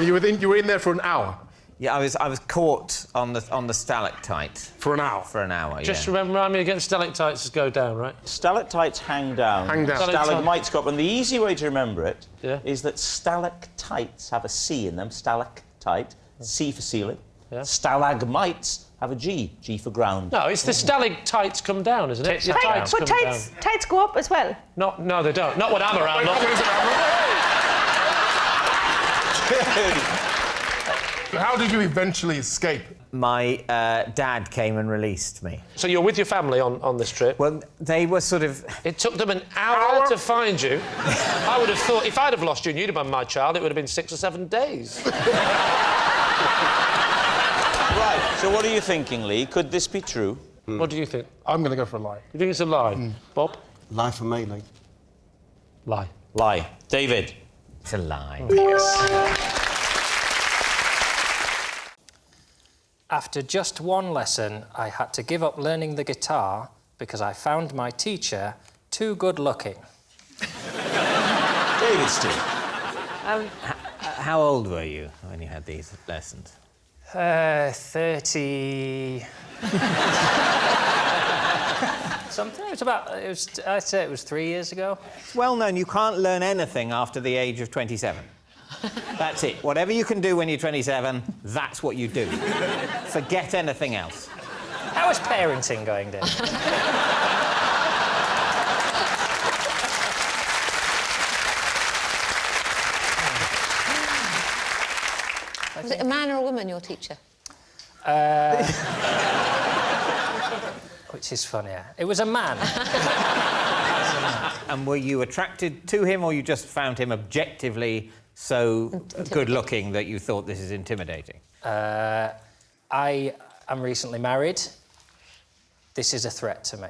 You were in there for an hour? Yeah, I was caught on the stalactite. For an hour? For an hour, Just yeah. remind me again, stalactites go down, right? Stalactites hang down. Hang down. Stalagmites go up. And the easy way to remember it is Yeah. that stalactites have a C in them. Stalactite, C for ceiling. Yeah. Stalagmites have a G, G for ground. No, it's the stalactites come down, isn't it? Your tights But come down. tights go up as well. No, they don't. Not when I'm around. How did you eventually escape? My dad came and released me. So you're with your family on this trip? Well, they were sort of... It took them an hour to find you. I would have thought, if I'd have lost you and you'd have been my child, it would have been 6 or 7 days. Right, So what are you thinking, Lee? Could this be true? What do you think? I'm going to go for a lie. You think it's a lie? Bob? Lie for me, Lee. Lie. Lie. David? It's a lie. After just one lesson, I had to give up learning the guitar because I found my teacher too good-looking. David Steve. How old were you when you had these lessons? 30... something. I'd say it was 3 years ago. It's well known you can't learn anything after the age of 27. That's it. Whatever you can do when you're 27, that's what you do. Forget anything else. How is parenting going, Dave? Was it a man or a woman, your teacher? Which is funnier. It was a man. And were you attracted to him, or you just found him objectively so good-looking that you thought this is intimidating? I am recently married. This is a threat to me.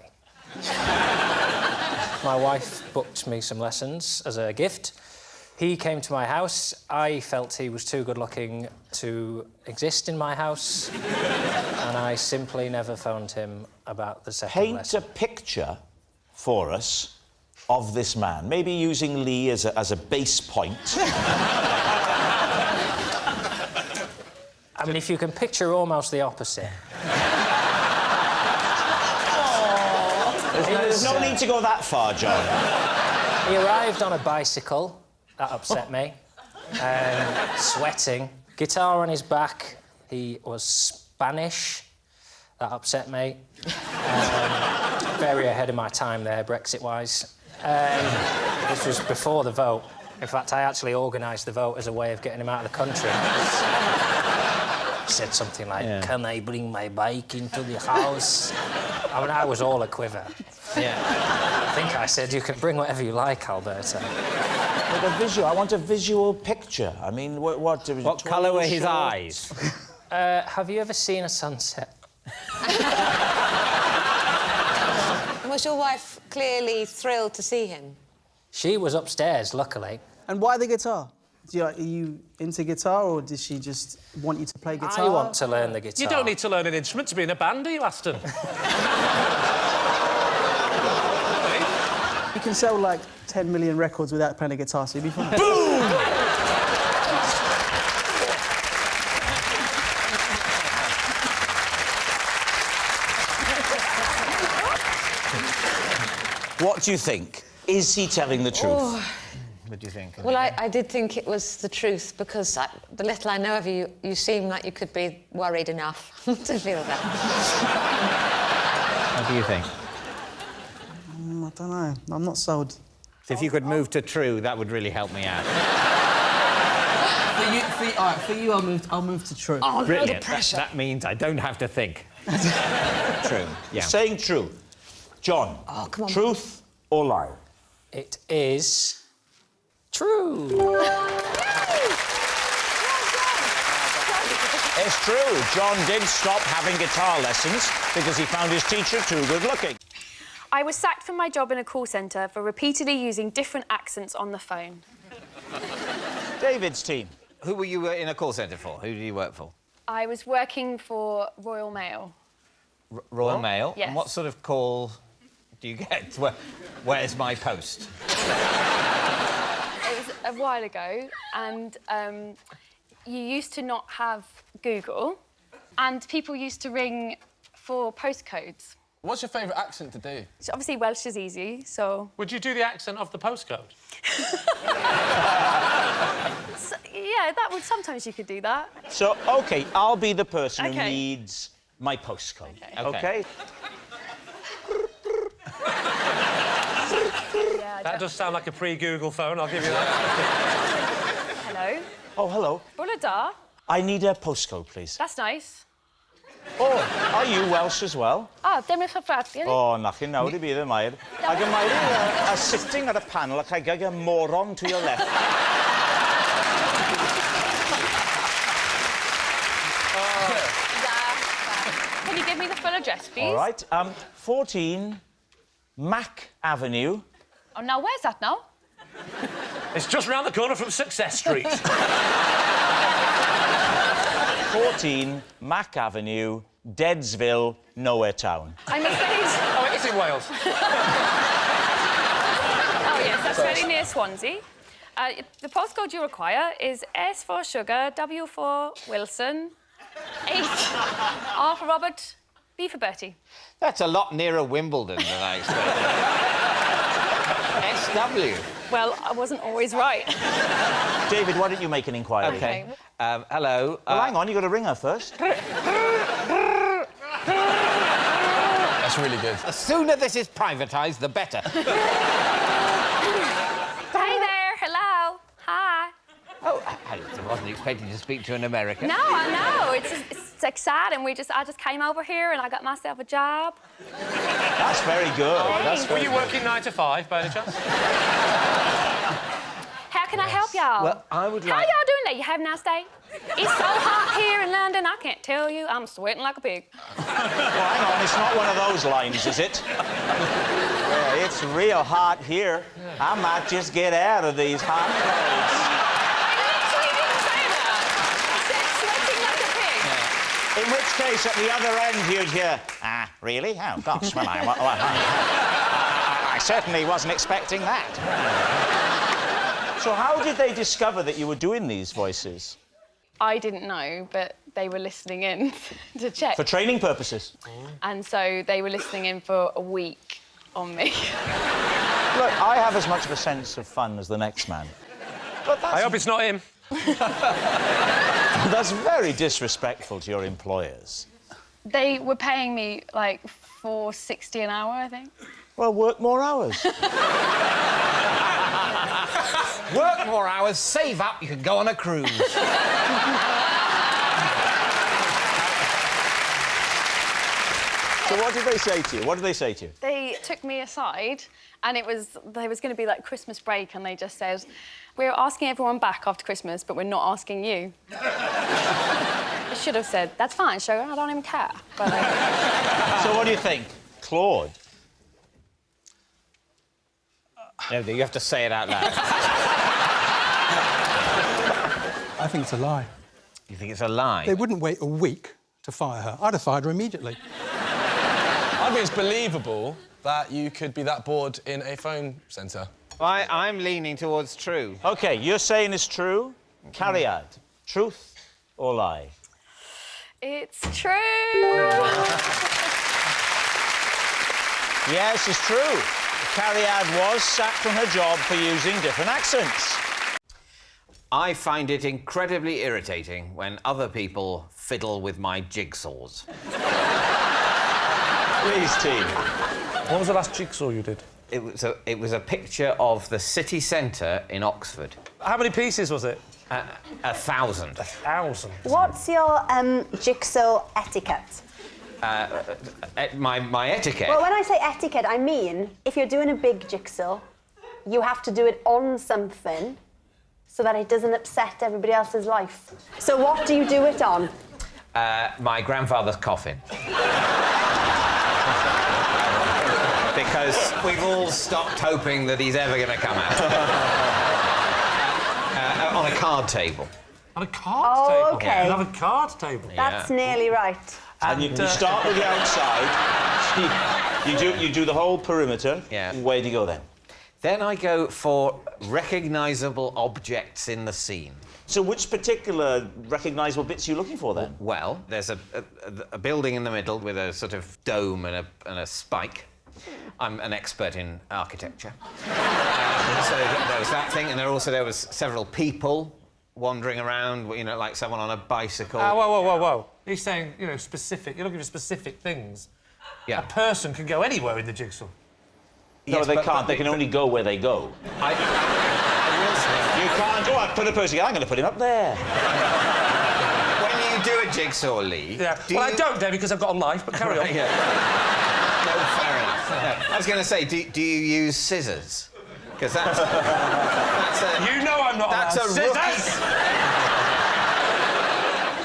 My wife booked me some lessons as a gift. He came to my house. I felt he was too good-looking to exist in my house, and I simply never phoned him about the second lesson. Paint a picture for us of this man, maybe using Lee as a base point. I mean, if you can picture almost the opposite. There's no need to go that far, John. He arrived on a bicycle. That upset me. Sweating. Guitar on his back. He was Spanish. That upset me. Very ahead of my time there, Brexit-wise. This was before the vote. In fact, I actually organised the vote as a way of getting him out of the country. Said something like, "Can I bring my bike into the house?" I mean, I was all a quiver. Yeah. I think I said, "You can bring whatever you like, Alberta." But I want a visual picture. I mean, what colour were his eyes? Have you ever seen a sunset? Was your wife clearly thrilled to see him? She was upstairs, luckily. And why the guitar? Are you into guitar, or did she just want you to play guitar? I want to learn the guitar. You don't need to learn an instrument to be in a band, do you, Aston? You can sell, like, 10 million records without playing a guitar, so you'll be fine. Boom! What do you think? Is he telling the truth? Oh. What do you think? Well, I did think it was the truth, because the little I know of you, you seem like you could be worried enough to feel that. What do you think? I don't know. I'm not sold. So if you could move to true, that would really help me out. For you, I'll move to true. Oh, Brilliant. no, the pressure. That means I don't have to think. True. Yeah. Saying true. John, come on. truth or lie? It is true. It's true. John did stop having guitar lessons because he found his teacher too good-looking. I was sacked from my job in a call centre for repeatedly using different accents on the phone. David's team. Who were you in a call centre for? Who did you work for? I was working for Royal Mail. Royal Mail? Yes. And what sort of call do you get? Where's my post? It was a while ago, and you used to not have Google, and people used to ring for postcodes. What's your favourite accent to do? So obviously Welsh is easy, so... Would you do the accent of the postcode? So, yeah, that would... Sometimes you could do that. So, OK, I'll be the person who Okay. needs my postcode. Okay. That does sound like a pre-Google phone, I'll give you that. Hello. Oh, hello. Bula da. I need a postcode, please. That's nice. Oh, are you Welsh as well? Dim eich hyfforddian. Oh, nach chi nawr I bydd y Mair. Ac y Mair are sitting at a panel ac I got a moron to your left. Yes, please. All right. 14 Mac Avenue. Oh, now where's that now? It's just round the corner from Success Street. 14 Mac Avenue, Deadsville, Nowhere Town. I'm afraid... Oh, it is in Wales. Oh, yes, that's very near Swansea. The postcode you require is S for Sugar, W for Wilson, 8, R for Robert, B for Bertie. That's a lot nearer Wimbledon than I expected. SW. Well, I wasn't always right. David, why don't you make an inquiry? OK. Hello. Well, hang on, you've got to ring her first. That's really good. The sooner this is privatised, the better. Hey there, hello, hi. Oh, I wasn't expecting to speak to an American. No, I know, it's exciting. I just came over here and I got myself a job. That's very good. That's Were very you working 9 to 5, by any chance? How can I help y'all? Well, I would How like... y'all doing there? You have a nice day? It's so hot here in London, I can't tell you. I'm sweating like a pig. Well, hang on, it's not one of those lines, is it? Yeah, it's real hot here. I might just get out of these hot clothes. In which case, at the other end, you'd hear, really? Oh, gosh, well, I certainly wasn't expecting that. So how did they discover that you were doing these voices? I didn't know, but they were listening in to check. For training purposes? And so they were listening in for a week on me. Look, I have as much of a sense of fun as the next man. But that's... I hope it's not him. That's very disrespectful to your employers. They were paying me, like, $4.60 an hour, I think. Well, work more hours. Work more hours, save up, you can go on a cruise. So what did they say to you? What did they say to you? They took me aside, and there was going to be, like, Christmas break, and they just said, we're asking everyone back after Christmas, but we're not asking you. I should have said, that's fine, sugar, I don't even care. But, So what do you think? Claude? No, you have to say it out loud. I think it's a lie. You think it's a lie? They wouldn't wait a week to fire her. I'd have fired her immediately. I think it's believable that you could be that bored in a phone centre. I'm leaning towards true. OK, you're saying it's true. Carry out. Truth or lie? it's true. Yes, it's true. Carrie-Anne was sacked from her job for using different accents. I find it incredibly irritating when other people fiddle with my jigsaws. Please, team. What was the last jigsaw you did? It was a picture of the city centre in Oxford. How many pieces was it? 1,000. 1,000? What's your jigsaw etiquette? My etiquette? Well, when I say etiquette, I mean if you're doing a big jigsaw, you have to do it on something so that it doesn't upset everybody else's life. So what do you do it on? My grandfather's coffin. Because we've all stopped hoping that he's ever going to come out. On a card table. On a card table? Oh, OK. You have a card table? That's nearly right. And you start with the outside. You do the whole perimeter. Yeah. Where do you go then? Then I go for recognisable objects in the scene. So which particular recognisable bits are you looking for, then? Well, there's a building in the middle with a sort of dome and a spike. I'm an expert in architecture. So there was that thing, and there was several people wandering around, you know, like someone on a bicycle. Whoa. He's saying, you know, specific. You're looking for specific things. Yeah. A person can go anywhere in the jigsaw. No, Yes, they can't. They can only go where they go. I will say. You can't go out, put a person... I'm going to put him up there. When you do a jigsaw, Lee... Yeah. I don't, David, because I've got a life, but carry on. Yeah. No, fair enough. No, I was going to say, do you use scissors? Because that's a... You know I'm not That's allowed. a rookie...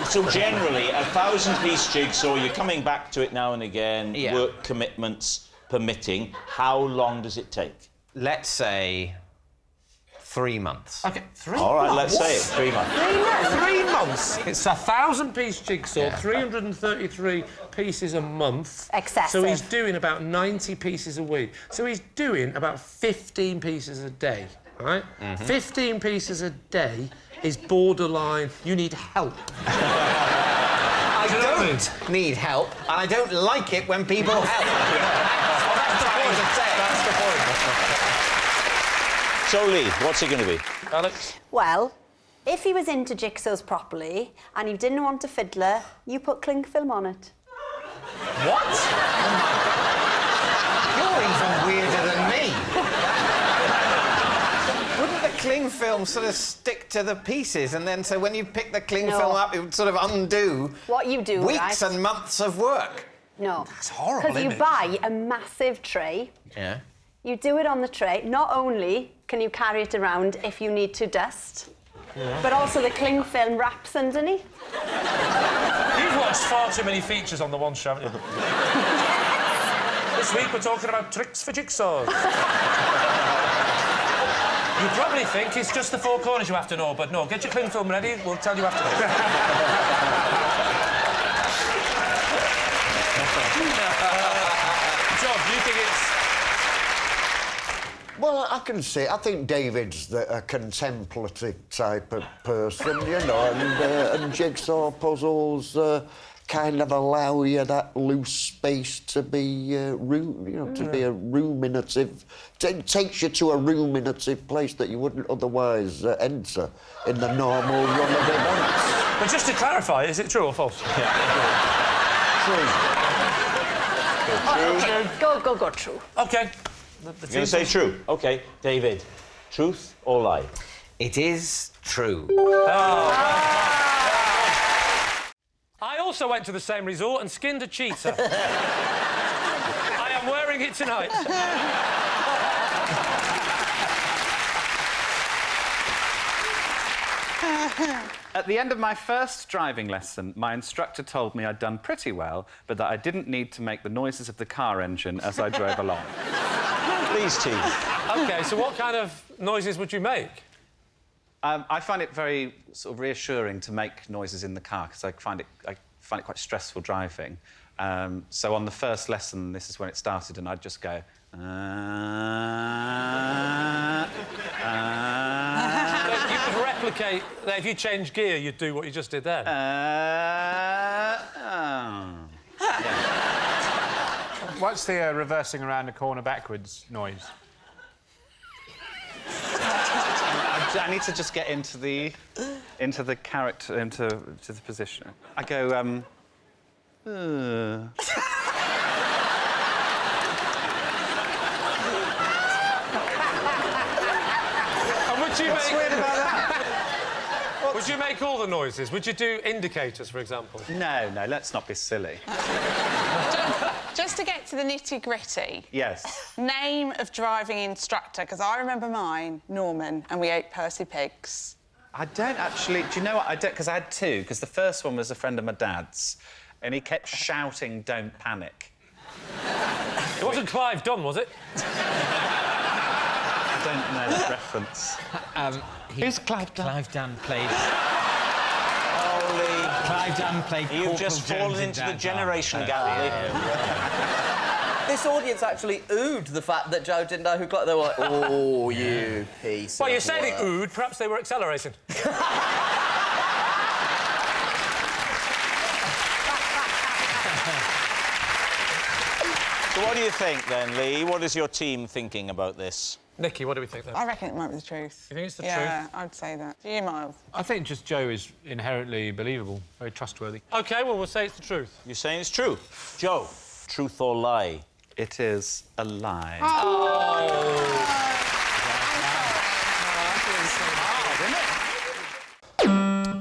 So generally, a 1,000-piece jigsaw, you're coming back to it now and again, work commitments permitting. How long does it take? Let's say 3 months. OK, 3 All right, months? let's say it, 3 months. 3 months? It's a 1,000-piece jigsaw, 333 pieces a month. Excessive. So he's doing about 90 pieces a week. So he's doing about 15 pieces a day, right? 15 pieces a day is borderline, you need help. I don't need help, and I don't like it when people help. That's the point. So, Lee, what's it going to be? Alex? Well, if he was into jigsaws properly and you didn't want a fiddler, you put cling film on it. What? You're even weirder than me. Wouldn't the cling film sort of stick to the pieces, and then so when you pick the cling film up, it would sort of undo what you do, weeks and months of work? No. That's horrible, Because you isn't it? buy a massive tray. Yeah. You do it on the tray. Not only can you carry it around if you need to dust, but also the cling film wraps underneath. You've watched far too many features on the one show, haven't you? This week we're talking about tricks for jigsaws. You probably think it's just the four corners you have to know, but no, get your cling film ready, we'll tell you after this. John, do you think it's... Well, I can see. I think David's a contemplative type of person, you know, and jigsaw puzzles kind of allow you that loose space to be, to be a ruminative. It takes you to a ruminative place that you wouldn't otherwise enter in the normal run of events. But just to clarify, is it true or false? True. Okay, go, true. OK. You're going to say true? OK. David, truth or lie? It is true. I also went to the same resort and skinned a cheetah. I am wearing it tonight. At the end of my first driving lesson, my instructor told me I'd done pretty well, but that I didn't need to make the noises of the car engine as I drove along. Please, team. OK, so what kind of noises would you make? I find it very sort of reassuring to make noises in the car because I find it quite stressful driving. So on the first lesson, this is when it started, and I'd just go. So you could replicate that if you change gear, you'd do what you just did then. What's the reversing around a corner backwards noise? I need to just get into the character, into the position. I go, And would you What's weird about that? Would you make all the noises? Would you do indicators, for example? No, let's not be silly. Just to get to the nitty-gritty. Yes. Name of driving instructor, because I remember mine, Norman, and we ate Percy pigs. I don't actually... Do you know what? I don't... Because I had two, because the first one was a friend of my dad's, and he kept shouting, "Don't panic." It wasn't Clive Dunn, was it? I don't know that reference. Who's Clive Dunn? Clive Dunn played... Holy... Clive Dunn played You've Corporal just Jones fallen in into the Dad's generation Army. gap, Lee. This audience actually oohed the fact that Joe didn't know who Clive... They were like, oh, you piece Well, of you said it work. oohed. Perhaps they were accelerating. So what do you think, then, Lee? What is your team thinking about this? Nicky, what do we think, then? I reckon it might be the truth. You think it's the truth? truth? Yeah, I'd say that. Do you, Miles? I think just Joe is inherently believable, very trustworthy. OK, well, we'll say it's the truth. You're saying it's true? Joe, truth or lie? It is a lie.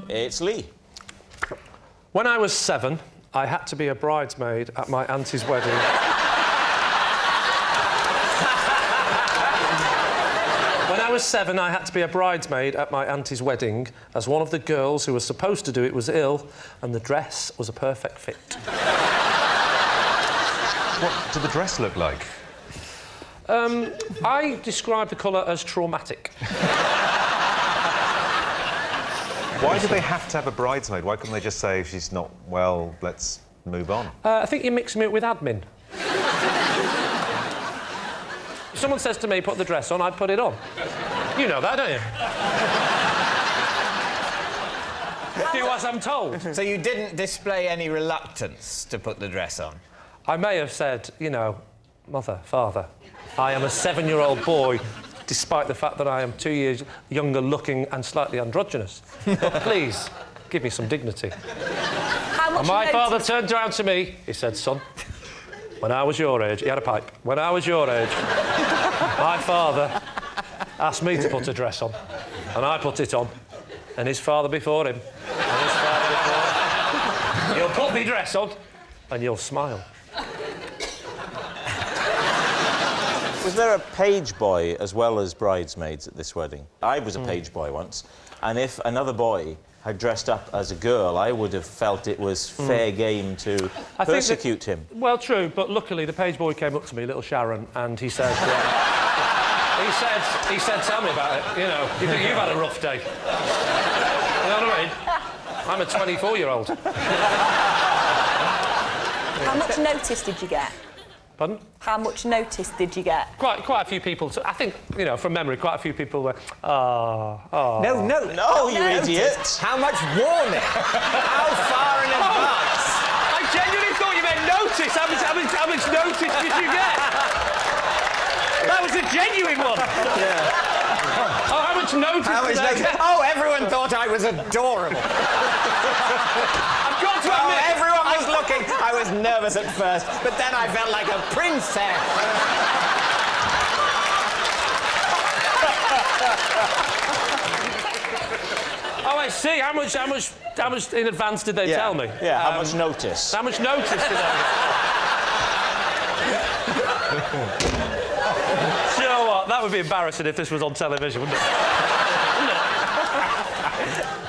It's Lee. When I was 7, I had to be a bridesmaid at my auntie's wedding. When I was was 7, I had to be a bridesmaid at my auntie's wedding, as one of the girls who was supposed to do it was ill, and the dress was a perfect fit. What did the dress look like? I describe the colour as traumatic. Why do they have to have a bridesmaid? Why couldn't they just say, if she's not well, let's move on? I think you're mixing it with admin. If someone says to me, put the dress on, I'd put it on. You know that, don't you? Do as I'm told. So you didn't display any reluctance to put the dress on? I may have said, you know, mother, father, I am a 7-year-old boy, despite the fact that I am 2 years younger looking and slightly androgynous. But please, give me some dignity. And my father turned around to me, he said, son, when I was your age, he had a pipe, when I was your age, my father asked me to put a dress on, and I put it on, and his father before him, and his father before him. You'll put me dress on, and you'll smile. Was there a page boy as well as bridesmaids at this wedding? I was a page boy once, and if another boy had dressed up as a girl, I would have felt it was fair game to persecute him. Well, true, but luckily the page boy came up to me, little Sharon, and he said, he said, tell me about it. You know, you've had a rough day. You know what I mean? I'm a 24-year-old. How much notice did you get? Pardon? How much notice did you get? Quite a few people. I think, you know, from memory, quite a few people were, No, you idiot! How much warning? How far in advance? I genuinely thought you meant notice. How much notice did you get? That was a genuine one. Yeah. Oh, how much notice did I get? Oh, everyone thought I was adorable. I've got to admit... Oh, everyone was looking. I was nervous at first, but then I felt like a princess. Oh, I see. How much in advance did they tell me? Yeah, how much notice? How much notice did I get? Do you know what? That would be embarrassing if this was on television, wouldn't it?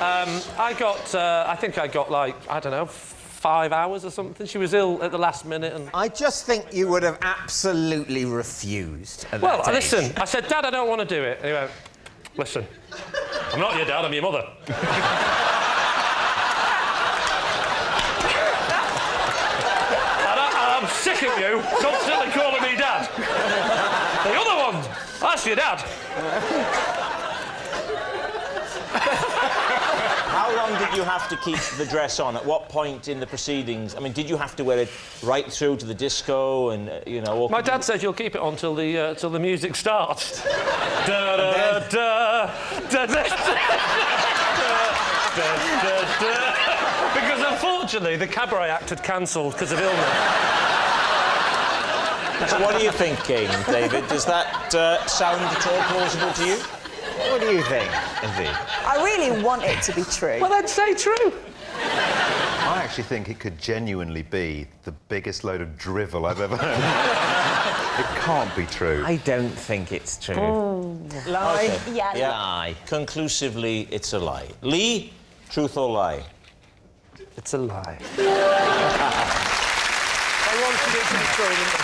I think I got, like, I don't know, 5 hours or something. She was ill at the last minute and... I just think you would have absolutely refused at that age. Listen, I said, Dad, I don't want to do it. And he went, listen, I'm not your dad, I'm your mother. and I'm sick of you constantly calling me Dad. The other one, that's your dad. How long did you have to keep the dress on? At what point in the proceedings? I mean, did you have to wear it right through to the disco and, you know... My dad said you'll keep it on till the music starts. Da da da da da da. Because unfortunately the cabaret act had cancelled because of illness. So what are you thinking, David? Does that sound at all plausible to you? What do you think, Izzy? I really want it to be true. Well, then say true. I actually think it could genuinely be the biggest load of drivel I've ever heard. It can't be true. I don't think it's true. Lie. Okay. Yeah. Lie. Conclusively, it's a lie. Lee, truth or lie? It's a lie. I wanted it to be true, didn't I?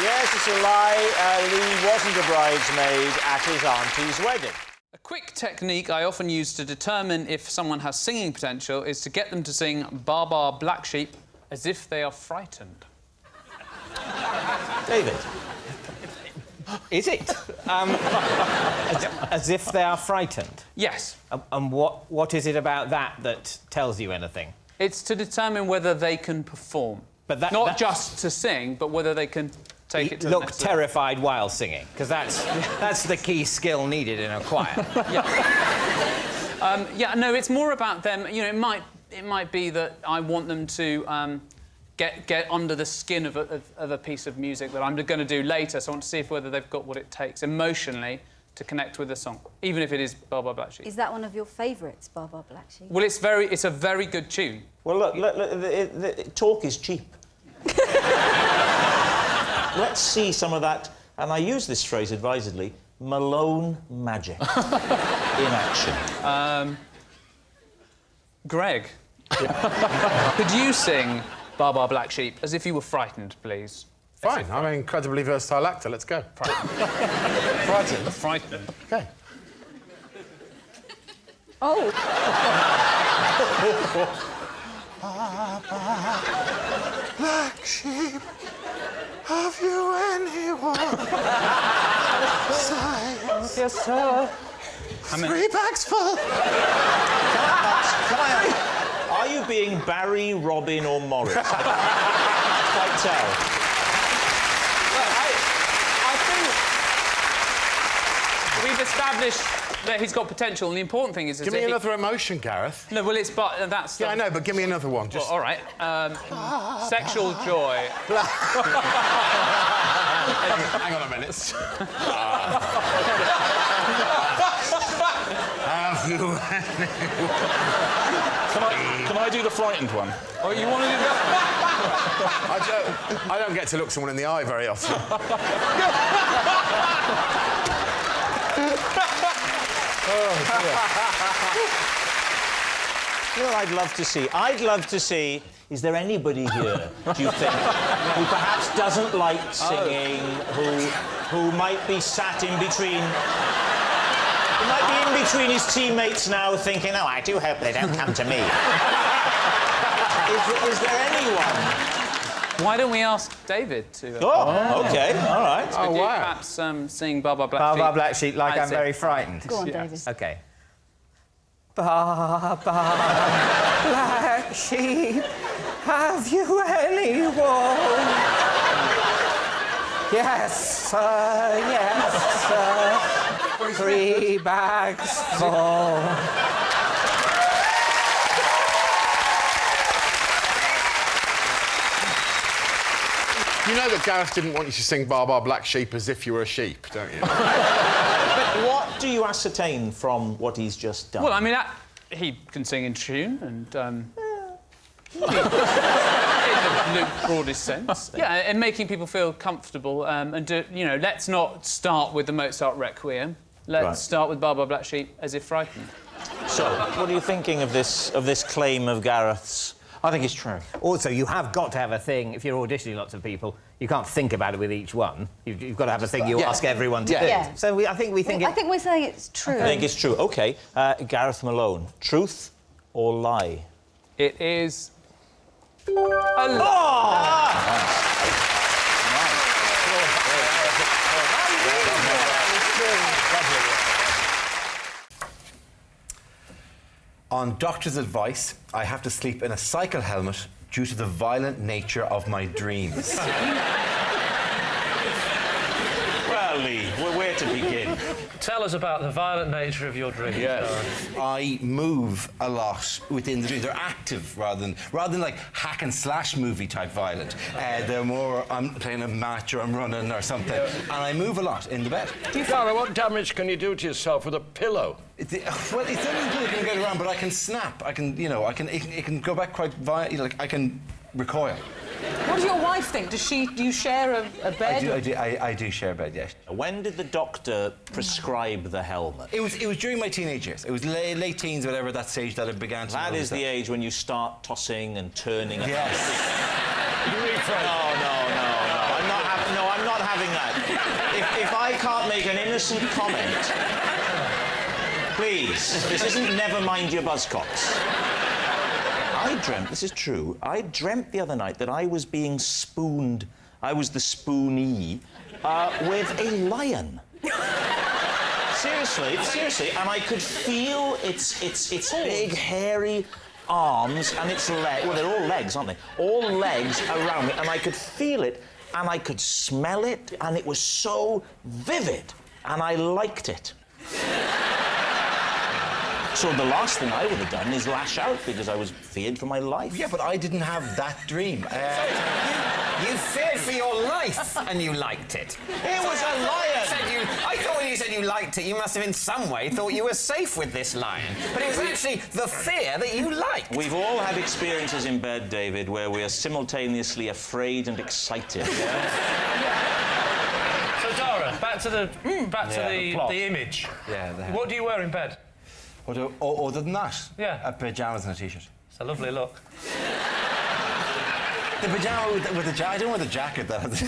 Yes, it's a lie. Lee wasn't a bridesmaid at his auntie's wedding. A quick technique I often use to determine if someone has singing potential is to get them to sing Bar Bar Black Sheep as if they are frightened. David. Is it? As if they are frightened? Yes. And what is it about that tells you anything? It's to determine whether they can perform. But Not just to sing, but whether they can take it to the look next level. terrified while singing, because that's the key skill needed in a choir. No, it's more about them. You know, it might be that I want them to get under the skin of a piece of music that I'm going to do later. So I want to see whether they've got what it takes emotionally to connect with the song, even if it is Bar Bar Black Sheep. Is that one of your favourites, Bar Bar Black Sheep? Well, it's a very good tune. Well, look the talk is cheap. Let's see some of that, and I use this phrase advisedly, Malone magic in action. Greg, could you sing Bar Bar Black Sheep as if you were frightened, please? Fine, I'm an incredibly versatile actor. Let's go. Frightened? Frightened. OK. Oh. Black sheep, have you anyone? Science. Yes, sir. 3 bags full. Are you being Barry, Robin, or Morris? I can't quite tell. I think we've established that he's got potential, and the important thing is... Give me another emotion, Gareth. No, well, it's... But that's... Yeah, I know, but give me another one. Just... Well, all right. Sexual joy. Hang on a minute. Have you Can I do the frightened one? Oh, you want to do that? I don't get to look someone in the eye very often. You know what I'd love to see? I'd love to see, is there anybody here, do you think, who perhaps doesn't like singing, who might be sat in between... Who might be in between his teammates now thinking, oh, I do hope they don't come to me. Is there anyone? Why don't we ask David to... Oh, OK, all right. Could you perhaps sing Bar Bar Black Sheep? Bar Bar Black Sheep, like I'm very frightened. Go on, David. OK. Bar Bar Black Sheep, have you anyone? Yes, sir, yes, sir. 3 bags full. You know that Gareth didn't want you to sing Bar Bar Black Sheep as if you were a sheep, don't you? But what do you ascertain from what he's just done? Well, I mean, he can sing in tune and... in the broadest sense. Yeah, and making people feel comfortable and do, you know, let's not start with the Mozart Requiem. Let's start with Bar Bar Black Sheep as if frightened. So, what are you thinking of this claim of Gareth's? I think it's true. Also, you have got to have a thing, if you're auditioning lots of people, you can't think about it with each one. You've got to have a thing you ask everyone to do. Yeah. So I think we think I think we're saying it's true. I think it's true. OK, Gareth Malone, truth or lie? It is... a lie. On doctor's advice, I have to sleep in a cycle helmet due to the violent nature of my dreams. Well, Lee, where to begin? Tell us about the violent nature of your dreams. Yes. I move a lot within the dreams. They're active rather than like hack and slash movie type violent. They're more I'm playing a match or I'm running or something, and I move a lot in the bed. Dara, what damage can you do to yourself with a pillow? Well, it's only can get around, but I can snap. I can, you know, it can go back quite like I can recoil. What does your wife think? Do you share a bed? I do share a bed, yes. When did the doctor prescribe the helmet? It was during my teenage years. It was late teens, whatever, that stage that it began to... That is the age when you start tossing and turning. Yes. No, I'm not having that. If I can't make an innocent comment, please, this isn't Never Mind Your Buzzcocks. I dreamt, this is true, I dreamt the other night that I was being spooned, I was the spoonee, with a lion. Seriously, and I could feel its big, hairy arms and its legs, well, they're all legs, aren't they? All legs around me, and I could feel it, and I could smell it, and it was so vivid, and I liked it. So the last thing I would have done is lash out because I was feared for my life. Yeah, but I didn't have that dream. You feared for your life and you liked it. It was a lion! I thought when you said you liked it, you must have in some way thought you were safe with this lion. But it was actually the fear that you liked. We've all had experiences in bed, David, where we are simultaneously afraid and excited. Yeah? So, Dara, back back to the the image. Yeah. What do you wear in bed? Other than that? Yeah. Pyjamas and a t-shirt. It's a lovely look. The pyjama with the jacket. I don't wear the jacket, though. That's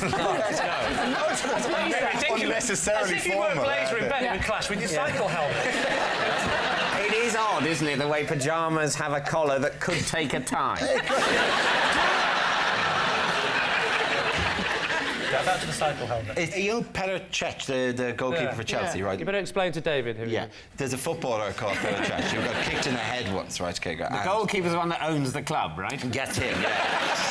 unnecessarily As if you wear a formal. blazer in bed, it would clash with your cycle helmet. It is odd, isn't it, the way pyjamas have a collar that could take a tie. Yeah, back to the cycle helmet. You know Petr Cech, the goalkeeper for Chelsea, right? You better explain to David who. Yeah. There's a footballer called Petr Cech who got kicked in the head once, right? Okay, The goalkeeper's the one that owns the club, right? Gets him, yeah.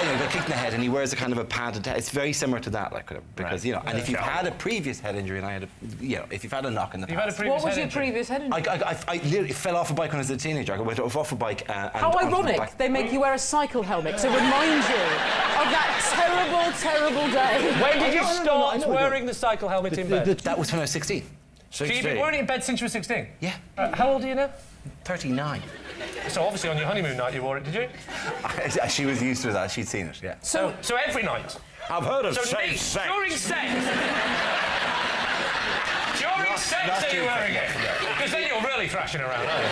Anyway, got kicked in the head, and he wears a kind of a padded head. It's very similar to that, like, because you know. And if you've had a previous head injury, and I had if you've had a knock in the past. What was your previous head injury? I literally fell off a bike when I was a teenager. I went off a bike. How ironic! They make you wear a cycle helmet to remind you of that terrible, terrible day. When did you start wearing the cycle helmet in bed? That was when I was 16. So you've been wearing it in bed since you were 16? Yeah. How old are you now? 39. So obviously on your honeymoon night you wore it, did you? She was used to that. She'd seen it, yeah. So every night? I've heard of safe sex. During sex? During sex are you wearing it? Because then you're really thrashing around, aren't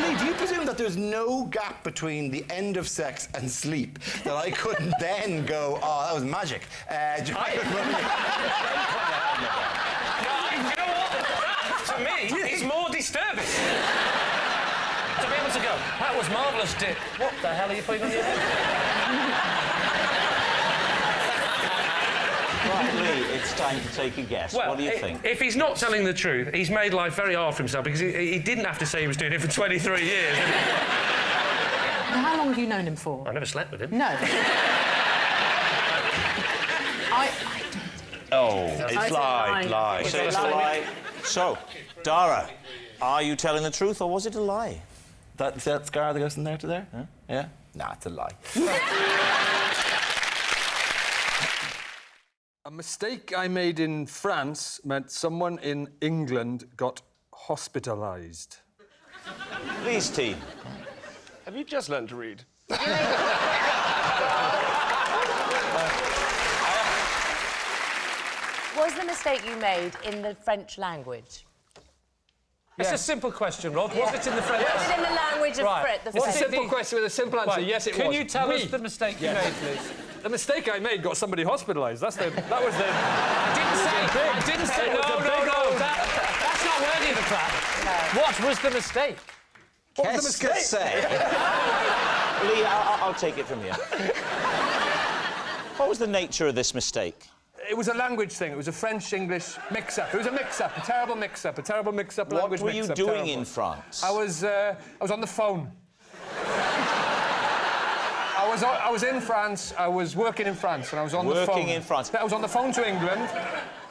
you? Lee, do you presume that there's no gap between the end of sex and sleep that I couldn't then go, oh, that was magic? You know what? To me, it's more disturbing. To be able to go, that was marvellous, Dick. What the hell are you putting on your head? Right, Lee, it's time to take a guess. Well, what do you think? If he's not telling the truth, he's made life very hard for himself because he didn't have to say he was doing it for 23 years. Now, how long have you known him for? I never slept with him. No. It's lie. So it's a lie. So, Dara, are you telling the truth or was it a lie? That scar that goes from there to there? Huh? Yeah? Nah, it's a lie. A mistake I made in France meant someone in England got hospitalised. Please, team. Have you just learned to read? Was the mistake you made in the French language? It's a simple question, Rod. Was it in the French? Was it in the language of Right. the It's a simple question with a simple answer. Right. Yes, it Can was. you tell us the mistake you made, please? The mistake I made got somebody hospitalised. That was the... I didn't say... No. That's not worthy of a clap. No. What was the mistake? What was the mistake? Lee, I'll take it from you. What was the nature of this mistake? It was a language thing. It was a French-English mix-up. It was a mix-up, a terrible mix-up, language mix-up. What were you doing in France? I was on the phone. I was in France. I was working in France, and I was on the phone. Working in France. I was on the phone to England,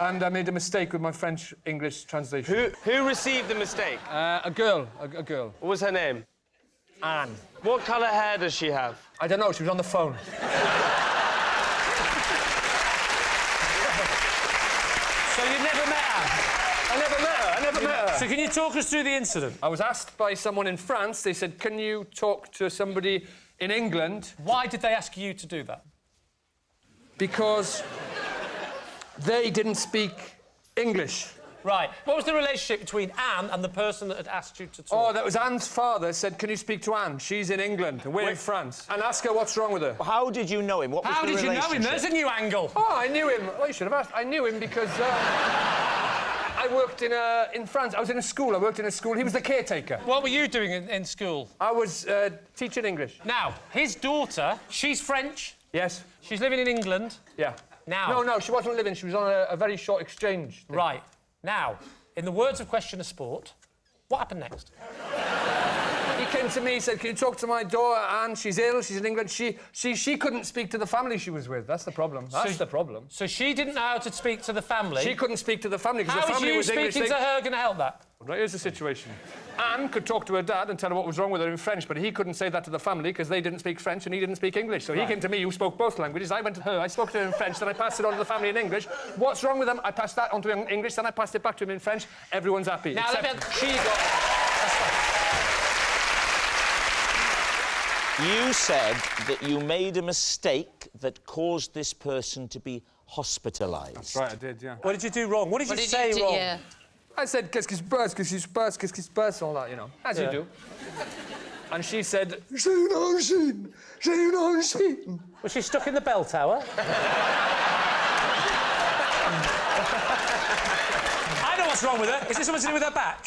and I made a mistake with my French-English translation. Who received the mistake? A girl. A girl. What was her name? Anne. What colour hair does she have? I don't know. She was on the phone. So you never met her? I never met her. So can you talk us through the incident? I was asked by someone in France. They said, "Can you talk to somebody in England?" Why did they ask you to do that? Because they didn't speak English. Right. What was the relationship between Anne and the person that had asked you to talk? Oh, that was Anne's father said, "Can you speak to Anne? She's in England, and we're in France. And ask her what's wrong with her." How did you know him? What was How the did you know him? relationship? There's a new angle. Oh, I knew him. Well, you should have asked. I knew him because I worked in France. I was in a school. I worked in a school. He was the caretaker. What were you doing in school? I was teaching English. Now, his daughter, she's French. Yes. She's living in England. Yeah. Now. No, she wasn't living. She was on a very short exchange thing. Right. Now, in the words of Question of Sport, what happened next? He came to me, said, "Can you talk to my daughter, Anne? She's ill, she's in England." She couldn't speak to the family she was with. That's the problem. That's the problem. So she didn't know how to speak to the family? She couldn't speak to the family because the How is family you was English. speaking to her going to help that? Right, here's the situation. Anne could talk to her dad and tell her what was wrong with her in French, but he couldn't say that to the family because they didn't speak French and he didn't speak English. So he came to me, who spoke both languages. I went to her, I spoke to her in French, then I passed it on to the family in English. What's wrong with them? I passed that on to him in English, then I passed it back to him in French. Everyone's happy. Now, except she got... You said that you made a mistake that caused this person to be hospitalised. That's right, I did, yeah. What did you do wrong? What did you say wrong? Yeah. I said, qu'est-ce qui se passe, qu'est-ce qui se passe, qu'est-ce qui se passe, all that, you know, as you do. And she said, j'ai une angine, j'ai une angine. Was she stuck in the bell tower? I know what's wrong with her. Is it something to do with her back?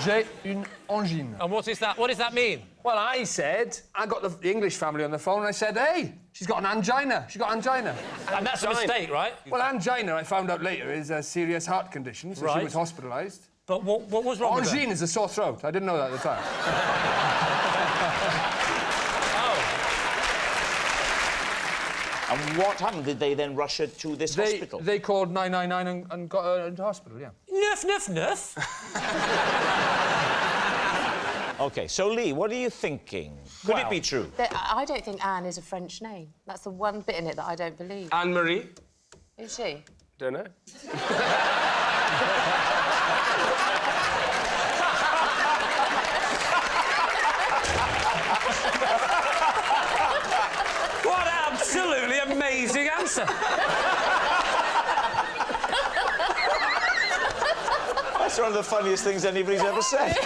J'ai une angine. And what is that? What does that mean? Well, I said, I got the English family on the phone and I said, hey, she's got an angina. She's got angina. And that's a mistake, right? Well, angina, I found out later, is a serious heart condition, so she was hospitalised. But what was wrong with her? Angine is a sore throat. I didn't know that at the time. And what happened? Did they then rush her to this hospital? They called 999 and got her into hospital, yeah. Nuff. OK, so, Lee, what are you thinking? Could it be true? I don't think Anne is a French name. That's the one bit in it that I don't believe. Anne-Marie? Who's she? Don't know. What an absolutely amazing answer. That's one of the funniest things anybody's ever said.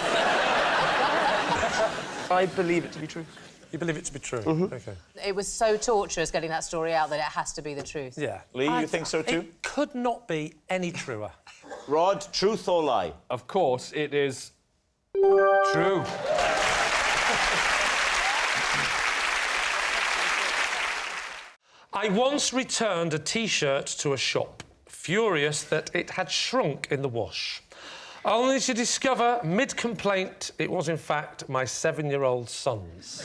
I believe it to be true. You believe it to be true? Mm-hmm. OK. It was so torturous getting that story out that it has to be the truth. Yeah. Lee, you think so too? It could not be any truer. Rod, truth or lie? Of course, it is true. I once returned a T-shirt to a shop, furious that it had shrunk in the wash, only to discover, mid-complaint, it was, in fact, my 7-year-old son's.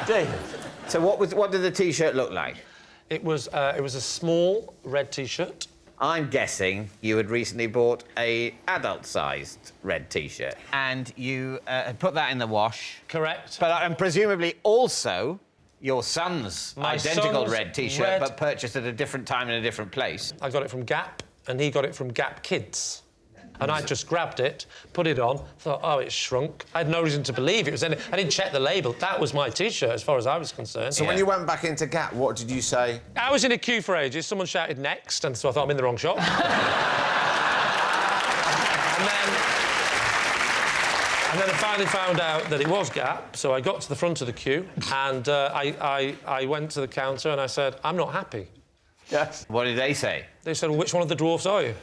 David. So what did the T-shirt look like? It was a small red T-shirt. I'm guessing you had recently bought a adult-sized red T-shirt. And you had put that in the wash. Correct. And presumably also your son's My identical son's red T-shirt, red- but purchased at a different time in a different place. I got it from Gap, and he got it from Gap Kids. And I just grabbed it, put it on, thought, oh, it's shrunk. I had no reason to believe it was any... I didn't check the label. That was my T-shirt, as far as I was concerned. So when you went back into Gap, what did you say? I was in a queue for ages. Someone shouted next, and so I thought I'm in the wrong shop. And then I finally found out that it was Gap, so I got to the front of the queue, and I went to the counter and I said, I'm not happy. Yes. What did they say? They said, well, which one of the dwarfs are you?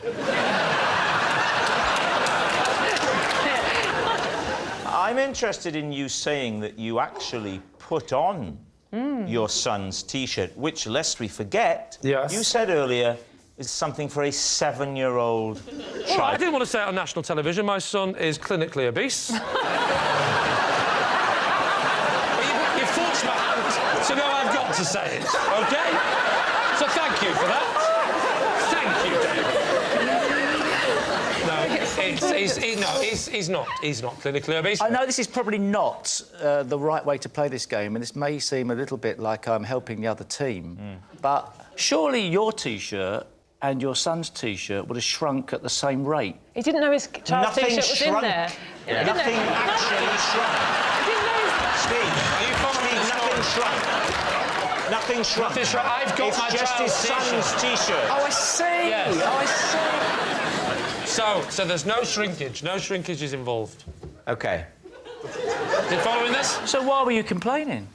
I'm interested in you saying that you actually put on your son's T-shirt, which, lest we forget, you said earlier is something for a 7-year-old child. Well, I didn't want to say it on national television. My son is clinically obese. But you forced my hand, so now I've got to say it, OK? So thank you for that. Thank you, David. No, he's not clinically obese. I know this is probably not the right way to play this game, and this may seem a little bit like I'm helping the other team, but surely your T-shirt and your son's T-shirt would have shrunk at the same rate. He didn't know his child's T-shirt was in there. Yeah. Nothing actually shrunk. Steve, are you following? Nothing shrunk. Nothing shrunk. Nothing shrunk. I've got my just his son's T-shirt. Oh, I see. Yes. Oh, I see. So there's no shrinkage. No shrinkage is involved. OK. You following this? So why were you complaining?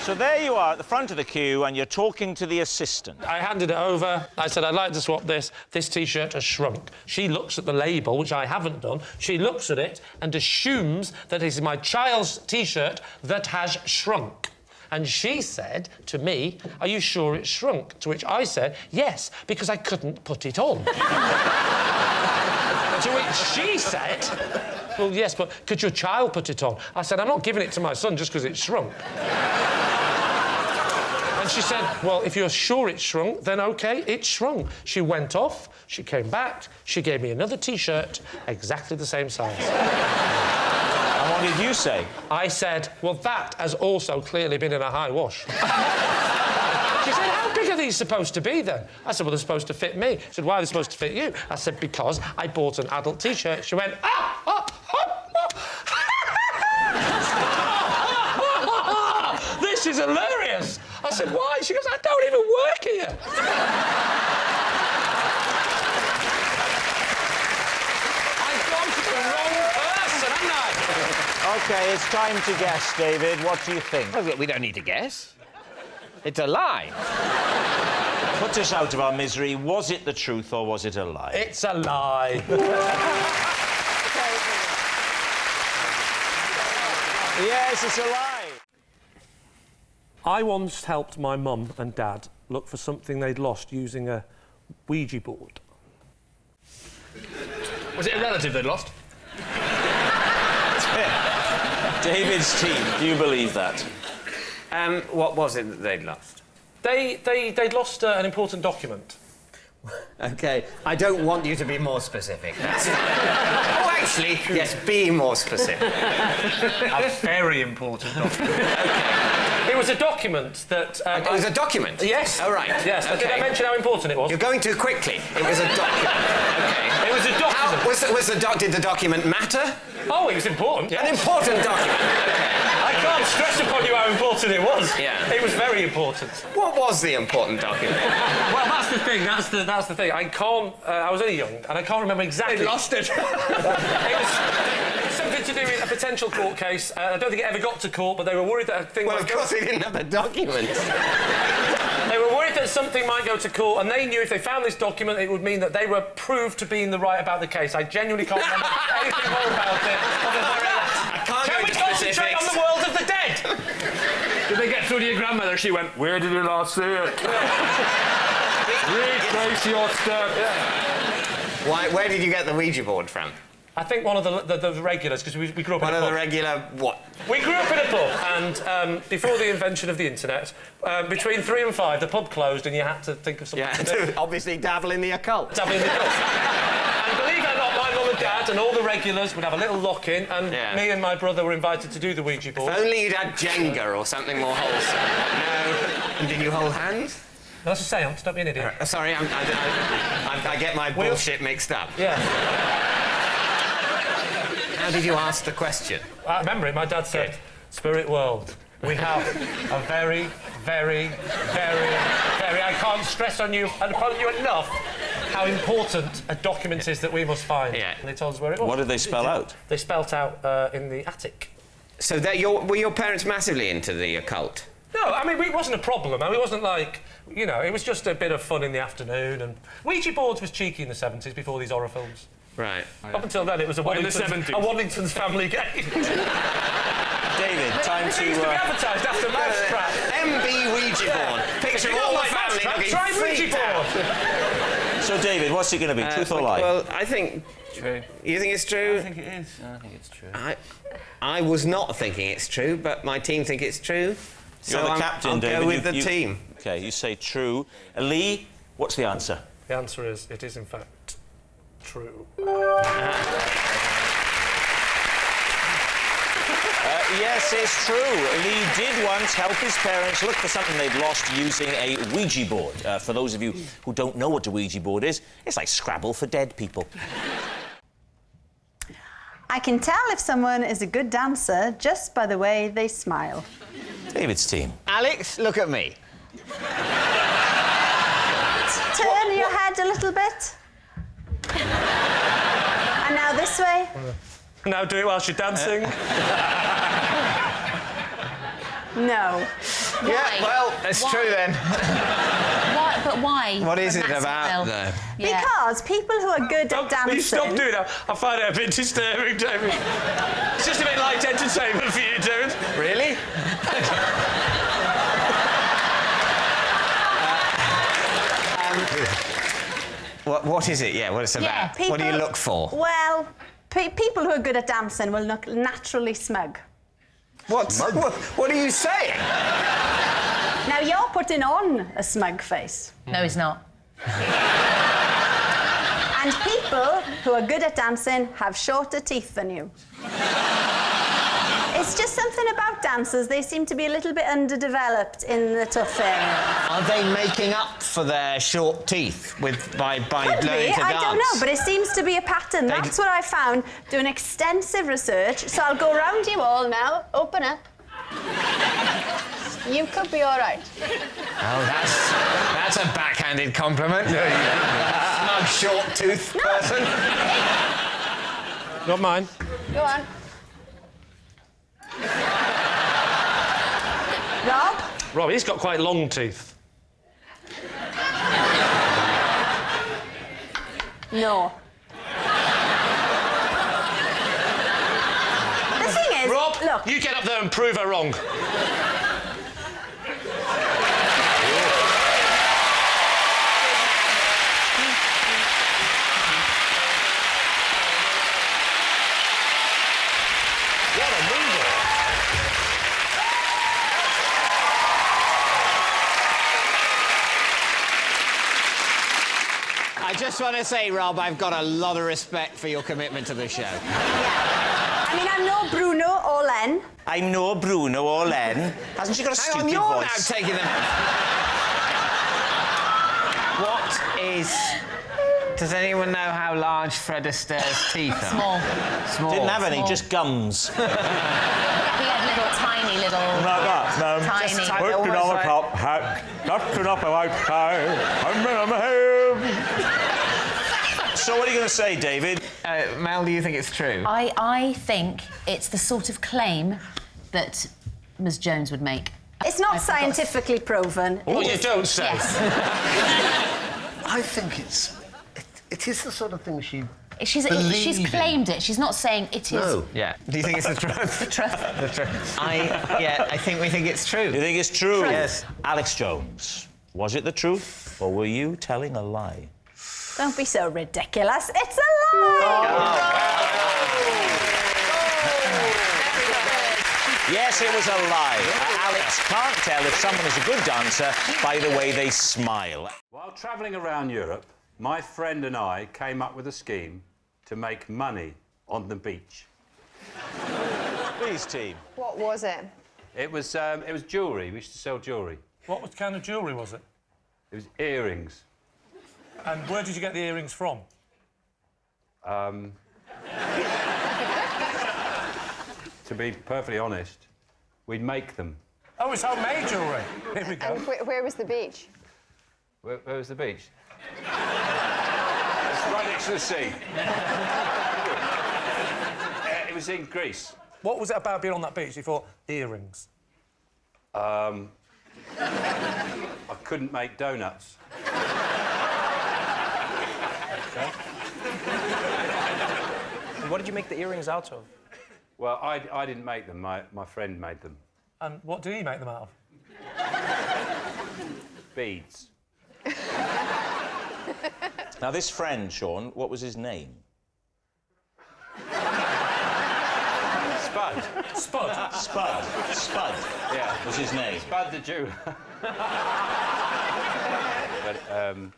So there you are at the front of the queue and you're talking to the assistant. I handed it over. I said, I'd like to swap this. This T-shirt has shrunk. She looks at the label, which I haven't done. She looks at it and assumes that it is my child's T-shirt that has shrunk. And she said to me, are you sure it's shrunk? To which I said, yes, because I couldn't put it on. To which she said, well, yes, but could your child put it on? I said, I'm not giving it to my son just because it's shrunk. And she said, well, if you're sure it's shrunk, then OK, it's shrunk. She went off, she came back, she gave me another T-shirt, exactly the same size. And what did you say? I said, well, that has also clearly been in a high wash. She said, how big are these supposed to be, then? I said, well, they're supposed to fit me. She said, why are they supposed to fit you? I said, because I bought an adult T-shirt. She went, this is hilarious. I said, why? She goes, I don't even work here. I've gone to the wrong person, haven't I? OK, it's time to guess, David. What do you think? Well, we don't need to guess. It's a lie. Put us out of our misery. Was it the truth or was it a lie? It's a lie. Yes, it's a lie. I once helped my mum and dad look for something they'd lost using a Ouija board. Was it a relative they'd lost? David's team, do you believe that? What was it that they'd lost? They'd lost an important document. OK, I don't want you to be more specific. Oh, actually, yes, be more specific. A very important document. It was a document that... it was a document? Yes. Oh, right. Yes. Okay. Did I mention how important it was? You're going too quickly. It was a document. OK. It was a document. Did the document matter? Oh, it was important, yes. An important document. I can't stress upon you how important it was. Yeah. It was very important. What was the important document? Well, that's the thing. That's the thing. I can't... I was only young, and I can't remember exactly... They lost it. It was something to do with a potential court case. I don't think it ever got to court, but they were worried that a thing... Well, of course they didn't have the document. They were worried that something might go to court, and they knew if they found this document, it would mean that they were proved to be in the right about the case. I genuinely can't remember anything more about it. Can we concentrate on the world of the dead? Did they get through to your grandmother? She went, where did you last see it? Retrace your steps. Where did you get the Ouija board from? I think one of the regulars, because we grew up in a pub. One of the regular what? We grew up in a pub, and before the invention of the internet, between 3 and 5, the pub closed, and you had to think of something to do. Obviously dabble in the occult. Dabble in the occult. And believe it or not, my mum and dad and all the regulars would have a little lock-in, and me and my brother were invited to do the Ouija board. If only you'd had Jenga or something more wholesome. No. And did you hold hands? No, that's a seance, don't be an idiot. Sorry, I get my bullshit mixed up. Yeah. How did you ask the question? I remember it. My dad said, Spirit world, we have a very, very, very, very... I can't stress upon you enough how important a document is that we must find. Yeah. And they told us where it was. What did they spell out? They spelt out in the attic. So were your parents massively into the occult? No, I mean, it wasn't a problem. I mean, it wasn't like, you know, it was just a bit of fun in the afternoon. And Ouija boards was cheeky in the 70s before these horror films. Right. Up until then, it was a Waddington's family game. David, time to... It used to be advertised after Mousetrap. MB Ouija board. Picture of all the family looking try Ouija board. So, David, what's it going to be, truth or lie? Well, I think... True. You think it's true? I think it is. I think it's true. I was not thinking it's true, but my team think it's true. You're the captain, I'll David. go with the team. OK, you say true. Lee, what's the answer? The answer is, it is, in fact, true. Yes, it's true. Lee did once help his parents look for something they'd lost using a Ouija board. For those of you who don't know what a Ouija board is, it's like Scrabble for dead people. I can tell if someone is a good dancer just by the way they smile. David's team. Alex, look at me. Turn your head a little bit. And now this way. Now do it whilst you're dancing. No. Yeah, well, it's true then. Why? But why? What is From it that about, smile? though? Yeah. Because people who are good at dancing... Please stop doing that. I find it a bit disturbing, David. It's just a bit light entertainment for you, David. Really? What is it? Yeah, what it's about? People, what do you look for? Well, people who are good at dancing will look naturally smug. What are you saying? Now, you're putting on a smug face. No, he's not. And people who are good at dancing have shorter teeth than you. It's just something about dancers, they seem to be a little bit underdeveloped in the tough area. Are they making up for their short teeth by Could learning be, to dance? I don't know, but it seems to be a pattern. That's what I found doing extensive research. So I'll go round you all now. Open up. You could be all right. Oh, that's a backhanded compliment. Snug, short-toothed person. Not mine. Go on. Rob? Rob, he's got quite long teeth. No. The thing is, Rob, look. you get up there and prove her wrong. I just want to say, Rob, I've got a lot of respect for your commitment to the show. I mean, I'm no Bruno or Len. I'm no Bruno or Len. Hasn't she got a Hang on, stupid you're voice? now taking them. What is... Does anyone know how large Fred Astaire's teeth are? Small. Small. Didn't have any, Small. just gums. He had little, tiny little... Like that, no. Tiny. Just put it on the top hat, just it up outside, I'm home. So what are you going to say, David? Mel, do you think it's true? I think it's the sort of claim that Ms. Jones would make. It's not scientifically proven. Oh, you don't say. Yes. I think it is the sort of thing she She's claimed it. She's not saying it is. No. Yeah. Do you think it's the truth? The truth. The truth. I think we think it's true. You think it's true? Truth. Yes. Alex Jones, was it the truth, or were you telling a lie? Don't be so ridiculous. It's a lie! Yes, it was a lie. Alex can't tell if someone is a good dancer by the way they smile. While travelling around Europe, my friend and I came up with a scheme to make money on the beach. Please, team. What was it? It was jewellery. We used to sell jewellery. What kind of jewellery was it? It was earrings. And where did you get the earrings from? To be perfectly honest, we'd make them. Oh, it's homemade jewellery. Here we go. And where was the beach? Where was the beach? It's right next to the sea. It was in Greece. What was it about being on that beach? You thought, earrings? I couldn't make donuts. And what did you make the earrings out of? Well, I didn't make them. My friend made them. And what do you make them out of? Beads. Now, this friend, Sean, what was his name? Spud. Spud? Spud. Spud. Yeah. Was his name. Spud the Jew. But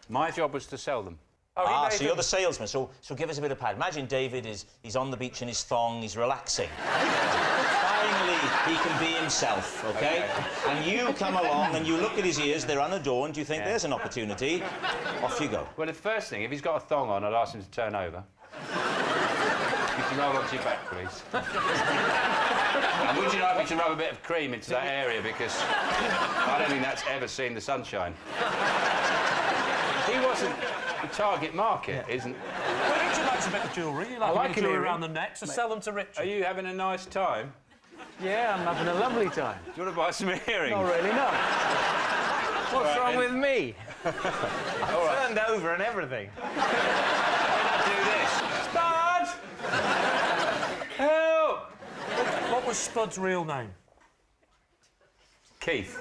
my job was to sell them. Oh, so you're the salesman. So give us a bit of pad. Imagine David he's on the beach in his thong, he's relaxing. Finally, he can be himself, OK? And you come along and you look at his ears, they're unadorned, you think there's an opportunity. Off you go. Well, the first thing, if he's got a thong on, I'd ask him to turn over. You can roll onto your back, please. And would you like me to rub a bit of cream into that area, because I don't think that's ever seen the sunshine. He wasn't the target market, isn't... Well, Richard likes a bit of jewellery. You like a bit of jewellery around the neck, so sell them to Richard. Are you having a nice time? Yeah, I'm having a lovely time. Do you want to buy some earrings? Not really, no. What's wrong with me? All right. Turned over and everything. Do this. Spud! Help! What was Spud's real name? Keith.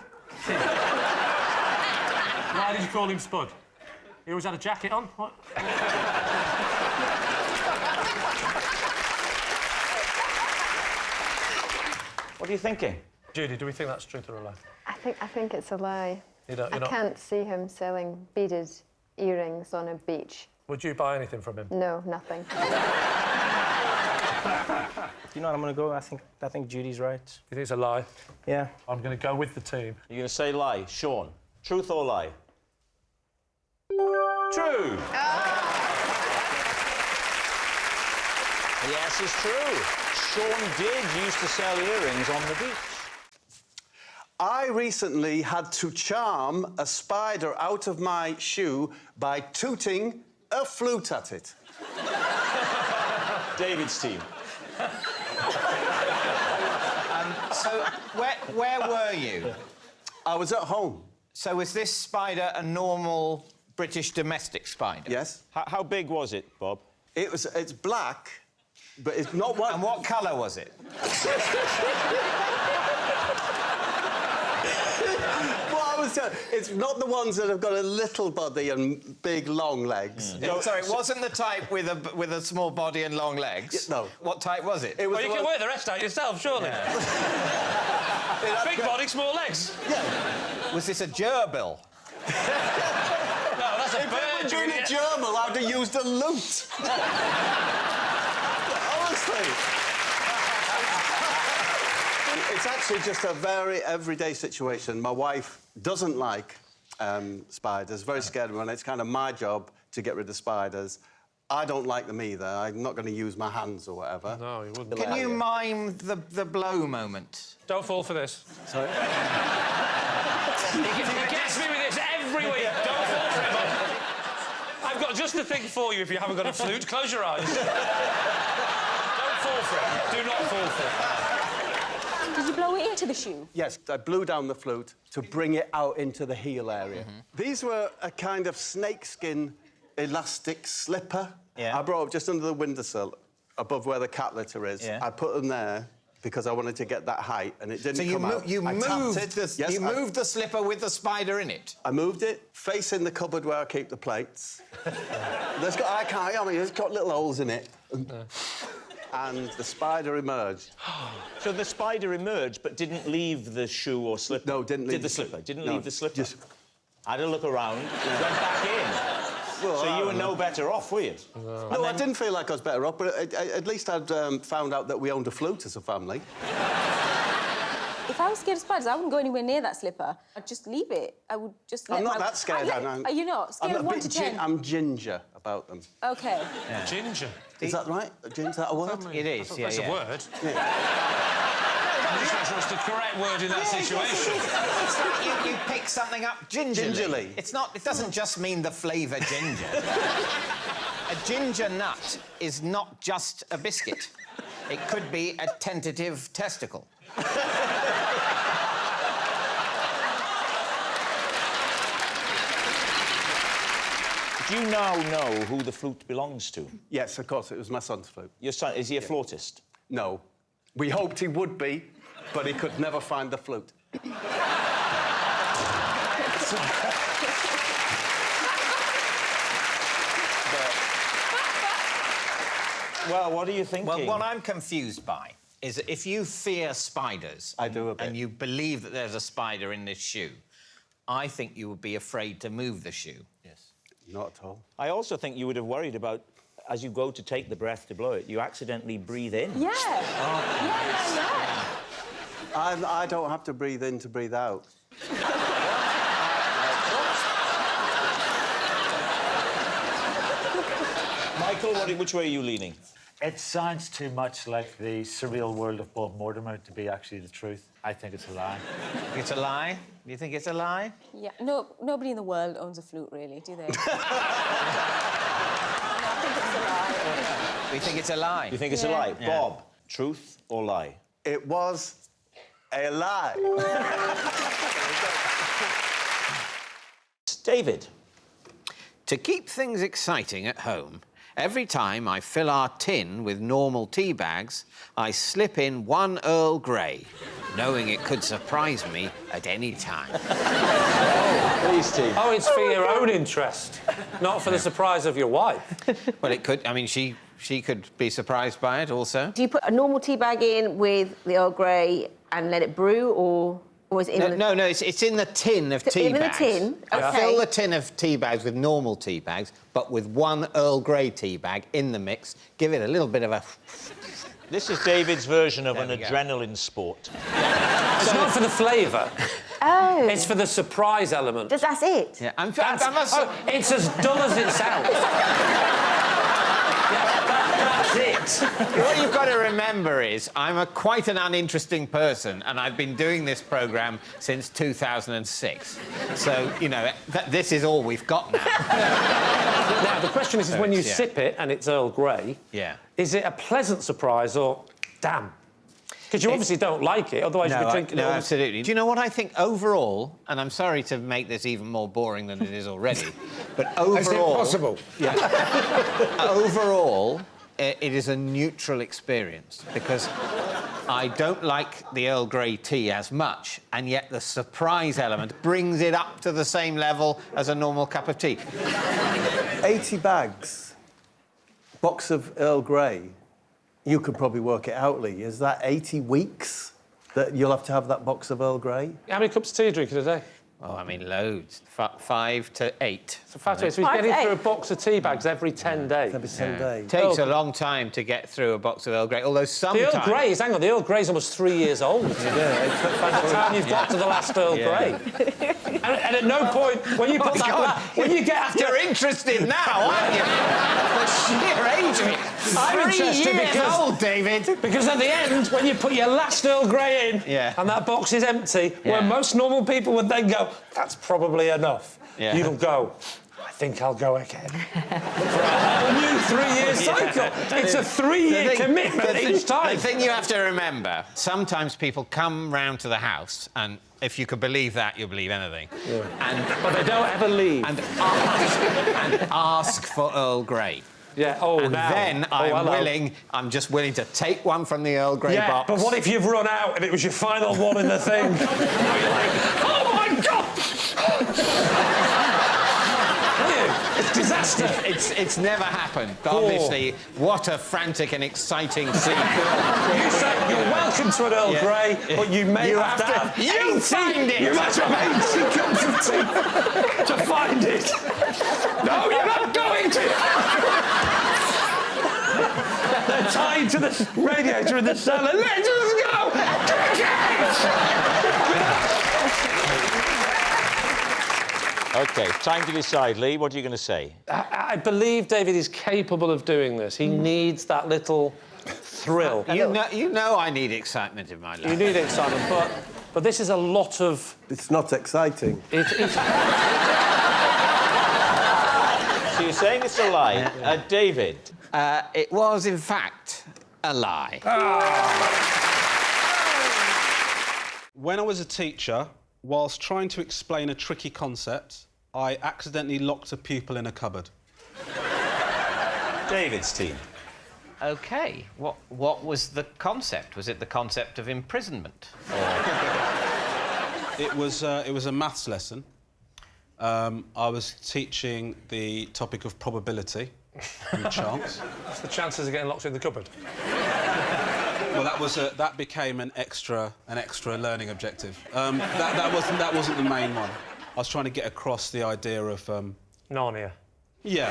Why did you call him Spud? He always had a jacket on? What? What are you thinking? Judy, do we think that's truth or a lie? I think it's a lie. You're I not... can't see him selling beaded earrings on a beach. Would you buy anything from him? No, nothing. You know what, I'm going to go. I think Judy's right. You think it's a lie? Yeah. I'm going to go with the team. You're going to say lie. Sean, truth or lie? True. Yes, it's true. Sean did used to sell earrings on the beach. I recently had to charm a spider out of my shoe by tooting a flute at it. David's team. So, where were you? I was at home. So was this spider a normal British domestic spider? Yes. How big was it, Bob? It's black, but it's not one... And what colour was it? It's not the ones that have got a little body and big, long legs. No, sorry, it wasn't the type with a small body and long legs? No. What type was it? Well, you can work the rest out yourself, surely. Yeah. Big body, small legs. Yeah. Was this a gerbil? No, that's a bird. If we were doing a gerbil, I'd have used a lute. Honestly. It's actually just a very everyday situation. My wife doesn't like spiders, very scared of them, and it's kind of my job to get rid of spiders. I don't like them either. I'm not going to use my hands or whatever. No, you wouldn't. Can you mime the blow moment? Don't fall for this. Sorry? He gets me with this every week. Don't fall for it, Bob. I've got just the thing for you if you haven't got a flute. Close your eyes. Don't fall for it. Do not fall for it. Did you blow it into the shoe? Yes, I blew down the flute to bring it out into the heel area. These were a kind of snakeskin elastic slipper. Yeah. I brought up just under the windowsill, above where the cat litter is. Yeah. I put them there because I wanted to get that height, and it didn't So come out. you I moved tapped it. Yes, you moved the slipper with the spider in it? I moved it facing the cupboard where I keep the plates. It's got little holes in it. And the spider emerged. So the spider emerged, but didn't leave the shoe or slipper? No, didn't leave the slipper. Didn't no, leave the slipper? Just... I had a look around, went back in. Well, so you were no better off, were you? No, I didn't feel like I was better off, but at least I'd found out that we owned a flute as a family. If I was scared of spiders, I wouldn't go anywhere near that slipper. I'd just leave it. I would just let I'm not that scared, Are you not? Scared of 1 to 10? I'm ginger about them. OK. Yeah. Ginger? Is that right? Ginger, is that a word? It is, yeah, That's a word. Yeah. I'm just not sure it's the correct word in that situation. It's like you pick something up gingerly. It doesn't just mean the flavour ginger. A ginger nut is not just a biscuit. It could be a tentative testicle. Do you now know who the flute belongs to? Yes, of course, it was my son's flute. Your son, is he a flautist? No. We hoped he would be, but he could never find the flute. Well, what are you thinking? Well, what I'm confused by is that if you fear spiders... I do a bit. ...and you believe that there's a spider in this shoe, I think you would be afraid to move the shoe. Yes. Not at all. I also think you would have worried about, as you go to take the breath to blow it, you accidentally breathe in. Yeah. Yeah. I don't have to breathe in to breathe out. Michael, which way are you leaning? It sounds too much like the surreal world of Bob Mortimer to be actually the truth. I think it's a lie. It's a lie? Do you think it's a lie? Yeah. No, nobody in the world owns a flute, really, do they? We think it's a lie. You think it's a lie? Yeah. Bob, truth or lie? It was a lie. David. To keep things exciting at home, every time I fill our tin with normal tea bags, I slip in 1 Earl Grey, knowing it could surprise me at any time. Please, Steve. Oh, it's for your own interest, not for the surprise of your wife. Well, it could... I mean, she could be surprised by it also. Do you put a normal tea bag in with the Earl Grey and let it brew, or is it in No, it's in the tin of tea bags. In the tin? OK. I fill the tin of tea bags with normal tea bags, but with 1 Earl Grey tea bag in the mix, give it a little bit of a... This is David's version of There an we go. adrenaline sport. It's not for the flavour. Oh. It's for the surprise element. That's it? Yeah, It's as dull as it sounds. That's it. What you've got to remember is I'm quite an uninteresting person, and I've been doing this programme since 2006. So, you know, this is all we've got now. Now, the question is when you Yeah. sip it and it's Earl Grey, Yeah. is it a pleasant surprise or damn? Because you obviously don't like it, otherwise you'd be drinking it all. absolutely. Do you know what I think overall, and I'm sorry to make this even more boring than it is already, but overall... Is it possible? Yeah. Overall, it is a neutral experience because I don't like the Earl Grey tea as much, and yet the surprise element brings it up to the same level as a normal cup of tea. 80 bags, box of Earl Grey. You could probably work it out, Lee. Is that 80 weeks that you'll have to have that box of Earl Grey? How many cups of tea are you drinking a day? Oh, I mean, loads. 5 to 8. So 5 to 8. So he's getting through a box of tea bags every 10 days. Every 10 days. Takes a long time to get through a box of Earl Grey, although sometimes... The Earl Grey's, hang on, the Earl Grey's almost 3 years old. By the time you've got to the last Earl Grey. And at no point, when you put when you get after... You're interested now, aren't you? The sheer age of it. I'm 3 interested years because... old, David. Because at the end, when you put your last Earl Grey in, and that box is empty, where most normal people would then go, that's probably enough. Yeah. You'll go, I think I'll go again. A new 3-year cycle. It's a 3-year commitment each time. The thing you have to remember, sometimes people come round to the house, and if you could believe that, you'll believe anything. Yeah. But they don't ever leave. And ask for Earl Grey. Yeah, and then I'm just willing to take one from the Earl Grey box. But what if you've run out and it was your final one in the thing? You're like, oh my God! It's disaster. It's never happened. But obviously, what a frantic and exciting scene. You say you're welcome to an Earl Grey, but you may have to have 80. You find it. You must have 80 cups of tea to find it. No, you're not going to. They're tied to the radiator in the cellar. Let us go. OK, time to decide. Lee, what are you going to say? I believe David is capable of doing this. He needs that little thrill. You know I need excitement in my life. You need excitement, but this is a lot of... It's not exciting. So you're saying it's a lie. David? It was, in fact, a lie. When I was a teacher, whilst trying to explain a tricky concept, I accidentally locked a pupil in a cupboard. David's team. OK. What was the concept? Was it the concept of imprisonment? It was a maths lesson. I was teaching the topic of probability and chance. What's the chances of getting locked in the cupboard? Well, that became an extra learning objective. That wasn't the main one. I was trying to get across the idea of Narnia. Yeah.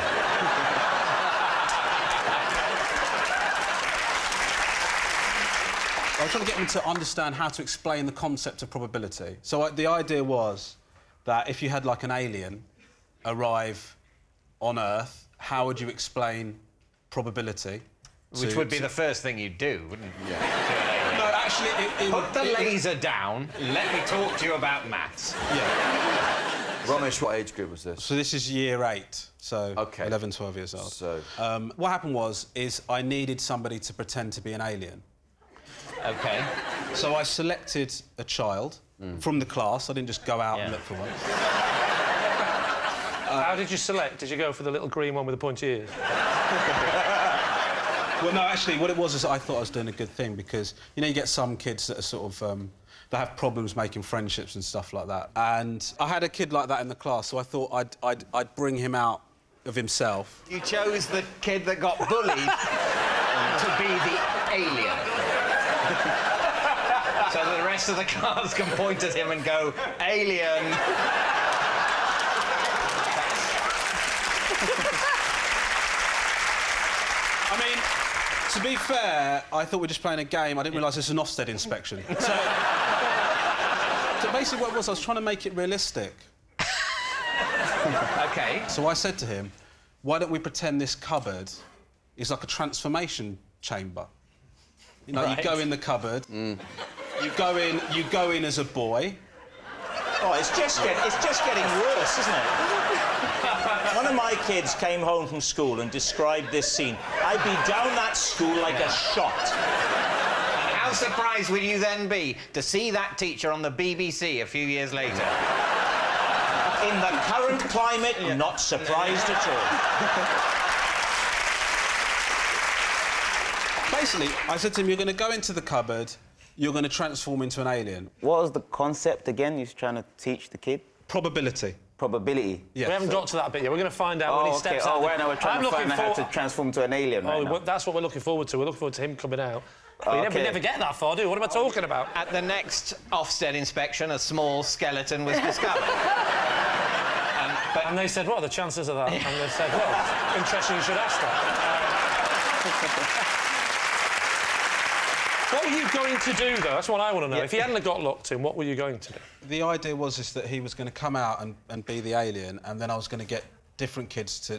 I was trying to get them to understand how to explain the concept of probability. So the idea was that if you had, like, an alien arrive on Earth, how would you explain probability? Which would be the first thing you'd do, wouldn't it? Yeah. No, actually, Put the laser down, let me talk to you about maths. Yeah. Romesh, what age group was this? So this is year 8, so 11, 12 years old. So... what happened is I needed somebody to pretend to be an alien. OK. So I selected a child from the class. I didn't just go out and look for one. How did you select? Did you go for the little green one with the pointy ears? Well, no, actually, what it was is I thought I was doing a good thing because, you know, you get some kids that are sort of... they have problems making friendships and stuff like that. And I had a kid like that in the class, so I thought I'd bring him out of himself. You chose the kid that got bullied to be the alien. So that the rest of the class can point at him and go, alien. I mean, To be fair, I thought we were just playing a game. I didn't realise this was an Ofsted inspection. So basically what it was, I was trying to make it realistic. OK. So I said to him, why don't we pretend this cupboard is like a transformation chamber? You know, Right. you go in the cupboard, you go in as a boy. Oh, it's just getting worse, isn't it? One of my kids came home from school and described this scene. I'd be down that school like a shot. And how surprised would you then be to see that teacher on the BBC a few years later? In the current climate, not surprised at all. Basically, I said to him, you're going to go into the cupboard, you're going to transform into an alien. What was the concept again you're trying to teach the kid? Probability. Probability? Yes. We haven't got to that bit yet. We're going to find out when he steps out. Right now we're trying to find out how to transform to an alien right now. Well, that's what we're looking forward to. We're looking forward to him coming out. We never get that far, do we? What am I talking about? At the next Ofsted inspection, a small skeleton was discovered. And they said, what are the chances of that? And they said, well, interesting you should ask that. What were you going to do, though? That's what I want to know. If he hadn't have got locked in, what were you going to do? The idea was that he was going to come out and be the alien, and then I was going to get different kids to...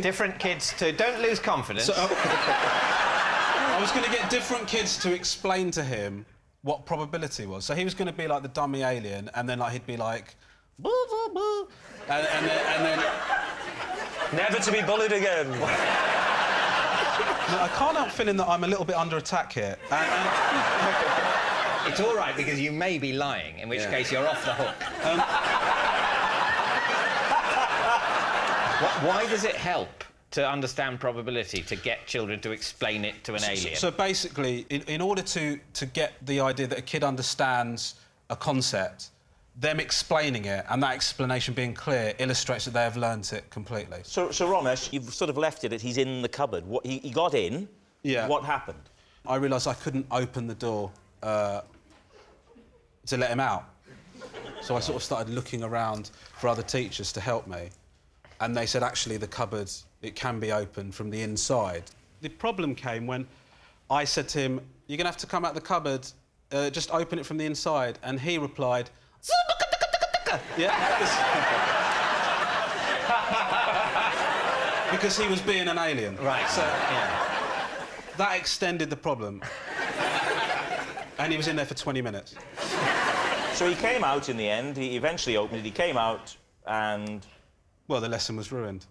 different kids to... Don't lose confidence. So, I was going to get different kids to explain to him what probability was. So he was going to be like the dummy alien, and then like he'd be like... Boo, boo, boo, and then... Never to be bullied again. No, I can't help feeling that I'm a little bit under attack here. It's all right, because you may be lying, in which case you're off the hook. Why does it help to understand probability, to get children to explain it to an alien? So basically, in order to get the idea that a kid understands a concept, them explaining it and that explanation being clear illustrates that they have learnt it completely. So Ramesh, you've sort of left it that he's in the cupboard. He got in. Yeah. What happened? I realised I couldn't open the door to let him out. So I sort of started looking around for other teachers to help me. And they said, actually, the cupboard, it can be opened from the inside. The problem came when I said to him, you're going to have to come out the cupboard, just open it from the inside. And he replied, because he was being an alien. Right. So that extended the problem. And he was in there for 20 minutes. So he came out in the end, he eventually opened it, he came out and... Well, the lesson was ruined.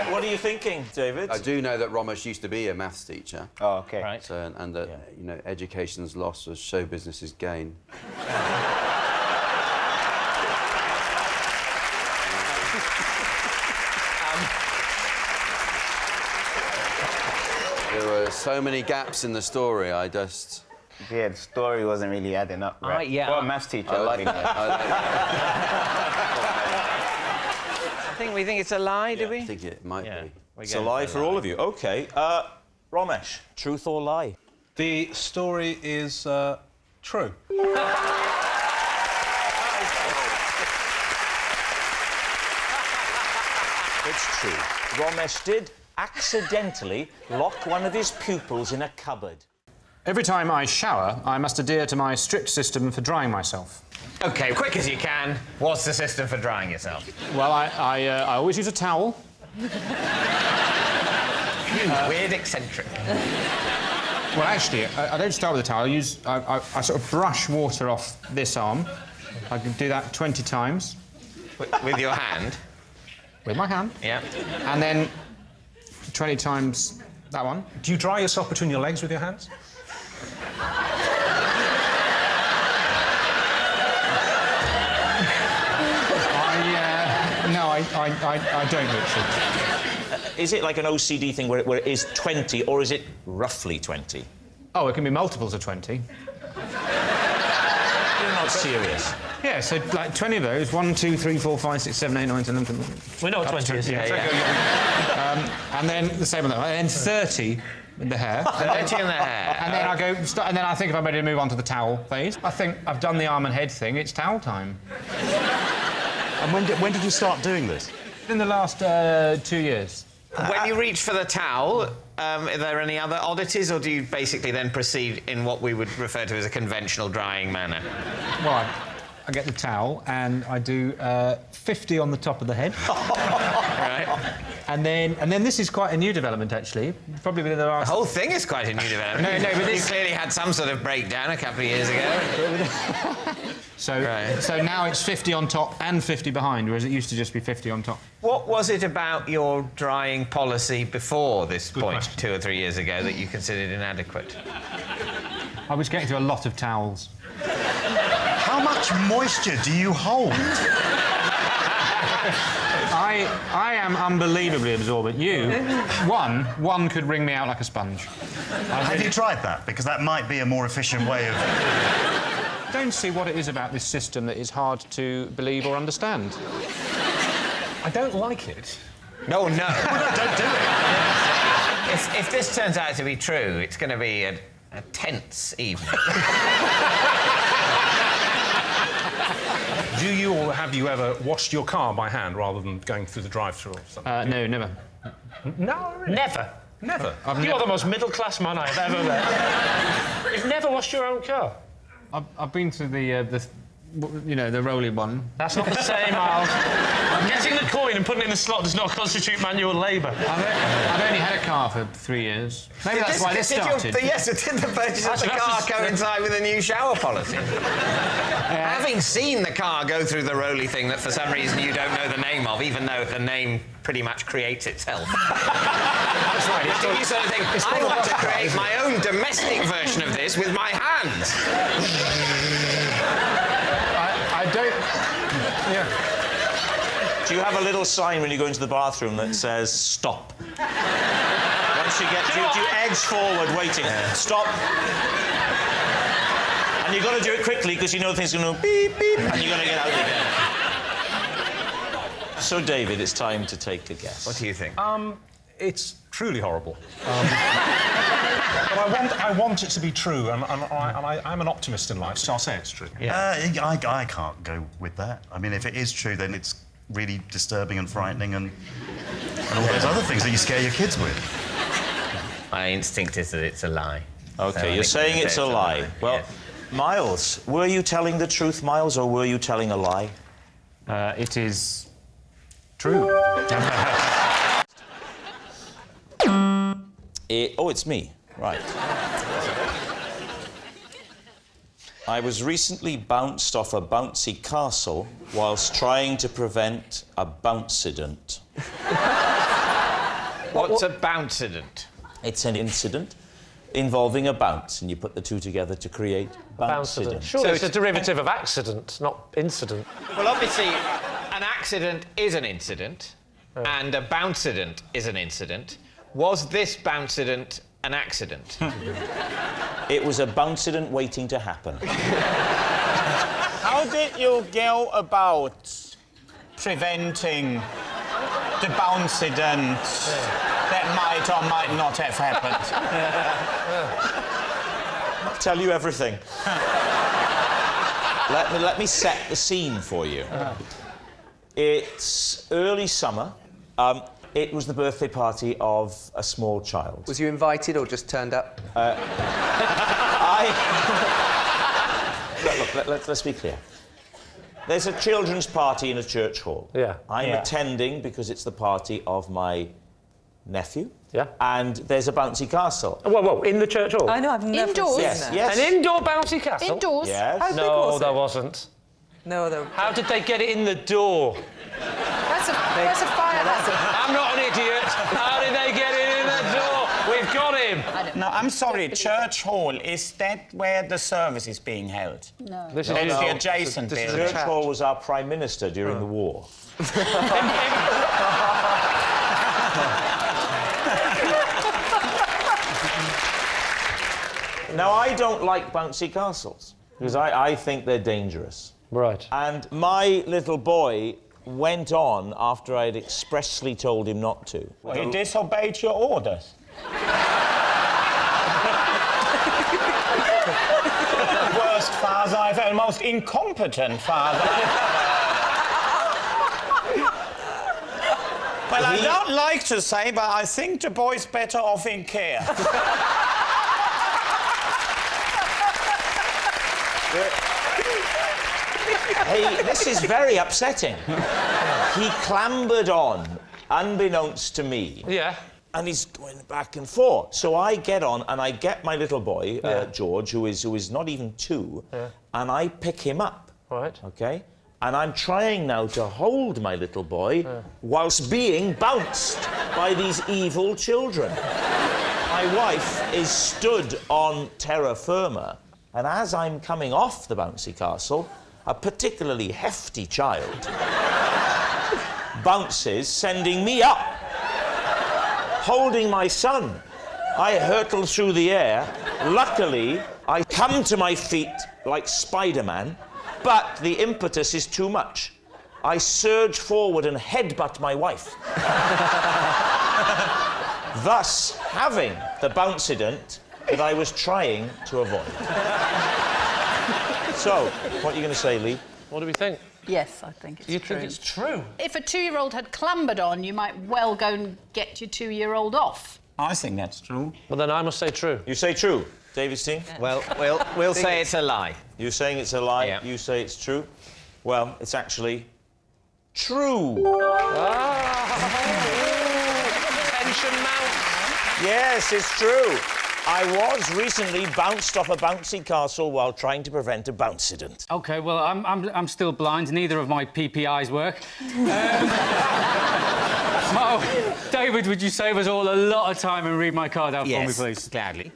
What are you thinking, David? I do know that Ramesh used to be a maths teacher. Oh, OK. Right. So, and that, you know, education's loss was show business's gain. There were so many gaps in the story, I just... Yeah, the story wasn't really adding up, right? yeah. For a maths teacher, I We think it's a lie, do we? I think it might be. It's a lie for all of you. OK. Ramesh, truth or lie? The story is true. It's true. Ramesh did accidentally lock one of his pupils in a cupboard. Every time I shower, I must adhere to my strict system for drying myself. OK, quick as you can. What's the system for drying yourself? Well, I always use a towel. Weird eccentric. Well, actually, I don't start with a towel. I sort of brush water off this arm. I can do that 20 times. With your hand? With my hand. Yeah. And then 20 times that one. Do you dry yourself between your legs with your hands? I don't, Richard. Is it like an OCD thing where it is 20, or is it roughly 20? Oh, it can be multiples of 20. You're not serious. Yeah, so like 20 of those. 1, 2, 3, 4, 5, 6, 7, 8, 9, 10, 11... We know what 20 is. And then the same with that. And then 30 with the hair. 30 in the hair. And then I go... and then I think if I'm ready to move on to the towel phase. I think I've done the arm and head thing. It's towel time. And when did you start doing this? in the last 2 years. When you reach for the towel, are there any other oddities, or do you basically then proceed in what we would refer to as a conventional drying manner? Well, I get the towel and I do 50 on the top of the head. Right. And then this is quite a new development, actually. Probably within the last... The whole thing is quite a new development. No, but this... You clearly had some sort of breakdown a couple of years ago. So now it's 50 on top and 50 behind, whereas it used to just be 50 on top. What was it about your drying policy before this point, 2 or 3 years ago, that you considered inadequate? I was getting to a lot of towels. How much moisture do you hold? I am unbelievably absorbent. You, one could wring me out like a sponge. Have you tried that? Because that might be a more efficient way of... I don't see what it is about this system that is hard to believe or understand. I don't like it. No. Well, no, don't do it. If this turns out to be true, it's going to be a tense evening. Do you or have you ever washed your car by hand rather than going through the drive-thru or something? No, never. No, really? Never. Never? You're the most middle-class man I've ever met. You've never washed your own car? I've been to the rolling one. That's not the same, Miles. Getting the coin and putting it in the slot does not constitute manual labour. I've only had a car for 3 years. Maybe that's why this started. Yes, did the purchase of the car coincide with a new shower policy? Having seen the car go through the Rolly thing that for some reason you don't know the name of, even though the name pretty much creates itself. That's right. Did you sort of think, I want to create my own domestic version of this with my hands? I don't... Yeah. Do you have a little sign when you go into the bathroom that says, stop? Once you get... Do you edge forward, waiting? Stop. And you've got to do it quickly, because you know things are going to beep, beep, and you've got to get out again. So, David, it's time to take a guess. What do you think? It's truly horrible. But I want it to be true, and I'm an optimist in life, so I'll say it's true. I can't go with that. I mean, if it is true, then it's really disturbing and frightening and all those other things that you scare your kids with. My instinct is that it's a lie. OK, So you're saying it's a lie. Well, yes. Miles, were you telling the truth, Miles, or were you telling a lie? It is... true. It's me. Right. I was recently bounced off a bouncy castle whilst trying to prevent a bouncident. What's a bouncident? It's an incident involving a bounce, and you put the two together to create bouncident. Sure, it's a derivative of accident, not incident. Well, obviously, an accident is an incident, and a bouncident is an incident. Was this bouncident an accident? It was a bouncident waiting to happen. How did you go about preventing the bouncident that might or might not have happened? I'll tell you everything. Let me set the scene for you. It's early summer. It was the birthday party of a small child. Was you invited or just turned up? Look, let's be clear. There's a children's party in a church hall. Yeah. I'm attending because it's the party of my nephew. Yeah. And there's a bouncy castle. Whoa, in the church hall? I know, I've never Indoors? seen Yes, that. yes. An indoor bouncy castle? Indoors? Yes. How big No, was there it? wasn't. No, there... How did they get it in the door? That's a fire hazard. I'm not an idiot. How did they get it in the door? We've got him. No, I'm sorry, church hall, is that where the service is being held? No. This is It's the adjacent Church building. Hall was our Prime Minister during the war. Now, I don't like bouncy castles, because I think they're dangerous. Right. And my little boy went on after I'd expressly told him not to. Well, he disobeyed your orders. The worst father I've ever, most incompetent father. Well, I don't like to say, but I think the boy's better off in care. Hey, this is very upsetting. He clambered on, unbeknownst to me. Yeah. And he's going back and forth. So I get on and I get my little boy, George, who is not even 2, and I pick him up. Right. OK? And I'm trying now to hold my little boy whilst being bounced by these evil children. My wife is stood on terra firma, and as I'm coming off the bouncy castle, a particularly hefty child bounces, sending me up. Holding my son, I hurtle through the air. Luckily, I come to my feet like Spider-Man, but the impetus is too much. I surge forward and headbutt my wife, thus having the bouncident that I was trying to avoid. So, what are you going to say, Lee? What do we think? Yes, I think it's true. You think it's true? If a 2-year-old had clambered on, you might well go and get your 2-year-old off. I think that's true. Well, then I must say true. You say true, David's team? Well, we'll say it's a lie. You're saying it's a lie? Yeah. You say it's true? Well, it's actually true. Tension mounts. Yes, it's true. I was recently bounced off a bouncy castle while trying to prevent a bouncident. OK, well, I'm still blind. Neither of my PPIs work. David, would you save us all a lot of time and read my card out for me, please? Gladly.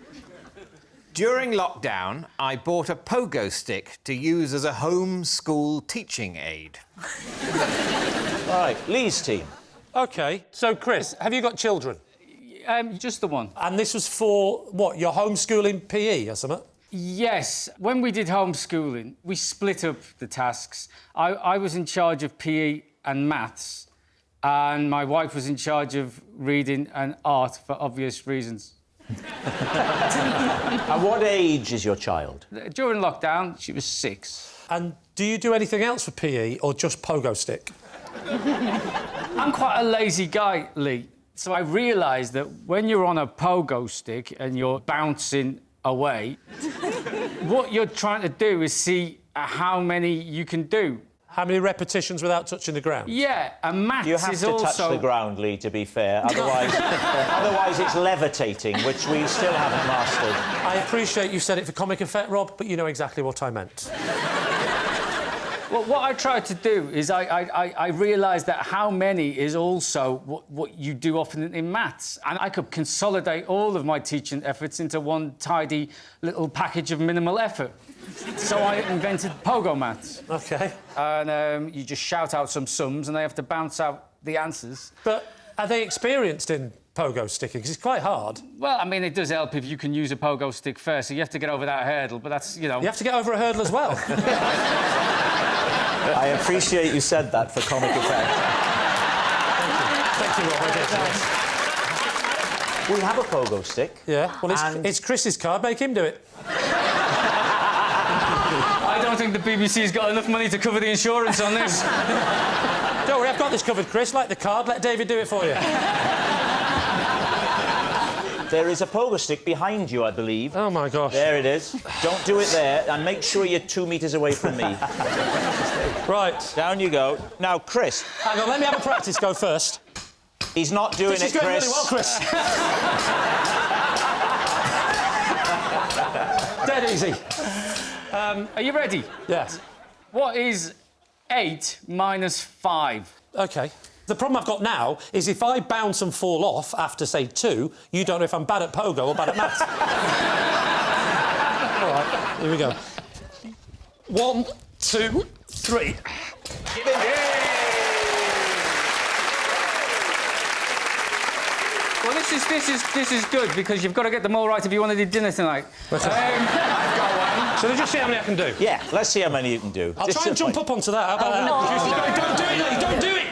During lockdown, I bought a pogo stick to use as a home-school teaching aid. All right, Lee's team. OK, so, Chris, have you got children? Just the one. And this was for, what, your homeschooling PE or something? Yes. When we did homeschooling, we split up the tasks. I was in charge of PE and maths, and my wife was in charge of reading and art for obvious reasons. At what age is your child? During lockdown, she was 6. And do you do anything else for PE or just pogo stick? I'm quite a lazy guy, Lee. So I realised that when you're on a pogo stick and you're bouncing away, what you're trying to do is see how many you can do. How many repetitions without touching the ground? Yeah, and maths You have is to also... touch the ground, Lee, to be fair. Otherwise it's levitating, which we still haven't mastered. I appreciate you said it for comic effect, Rob, but you know exactly what I meant. Well, what I tried to do is I realised that how many is also what you do often in maths. And I could consolidate all of my teaching efforts into one tidy little package of minimal effort. So I invented Pogo maths. OK. And you just shout out some sums and they have to bounce out the answers. But are they experienced in pogo sticking? Because it's quite hard. Well, I mean, it does help if you can use a pogo stick first, so you have to get over that hurdle, but that's, you know... You have to get over a hurdle as well. I appreciate you said that for comic effect. Thank you, Rob. We have a pogo stick. Yeah, well, it's Chris's card. Make him do it. I don't think the BBC's got enough money to cover the insurance on this. Don't worry, I've got this covered, Chris. Like the card, let David do it for you. There is a pogo stick behind you, I believe. Oh, my gosh. There it is. Don't do it there, and make sure you're 2 metres away from me. Right. Down you go. Now, Chris. Hang on, let me have a practice go first. He's not doing This it, is going Chris. really well, Chris. Dead easy. Are you ready? Yes. What is 8 minus 5? OK. The problem I've got now is if I bounce and fall off after, say, 2, you don't know if I'm bad at pogo or bad at maths. All right, here we go. 1, 2, 3. Well, this is good because you've got to get them all right if you want to do dinner tonight. I've got one. So let's just see how many I can do. Yeah, let's see how many you can do. I'll try and jump up onto that. How about that? Don't do it, Lee, don't do it!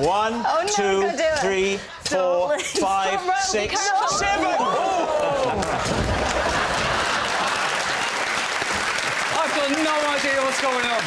1, 2, 3, 4, 5, 6, 7. I've got no idea what's going on.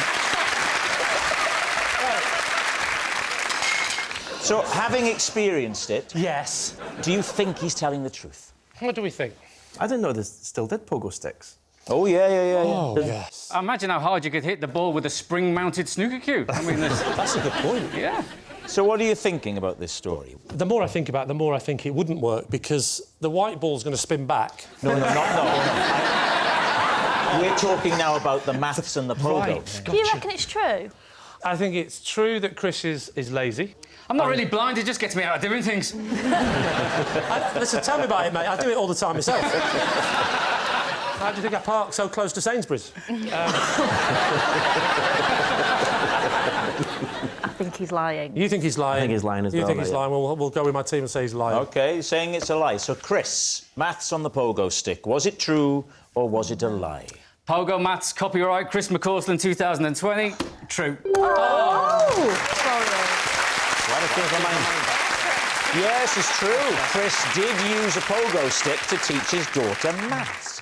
So, having experienced it... Yes. Do you think he's telling the truth? What do we think? I didn't know they still did pogo sticks. Oh, yeah. Oh, yes. Imagine how hard you could hit the ball with a spring-mounted snooker cue. I mean, that's a good point. Yeah. So what are you thinking about this story? The more I think about it, the more I think it wouldn't work because the white ball's going to spin back. No. We're talking now about the maths and the pogo. Right. Do you reckon it's true? I think it's true that Chris is lazy. I'm not really blind, it just gets me out of doing things. Listen, tell me about it, mate. I do it all the time myself. How do you think I park so close to Sainsbury's? I think he's lying. You think he's lying? I think he's lying as well. You think he's lying? We'll go with my team and say he's lying. OK, saying it's a lie. So, Chris, maths on the pogo stick. Was it true or was it a lie? Pogo maths, copyright, Chris McCausland, 2020. True. Oh! Sorry. Yes, it's true. Chris did use a pogo stick to teach his daughter maths.